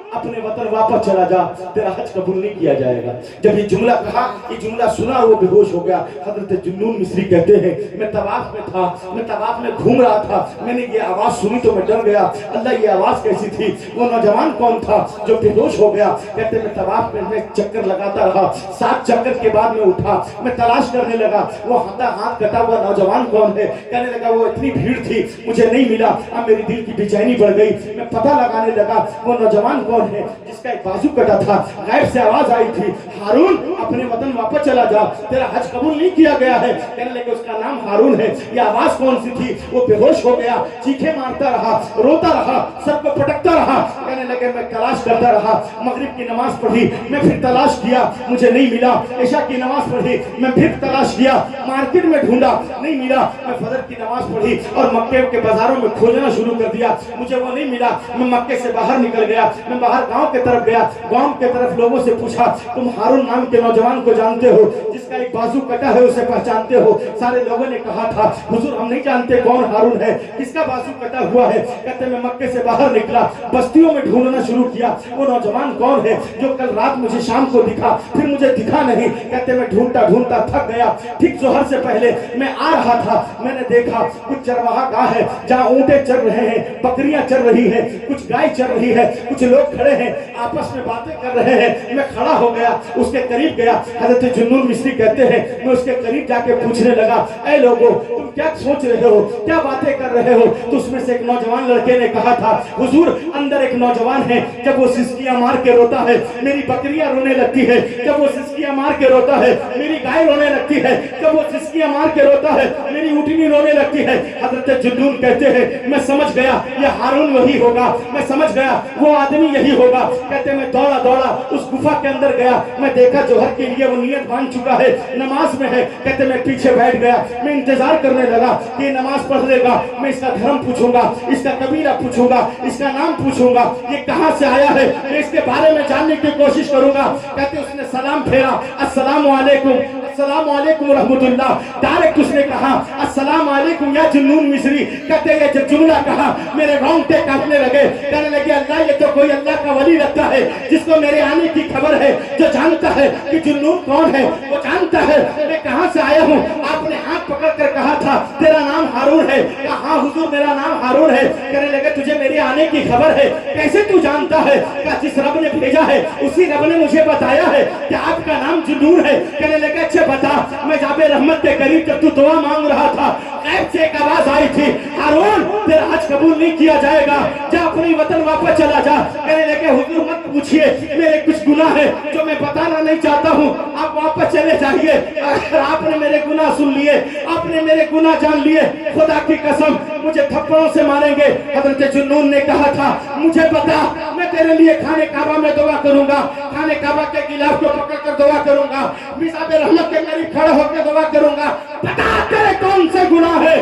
Speaker 3: अपने वतन वापस चला जा, तेरा हज कबूल नहीं किया जाएगा। जब ये जुमला कहा, ये जुमला सुना, वो बेहोश हो गया। हजरत जुन्नून मिस्री कहते हैं मैं तवाफ में था, मैं तवाफ में घूम रहा था, मैंने ये आवाज सुनी तो मैं डर गया। अल्लाह ये आवाज कैसी थी? वो नौजवान कौन था जो बेहोश हो गया? कहते मैं तवाफ में मैं चक्कर लगाता रहा, 7 चक्कर के बाद में उठा, मैं तलाश करने लगा वो हाथ कटा हुआ नौजवान कौन है। कहने लगा वो इतनी भीड़ थी मुझे नहीं मिला, अब मेरी दिल की बेचैनी बढ़ गई, मैं पता लगाने लगा वो नौजवान कौन है जिसका एक बाजू कटा था। गैब से आवाज आई थी, हारून अपने वतन वापस चला जा, तेरा हज कबूल नहीं किया गया है। कहने लगे उसका नाम हारून है। ये आवाज कौन सी थी? वो बेहोश हो गया, चीखे मारता रहा, रोता रहा, सबको पटकता रहा। कहने लगे मैं तलाश करता रहा, मगरिब की नमाज पढ़ी, मैं फिर तलाश किया, मुझे नहीं मिला। इशा की नमाज पढ़ी, मैं फिर तलाश किया, मार्केट में ढूंढा, नहीं मिला। मैं फजर की नमाज पढ़ी और मक्के के बाजारों में खोजना शुरू कर दिया, मुझे वो नहीं मिला। मैं मक्के से बाहर निकल गया, मैं बाहर गांव के तरफ गया, गांव के तरफ लोगों से पूछा तुम हारून नाम के नौजवान को जानते हो जिसका एक बाजू कटा है, उसे पहचानते हो? सारे लोगों ने कहा था हुजूर हम नहीं जानते कौन हारून है, किसका बाजू कटा हुआ है। कहते मैं मक्के से बाहर निकला, बस्तियों में ढूंढना शुरू किया, वो नौजवान कौन है जो कल रात मुझे शाम को दिखा, फिर मुझे दिखा नहीं। कहते मैं ढूंढता ढूंढता थक गया, ठीक जोहर से पहले मैं आ रहा था, मैंने देखा कुछ चरवाहा गाह है जहाँ ऊंटे चर रहे हैं, बकरियां चर रही है, कुछ गाय चर रही है, कुछ लोग खड़े हैं आपस में बातें कर रहे हैं। मैं खड़ा हो गया, उसके करीब गया। हजरत जुन्नून मिस्री कहते हैं मैं उसके करीब जाके पूछने लगा, ऐ लोगों तुम क्या सोच रहे हो, क्या बातें कर रहे हो? तो उसमें से एक नौजवान लड़के ने कहा था हुजूर अंदर एक नौजवान है, जब वो सिसकियां मार के रोता है मेरी बकरियां रोने लगती है, जब वो सिसकियां मार के रोता है मेरी गाय रोने लगती है, जब वो सिसकियां मार के रोता है मेरी ऊँटनी रोने लगती है। हजरत जुन्नून कहते हैं मैं समझ गया ये हारून वही होगा, मैं समझ गया वो आदमी यही होगा। कहते मैं दौड़ा दौड़ा उस गुफा के अंदर गया, मैं देखा जोहर के लिए वो नियत बांध चुका है, नमाज में है। कहते मैं पीछे बैठ गया, मैं इंतजार करने लगा कि नमाज पढ़ लेगा, मैं इसका धर्म पूछूंगा, इसका कबीला पूछूंगा, इसका नाम पूछूंगा, ये कहां से आया है, मैं इसके बारे में जानने की कोशिश करूंगा। कहते उसने सलाम फेरा, अस्सलाम वालेकुम, अस्सलाम वालेकुम रहमतुल्लाह। डायरेक्ट उसने कहा अस्सलाम वालेकुम या जुन्नून मिस्री। कहते ये जब जुमला कहा मेरे रोंगटे कांपने लगे, कहने लगे अल्लाह ये तो कोई अल्लाह का वली लगता है जिसको मेरे आने की खबर है, जो जानता है कि जुन्नून कौन है, वो जानता है मैं कहां से आया हूं। आपने हाथ पकड़ कर कहा था तेरा नाम हारून है, हाँ हुजूर मेरा नाम हारून है। कहने लगे तुझे मेरे आने की खबर है, कैसे तू जानता है? क्या जिस रब ने भेजा है उसी रब ने मुझे बताया है कि आपका नाम जुन्नून है। कहने लगे अच्छे बता, मैं जाबे रहमत के करीब जब तू दुआ मांग रहा था गैब से एक आवाज आई थी, हारून तेरा हज कबूल नहीं किया जाएगा, जा अपनी वतन वापस चला जा। कहने लगे हुजूर मत पूछिए, मेरे कुछ गुनाह है जो मैं बताना नहीं चाहता हूँ, आप वापस चले जाइए। अगर आपने मेरे गुनाह सुन लिए, आपने मेरे गुनाह जान लिए, खुदा की कसम मुझे थप्पड़ों से मारेंगे। हजरत जुन्नून ने कहा था, मुझे पता, मैं तेरे लिए खाने काबा में दुआ करूंगा, खाने काबा के गिलाफ को पकड़ कर दुआ करूंगा, मिज़ाब रहमत के करीब खड़ा होकर दुआ करूंगा, बता तेरे कौन से गुनाह है।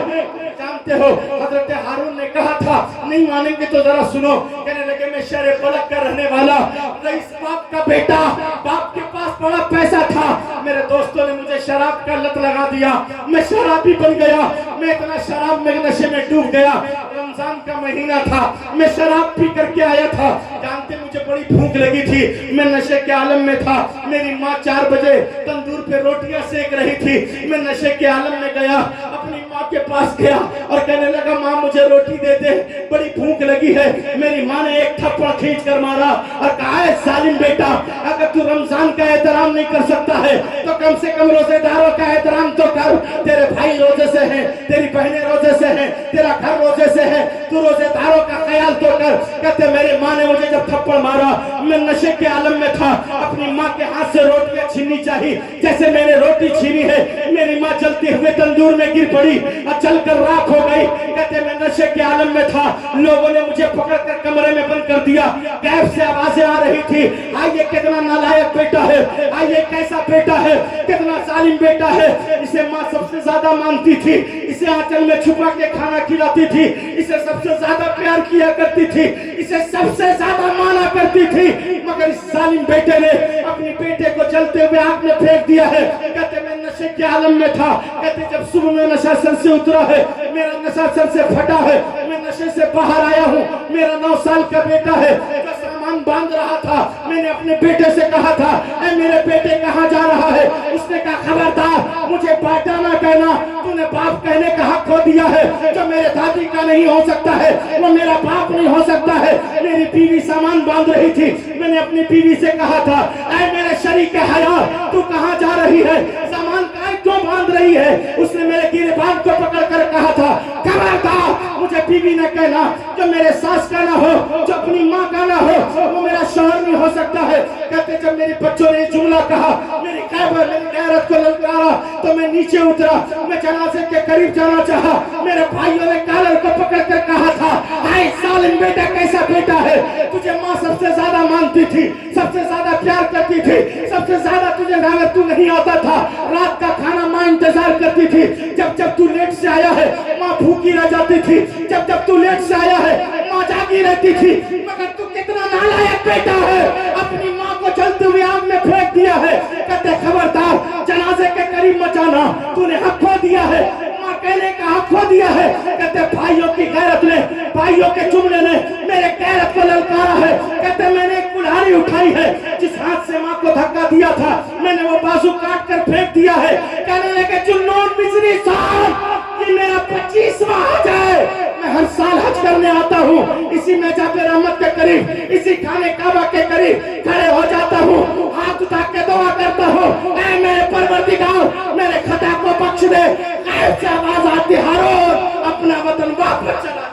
Speaker 3: जानते हो हजरत हारून ने कहा था, नहीं मानेंगे तो जरा सुनो। कहने लगे मैं शहर बलक का रहने वाला रईस बाप का बेटा, बाप के पास बड़ा पैसा था, मेरे दोस्तों ने मुझे शराब का लत लगा दिया, मैं शराबी बन गया, मैं इतना शराब में नशे में डूब गया। रमजान का महीना था, मैं शराब पी करके आया था, जानते मुझे बड़ी भूख लगी थी, मैं नशे के आलम में था, मेरी माँ 4 बजे तंदूर पे रोटियां सेक रही थी, मैं नशे के आलम में गया, अपनी माँ के पास गया और कहने लगा माँ मुझे रोटी दे दे, बड़ी भूख लगी है। मेरी माँ ने एक थप्पड़ खींच कर मारा और कहा है जालिम बेटा, अगर तू रमजान का एहतराम नहीं कर सकता है तो कम से कम रोजेदारों का एहतराम तो कर। तेरे भाई रोजे से हैं, तेरी बहनें रोजे से हैं, तेरा घर रोजे से है, तू रोजेदारों का ख्याल तो कर। कहते मेरी माँ ने मुझे जब थप्पड़ मारा, मैं नशे के आलम में था, अपनी माँ के हाथ से रोटियां छीननी चाहिए, जैसे मैंने रोटी छीनी है, मेरी माँ चलते हुए तंदूर में गिर पड़ी और चलकर राख हो गई। कहते मैं नशे के आलम में था, लोगों ने मुझे पकड़कर कमरे में बंद कर दिया, गैब से आवाजें आ रही थी, आइए कितना नालायक बेटा है, आइए कैसा बेटा है, कितना जालिम बेटा है। इसे माँ सबसे ज्यादा मानती थी, इसे आंचल में छुपा के खाना खिलाती थी, इसे सबसे ज्यादा प्यार किया करती थी, इसे सबसे ज्यादा माना करती थी, मगर इस जालिम बेटे ने अपने बेटे को जलते हुए आग में फेंक दिया है। कहते मैं नशे के आलम में था, कहते जब सुबह में नशा सर से उतरा है, मेरा नशा सर से फटा है, मैं नशे से बाहर आया हूँ, मेरा 9 साल का बेटा है, सामान बांध रहा था, मैंने अपने बेटे से कहा था ऐ मेरे बेटे कहाँ जा रहा है, उसने कहा खबरदार मुझे बेटा ना कहना, तूने बाप कहने का हक खो दिया है, जो मेरे दादी का नहीं हो सकता है वो मेरा बाप नहीं हो सकता है। मेरी बीवी सामान बांध रही थी, मैंने अपनी बीवी से कहा था ऐ मेरे शरीक हया तू कहाँ जा रही है, सामान क्यों बांध रही है। उसने मेरे गिरबान को पकड़ कर कहा था खबरदार मुझे बीवी न कहना, जो मेरे सास का ना हो, जो अपनी माँ का ना हो, वो मेरा शौहर नहीं हो सकता है। कहते जब मेरे बच्चों ने जुमला कहा, मेरी खैबर मेरी गैरत को ललकारा तो मैं नीचे उतरा, मैं जनाजे के करीब जाना चाहा, मेरे भाइयों ने कॉलर को पकड़ कर कहा था हाय सालिम बेटा कैसा बेटा है, तुझे माँ सबसे ज्यादा मानती थी, सबसे ज्यादा प्यार करती थी, सबसे ज्यादा तुझे अगर तू नहीं आता था रात का खाना माँ इंतजार करती थी, जब जब तू लेट से आया है माँ भूखी रह जाती थी, जब जब तू लेट से आया है माँ जागी रहती थी, मगर तू कितना नालायक बेटा है, अपनी माँ को जलते हुए आग में फेंक दिया है। कहते खबरदार जनाजे के करीब मत जाना, तूने हक खो दिया है, माँ कहने का हक खो दिया है। कहते भाइयों की गैरत ने, भाइयों के जुमले ने मेरे गैरत को ललकारा है। कहते मैंने एक कुल्हाड़ी उठाई है, जिस हाथ से माँ को धक्का दिया था मैंने वो बाजू काट कर फेंक दिया है। कहने लगे जुन्नून मिस्री साहब ये मेरा 25वां हज है, मैं हर साल हज करने आता हूँ, इसी मिज़ाब रहमत के करीब, इसी खाने काबा के करीब खड़े हो जाता हूँ, हाथ उठा के दुआ करता हूँ ऐ मेरे परवरदिगार मेरे खता को बख्श दे। गैब से आवाज आती हारून अपना वतन वापस चला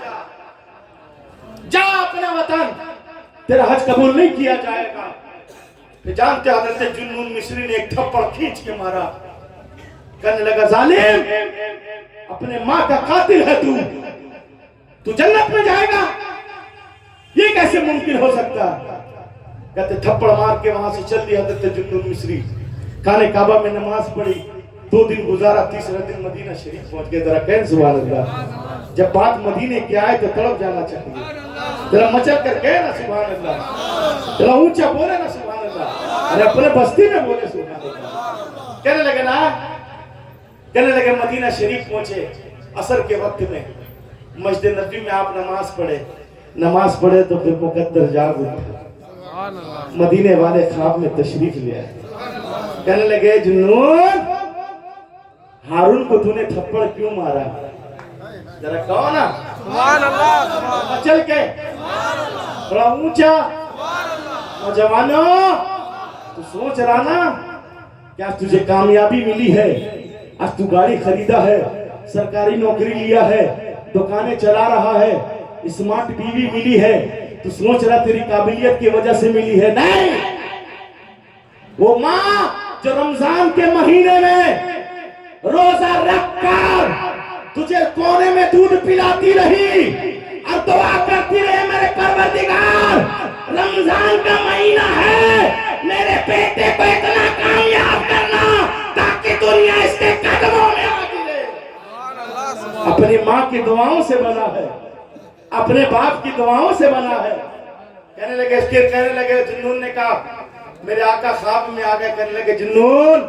Speaker 3: जा अपना वतन, तेरा हज कबूल नहीं किया जाएगा। फिर जानते हजरत जुन्नून मिस्री ने एक थप्पड़ खींच के मारा, कहने लगा जालिम अपने माँ का कातिल है तू जन्नत में जाएगा, ये कैसे मुमकिन हो सकता। कहते थप्पड़ मार के वहां से चल दिया हजरत जुन्नून मिस्री, खाने काबा में नमाज पढ़ी, 2 दिन गुजारा, तीसरे दिन मदीना शरीफ पहुंच गए। जरा कहन सुभान अल्लाह, जब बात मदीने की आए तो तड़प जाना चाहिए, जरा मचल कर कहे ना सुभान अल्लाह, जरा ऊंचा बोले ना सुभान अल्लाह, अरे अपने बस्ती में बोले सुभान अल्लाह। कहने लगे ना, कहने लगे मदीना शरीफ पहुंचे, असर के वक्त में मस्जिद नबी में आप नमाज पढ़े तो फिर मुकद्दर जाग उठा, मदीने वाले ख्वाब में तशरीफ ले आए। कहने लगे जुन्नून हारून को तूने थप्पड़ क्यों मारा, जरा कहो ना सुभान अल्लाह, चल के थोड़ा ऊंचा। नौजवानों तू सोच रहा ना क्या तुझे कामयाबी मिली है, आज तू गाड़ी खरीदा है, सरकारी नौकरी लिया है, दुकानें चला रहा है, स्मार्ट बीवी मिली है, तो सोच रहा तेरी काबिलियत की वजह से मिली है। नहीं, वो माँ जो रमजान के महीने में रोजा रखकर तुझे कोने में दूध पिलाती रही और दुआ करती रही, मेरे परवरदिगार रमजान का महीना है, मेरे बेटे को इतना कामयाब करना ताकि दुनिया इसके कदमों में आ गिरे। अपनी माँ की दुआओं से बना है, अपने बाप की दुआओं से बना है। कहने लगे जुन्नून ने कहा, मेरे आका ख्वाब में आ गए, कहने लगे जुन्नून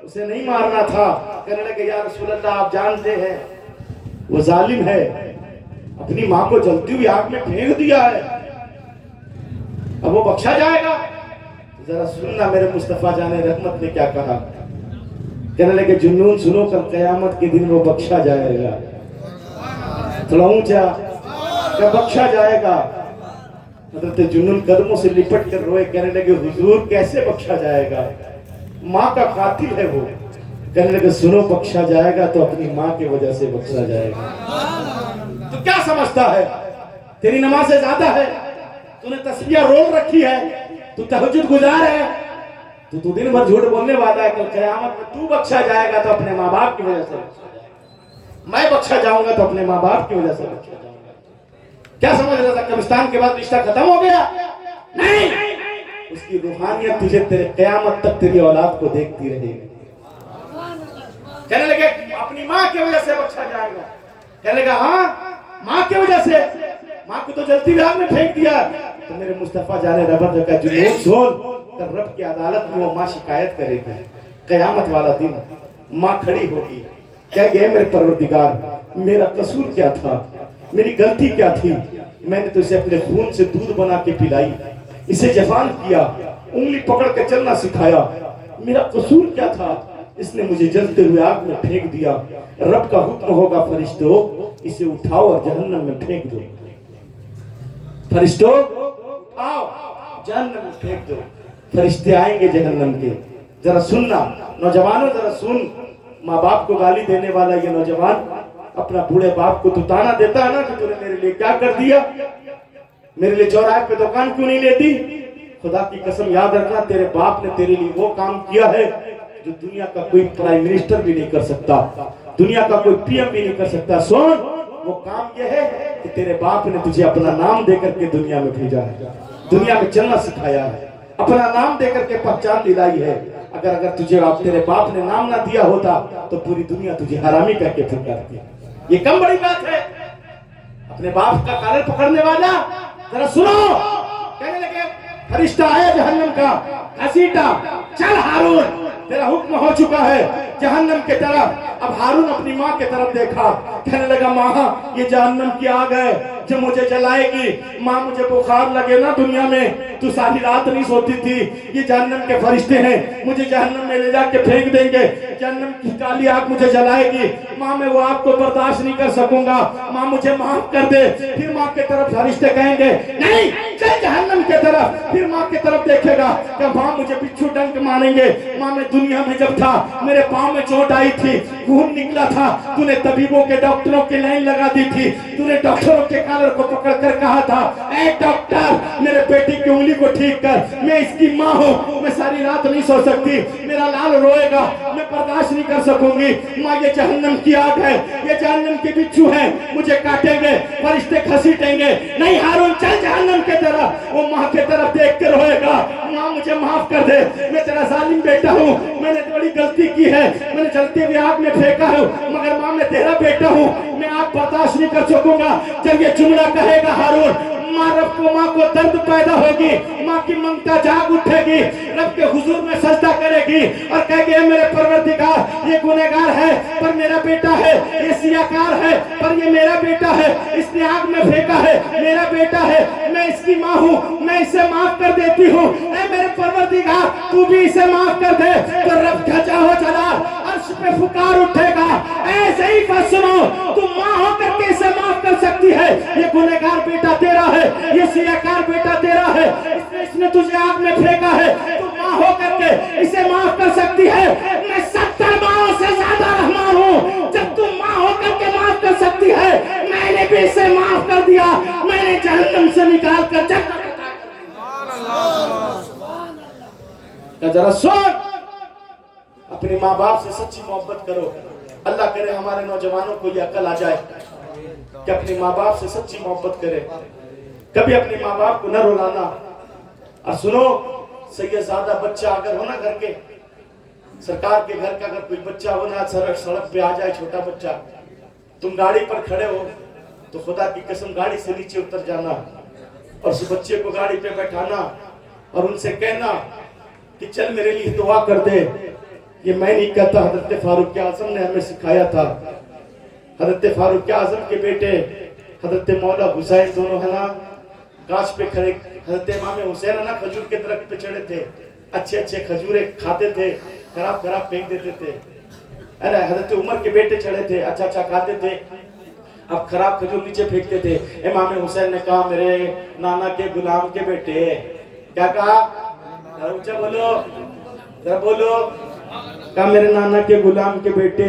Speaker 3: उसे नहीं मारना था। कहने लगे या रसूल अल्लाह आप जानते हैं वो जालिम है, अपनी माँ को जलती हुई आग में फेंक दिया है, अब वो बख्शा जाएगा। जरा सुनना मेरे मुस्तफा जाने रहमत ने क्या कहा। कहने लगे जुन्नून सुनो, कल कयामत के दिन वो बख्शा जाएगा। थोड़ा ऊंचा, क्या बख्शा जाएगा? हजरत जुन्नून कदमों से लिपट कर रोए, कहने लगे हुजूर कैसे बख्शा जाएगा, माँ का कातिल है वो। कहने लगे सुनो, बख्शा जाएगा तो अपनी माँ की वजह से बख्शा जाएगा। तो क्या समझता है, तेरी नमाज से ज्यादा है, तूने तस्बीह रोल रखी है, तू तहज्जुद गुजार है, तू दिन भर झूठ बोलने वाला है, कल कयामत में तू बख्शा जाएगा तो अपने माँ बाप की वजह से बख्शा जाएगा। मैं बख्शा जाऊंगा तो अपने माँ बाप की वजह से बख्शा जाऊंगा। क्या समझ रहा था कब्रिस्तान के बाद रिश्ता खत्म हो गया? नहीं, उसकी रूहानियत तुझे तेरे कयामत तक तेरी औलाद को देखती रहेगी। कहने लगे अपनी माँ की वजह से बख्शा जाएगा। कहने लगा हाँ माँ की वजह से, माँ को तो जलती हुई आग में फेंक दिया। तो मेरे मुस्तफा जाने रबर का जुनून सुन, रब की अदालत में वो माँ शिकायत करेगी। कयामत वाला दिन माँ खड़ी होगी, कहेगी मेरे परवरदिगार मेरा कसूर क्या था, मेरी गलती क्या थी, मैंने तो इसे अपने खून से दूध बना के पिलाई, इसे जवान किया, उंगली पकड़ के चलना सिखाया, मेरा कसूर क्या था, इसने मुझे जलते हुए आग में फेंक दिया। रब का हुक्म होगा फरिश्तों इसे उठाओ और जहन्नम में फेंक दो। फरिश्तों आओ जहन्नम में फेंक दो। फरिश्ते आएंगे जहन्नम के। जरा सुनना नौजवानों, जरा सुन, माँ बाप को गाली देने वाला ये नौजवान अपना बूढ़े बाप को तो ताना देता है ना कि तूने मेरे लिए क्या कर दिया, मेरे लिए चौराहे पे दुकान क्यों नहीं लेती। खुदा की कसम याद रखना, तेरे बाप ने तेरे लिए वो काम किया है जो दुनिया का कोई प्राइम मिनिस्टर भी नहीं कर सकता, दुनिया का कोई पीएम भी नहीं कर सकता। सुन, वो काम ये है कि तेरे बाप ने तुझे अपना नाम देकर के दुनिया में भेजा है, दुनिया में चलना सिखाया है, अपना नाम देकर के पहचान दिलाई है। अगर तुझे तेरे बाप ने नाम ना दिया होता तो पूरी दुनिया तुझे हरामी करके फिरती। ये कम बड़ी बात है अपने बाप का कालर पकड़ने वाला। जरा सुनो, कहने लगे फरिश्ता आया जहन्नम का, घसीटा, चल हारून तेरा हुक्म हो चुका है जहन्नम के तरफ। अब हारून अपनी माँ के तरफ देखा, कहने लगा माँ ये जहन्नम की आग है जो मुझे जलाएगी। माँ मुझे बुखार लगे ना दुनिया में, तू सारी रात नहीं सोती थी, ये जहन्नम के फरिश्ते हैं, मुझे जहन्नम में ले जाके फेंक देंगे, जहन्नम की काली आग मुझे जलाएगी। माँ मैं वो आग को बर्दाश्त नहीं कर सकूंगा, माँ मुझे माफ कर दे। फिर माँ के तरफ फरिश्ते कहेंगे नहीं चल जहन्नम के तरफ। फिर माँ के तरफ देखेगा कि माँ मुझे बिच्छू डंक मारेंगे। माँ मैं दुनिया में जब था मेरे पाँव में चोट आई थी, खून निकला था, तूने तबीबों के डॉक्टरों की लाइन लगा दी थी, तूने डॉक्टरों के कॉलर को पकड़ कर कहा था ए डॉक्टर मेरे बेटी की उंगली को ठीक कर, मैं इसकी माँ हूँ, मैं सारी रात नहीं सो सकती, मेरा लाल रोएगा, मैं बर्दाश्त नहीं कर सकूंगी। माँ ये जहन्नम की आग है, ये जहन्नम के बिच्छू हैं, मुझे काटेंगे, फरिश्ते घसीटेंगे। नहीं हारून चल जहन्नम के तरफ। वो माँ के तरफ देख कर रोएगा, माँ मुझे माफ कर दे, मैं तेरा जालिम बेटा हूँ, मैंने बड़ी गलती की है, मैंने जलते हुए आग में फेंका है, मगर माँ मैं तेरा बेटा हूँ, मैं आग बर्दाश्त नहीं कर सकूंगा। जब ये जुमला कहेगा हारून, माँ को दर्द पैदा होगी, माँ की ममता जाग उठेगी, रब के हुजूर में सजदा करेगी और कहेगी मेरे परवरदिगार ये गुनहगार है पर मेरा बेटा है, ये सियाकार है पर ये मेरा बेटा है, इसने आग में फेंका है, मेरा बेटा है, मैं इसकी माँ हूँ, मैं इसे माफ कर देती हूँ। ऐ मेरे परवरदिगार तू भी इसे माफ कर दे। तो रब का चाहो जलाल अर्श पे फुकार उठेगा, ऐसे ही बस सुनो, तुम माँ होकर के इसे माफ कर सकती है, ये गुनहगार बेटा तेरा है, ये सियाकार बेटा तेरा है, इसने तुझे आग में फेंका है, तुम माँ होकर के इसे माफ कर सकती है। मैं 70 माओं से ज्यादा रहमान हूँ, जब तुम माँ हो करती है, मैंने भी इसे माफ कर दिया, मैंने जहन्नम से निकाल कर जन्नत अता कर दी। जरा सुन, अपने माँ बाप से सच्ची मोहब्बत करो। अल्लाह करे हमारे नौजवानों को ये अकल आ जाए कि अपने माँ बाप से सच्ची मोहब्बत करे, कभी अपने माँ बाप को न रुलाना। और सुनो, सैयदजादा बच्चा अगर हो ना घर के, सरकार के घर का अगर कोई बच्चा हो ना, सड़क पे आ जाए छोटा बच्चा, तुम गाड़ी पर खड़े हो तो खुदा की कसम गाड़ी से नीचे उतर जाना और उस बच्चे को गाड़ी पे बैठाना और उनसे कहना कि चल मेरे लिए दुआ कर दे। ये मैं नहीं कहता, हजरत फारूक आजम ने हमें सिखाया था। हजरत फारूक आजम के बेटे हजरत मौला हुसैन दोनों है ना गाछ पे खड़े, हजरत इमाम हुसैन है ना खजूर के दरख्त पे चढ़े थे, अच्छे अच्छे खजूरे खाते थे, खराब खराब फेंक देते थे। अरे हजरत उमर के बेटे चढ़े थे, अच्छा अच्छा खाते थे, अब खराब खजूर नीचे फेंकते थे। इमाम हुसैन ने कहा मेरे नाना के गुलाम के बेटे, क्या कहा, ऊंचा बोलो, जरा बोलो, कहा मेरे नाना के गुलाम के बेटे।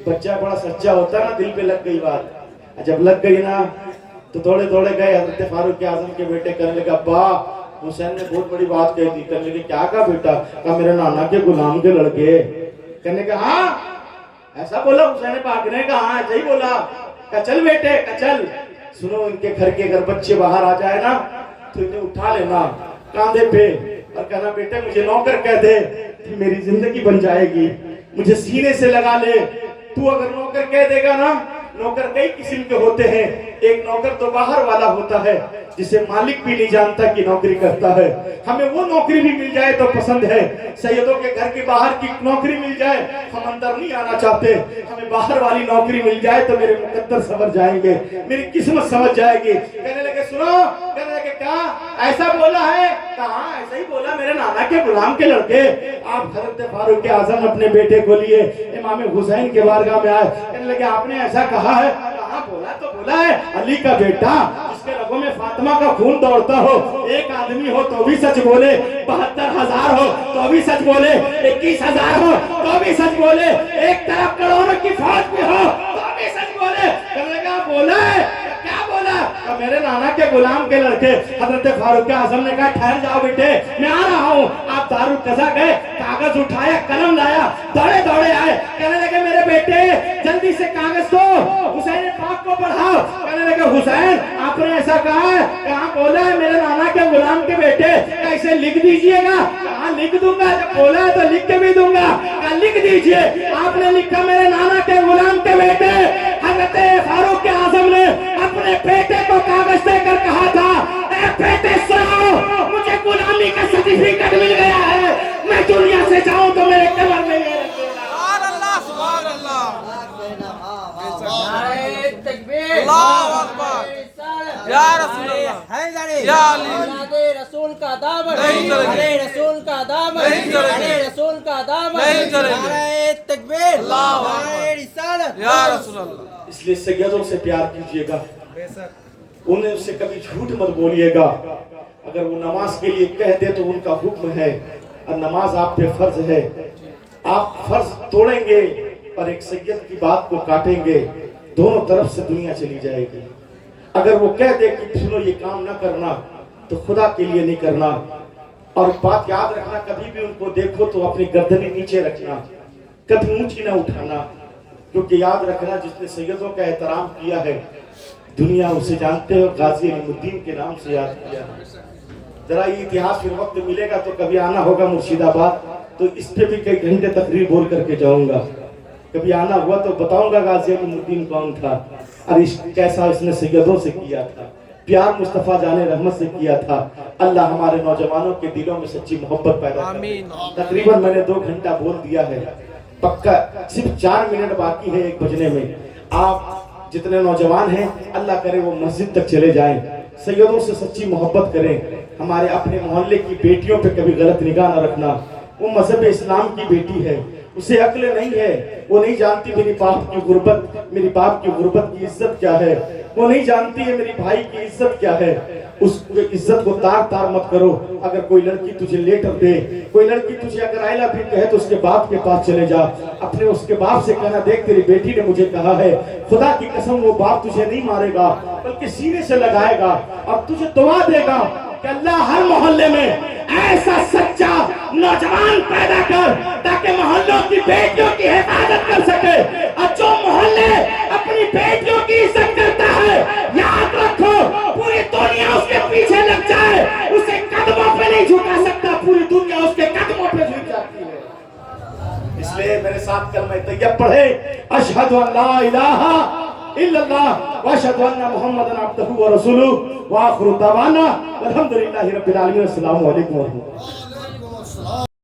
Speaker 3: बच्चा बड़ा सच्चा होता ना, दिल पे लग गई बात। जब लग गई ना तो थोड़े थोड़े गए हजरत फारूक आजम के बेटे, करने लगा अब्बा हुसैन ने बहुत बड़ी बात कही थी। करने लगे क्या कहा बेटा, कहा मेरे नाना के गुलाम के लड़के। कहने का हाँ ऐसा बोला हुसैन पाक ने, कहा हाँ ऐसा ही बोला। कहा चल बेटे, कहा चल। सुनो, इनके घर के अगर बच्चे बाहर आ जाए ना तो इन्हें उठा लेना कांधे पे और कहना बेटे मुझे नौकर कह दे, मेरी जिंदगी बन जाएगी, मुझे सीने से लगा ले। तू अगर नौकर कह देगा ना, नौकर कई किस्म के होते हैं। एक नौकर तो बाहर वाला होता है जिसे मालिक भी नहीं जानता कि नौकरी करता है। हमें वो नौकरी भी मिल जाए तो पसंद है। सैयदों के घर के बाहर की नौकरी मिल जाए, हम अंदर नहीं आना चाहते। हमें बाहर वाली नौकरी मिल जाए तो मेरे मुकद्दर समझ जाएंगे, मेरी किस्मत समझ जाएगी। कहने लगे सुनो, कहने लगे क्या ऐसा बोला है, कहा ऐसा ही बोला, मेरे नाना के गुलाम के लड़के। आप हजरत फारूक आजम अपने बेटे को लिए इमाम हुसैन के बारगाह में आए, कहने लगे आपने ऐसा कहा है, कहा बोला तो बोला है, अली का बेटा जिसके रगों में फातिमा का खून दौड़ता हो, एक आदमी हो तो भी सच बोले, 72,000 हो तो भी सच बोले, 21,000 हो तो भी सच बोले, एक तरफ करोड़ों की फौज भी हो तो भी सच बोले। कहने लगा बोला है, क्या बोला, तो मेरे नाना के गुलाम के लड़के। हजरत फारूक आजम ने कहा ठहर जाओ बेटे, मैं आ रहा हूँ। आप दारुल कज़ा गए, कागज उठाया, कलम लाया, दौड़े दौड़े आए। कहने लगे मेरे बेटे जल्दी से कागज दो, हुसैन पाक को पढ़ाओ। कहने लगे हुसैन आपने ऐसा कहा है, कहाँ बोला है, मेरे नाना के गुलाम के बेटे, कैसे लिख दीजिएगा, कहाँ लिख दूंगा, जब बोला है तो लिख के भी दूंगा, कहा लिख दीजिए। आपने लिखा मेरे नाना के गुलाम के बेटे। हजरत फारूक आजम ने अपने बेटे को कागज देकर कहा था, ए बेटे सुनो, मुझे गुलामी का सर्टिफिकेट मिल गया है, मैं दुनिया से जाऊं तो मेरे कब्र में ये
Speaker 4: रसूल का दामन, रसूल का दामन, रसूल का दामन, तकबीर,
Speaker 3: या रसूल अल्लाह। इसलिए सैयदों से प्यार कीजिएगा, उन्हें उससे कभी झूठ मत बोलिएगा। अगर वो नमाज के लिए कह दे तो उनका हुक्म है और नमाज आप पे फर्ज है। आप फर्ज तोड़ेंगे और एक सैयद की बात को काटेंगे, दोनों तरफ से दुनिया चली जाएगी। अगर वो कह दे कि सुनो ये काम ना करना तो खुदा के लिए नहीं करना। और बात याद रखना, कभी भी उनको देखो तो अपनी गर्दनें नीचे रखना, कभी ऊंची ना उठाना, क्योंकि याद रखना जिसने सैयदों का एहतराम किया है दुनिया उसे जानते हो गाजी अलीमुद्दीन के नाम से याद किया। जरा ये इतिहास फिर वक्त मिलेगा तो कभी आना होगा मुर्शिदाबाद, तो इस पे भी कई घंटे तकरीर बोल करके जाऊंगा। कभी आना हुआ तो बताऊंगा गाजी अलीमुद्दीन कौन था और कैसा इसने सैयदों से किया था, प्यार मुस्तफा जाने रहमत से किया था। अल्लाह हमारे नौजवानों के दिलों में सच्ची मोहब्बत पैदा करे। तकरीबन मैंने 2 घंटा बोल दिया है, पक्का सिर्फ 4 मिनट बाकी है 1 बजने में। आप जितने नौजवान हैं अल्लाह करे वो मस्जिद तक चले जाएं, सैयदों से सच्ची मोहब्बत करें। हमारे अपने मोहल्ले की बेटियों पे कभी गलत निगाह न रखना। वो मजहब इस्लाम की बेटी है, उसे अक्ल नहीं है, वो नहीं जानती मेरी बाप की गुर्बत, मेरी बाप की गुर्बत की इज्जत क्या है। वो नहीं जानती है मेरी भाई की इज्जत क्या है। उस इज्जत को तार तार मत करो। अगर कोई लड़की तुझे लेटर दे, कोई लड़की तुझे अगर आई लव यू कहे तो उसके बाप के पास चले जा। अपने उसके बाप से कहना, देख तेरी बेटी ने मुझे कहा है, खुदा की कसम वो बाप तुझे नहीं मारेगा बल्कि सीने से लगाएगा और तुझे दुआ देगा कि अल्लाह हर मोहल्ले में ऐसा सच्चा नौजवान पैदा कर ताकि मोहल्लों की बेटियों की हिफाजत कर सके। और जो मोहल्ले अपनी बेटियों की इज्जत करता है, याद रखो पूरी दुनिया उसके पीछे लग जाए, उसे कदमों पे नहीं झुका सकता, पूरी दुनिया उसके कदमों पे झुक जाती है। इसलिए मेरे साथ कलमा तैयब पढ़े, अशहदु अल्ला इलाहा इल्लल्लाह व अशहदु अन्ना मुहम्मदन अब्दुहु व रसूलुहु व आखिरु दवाना अल्हम्दुलिल्लाहि रब्बिल आलमीन। अस्सलामु अलैकुम व रहमतुल्लाह।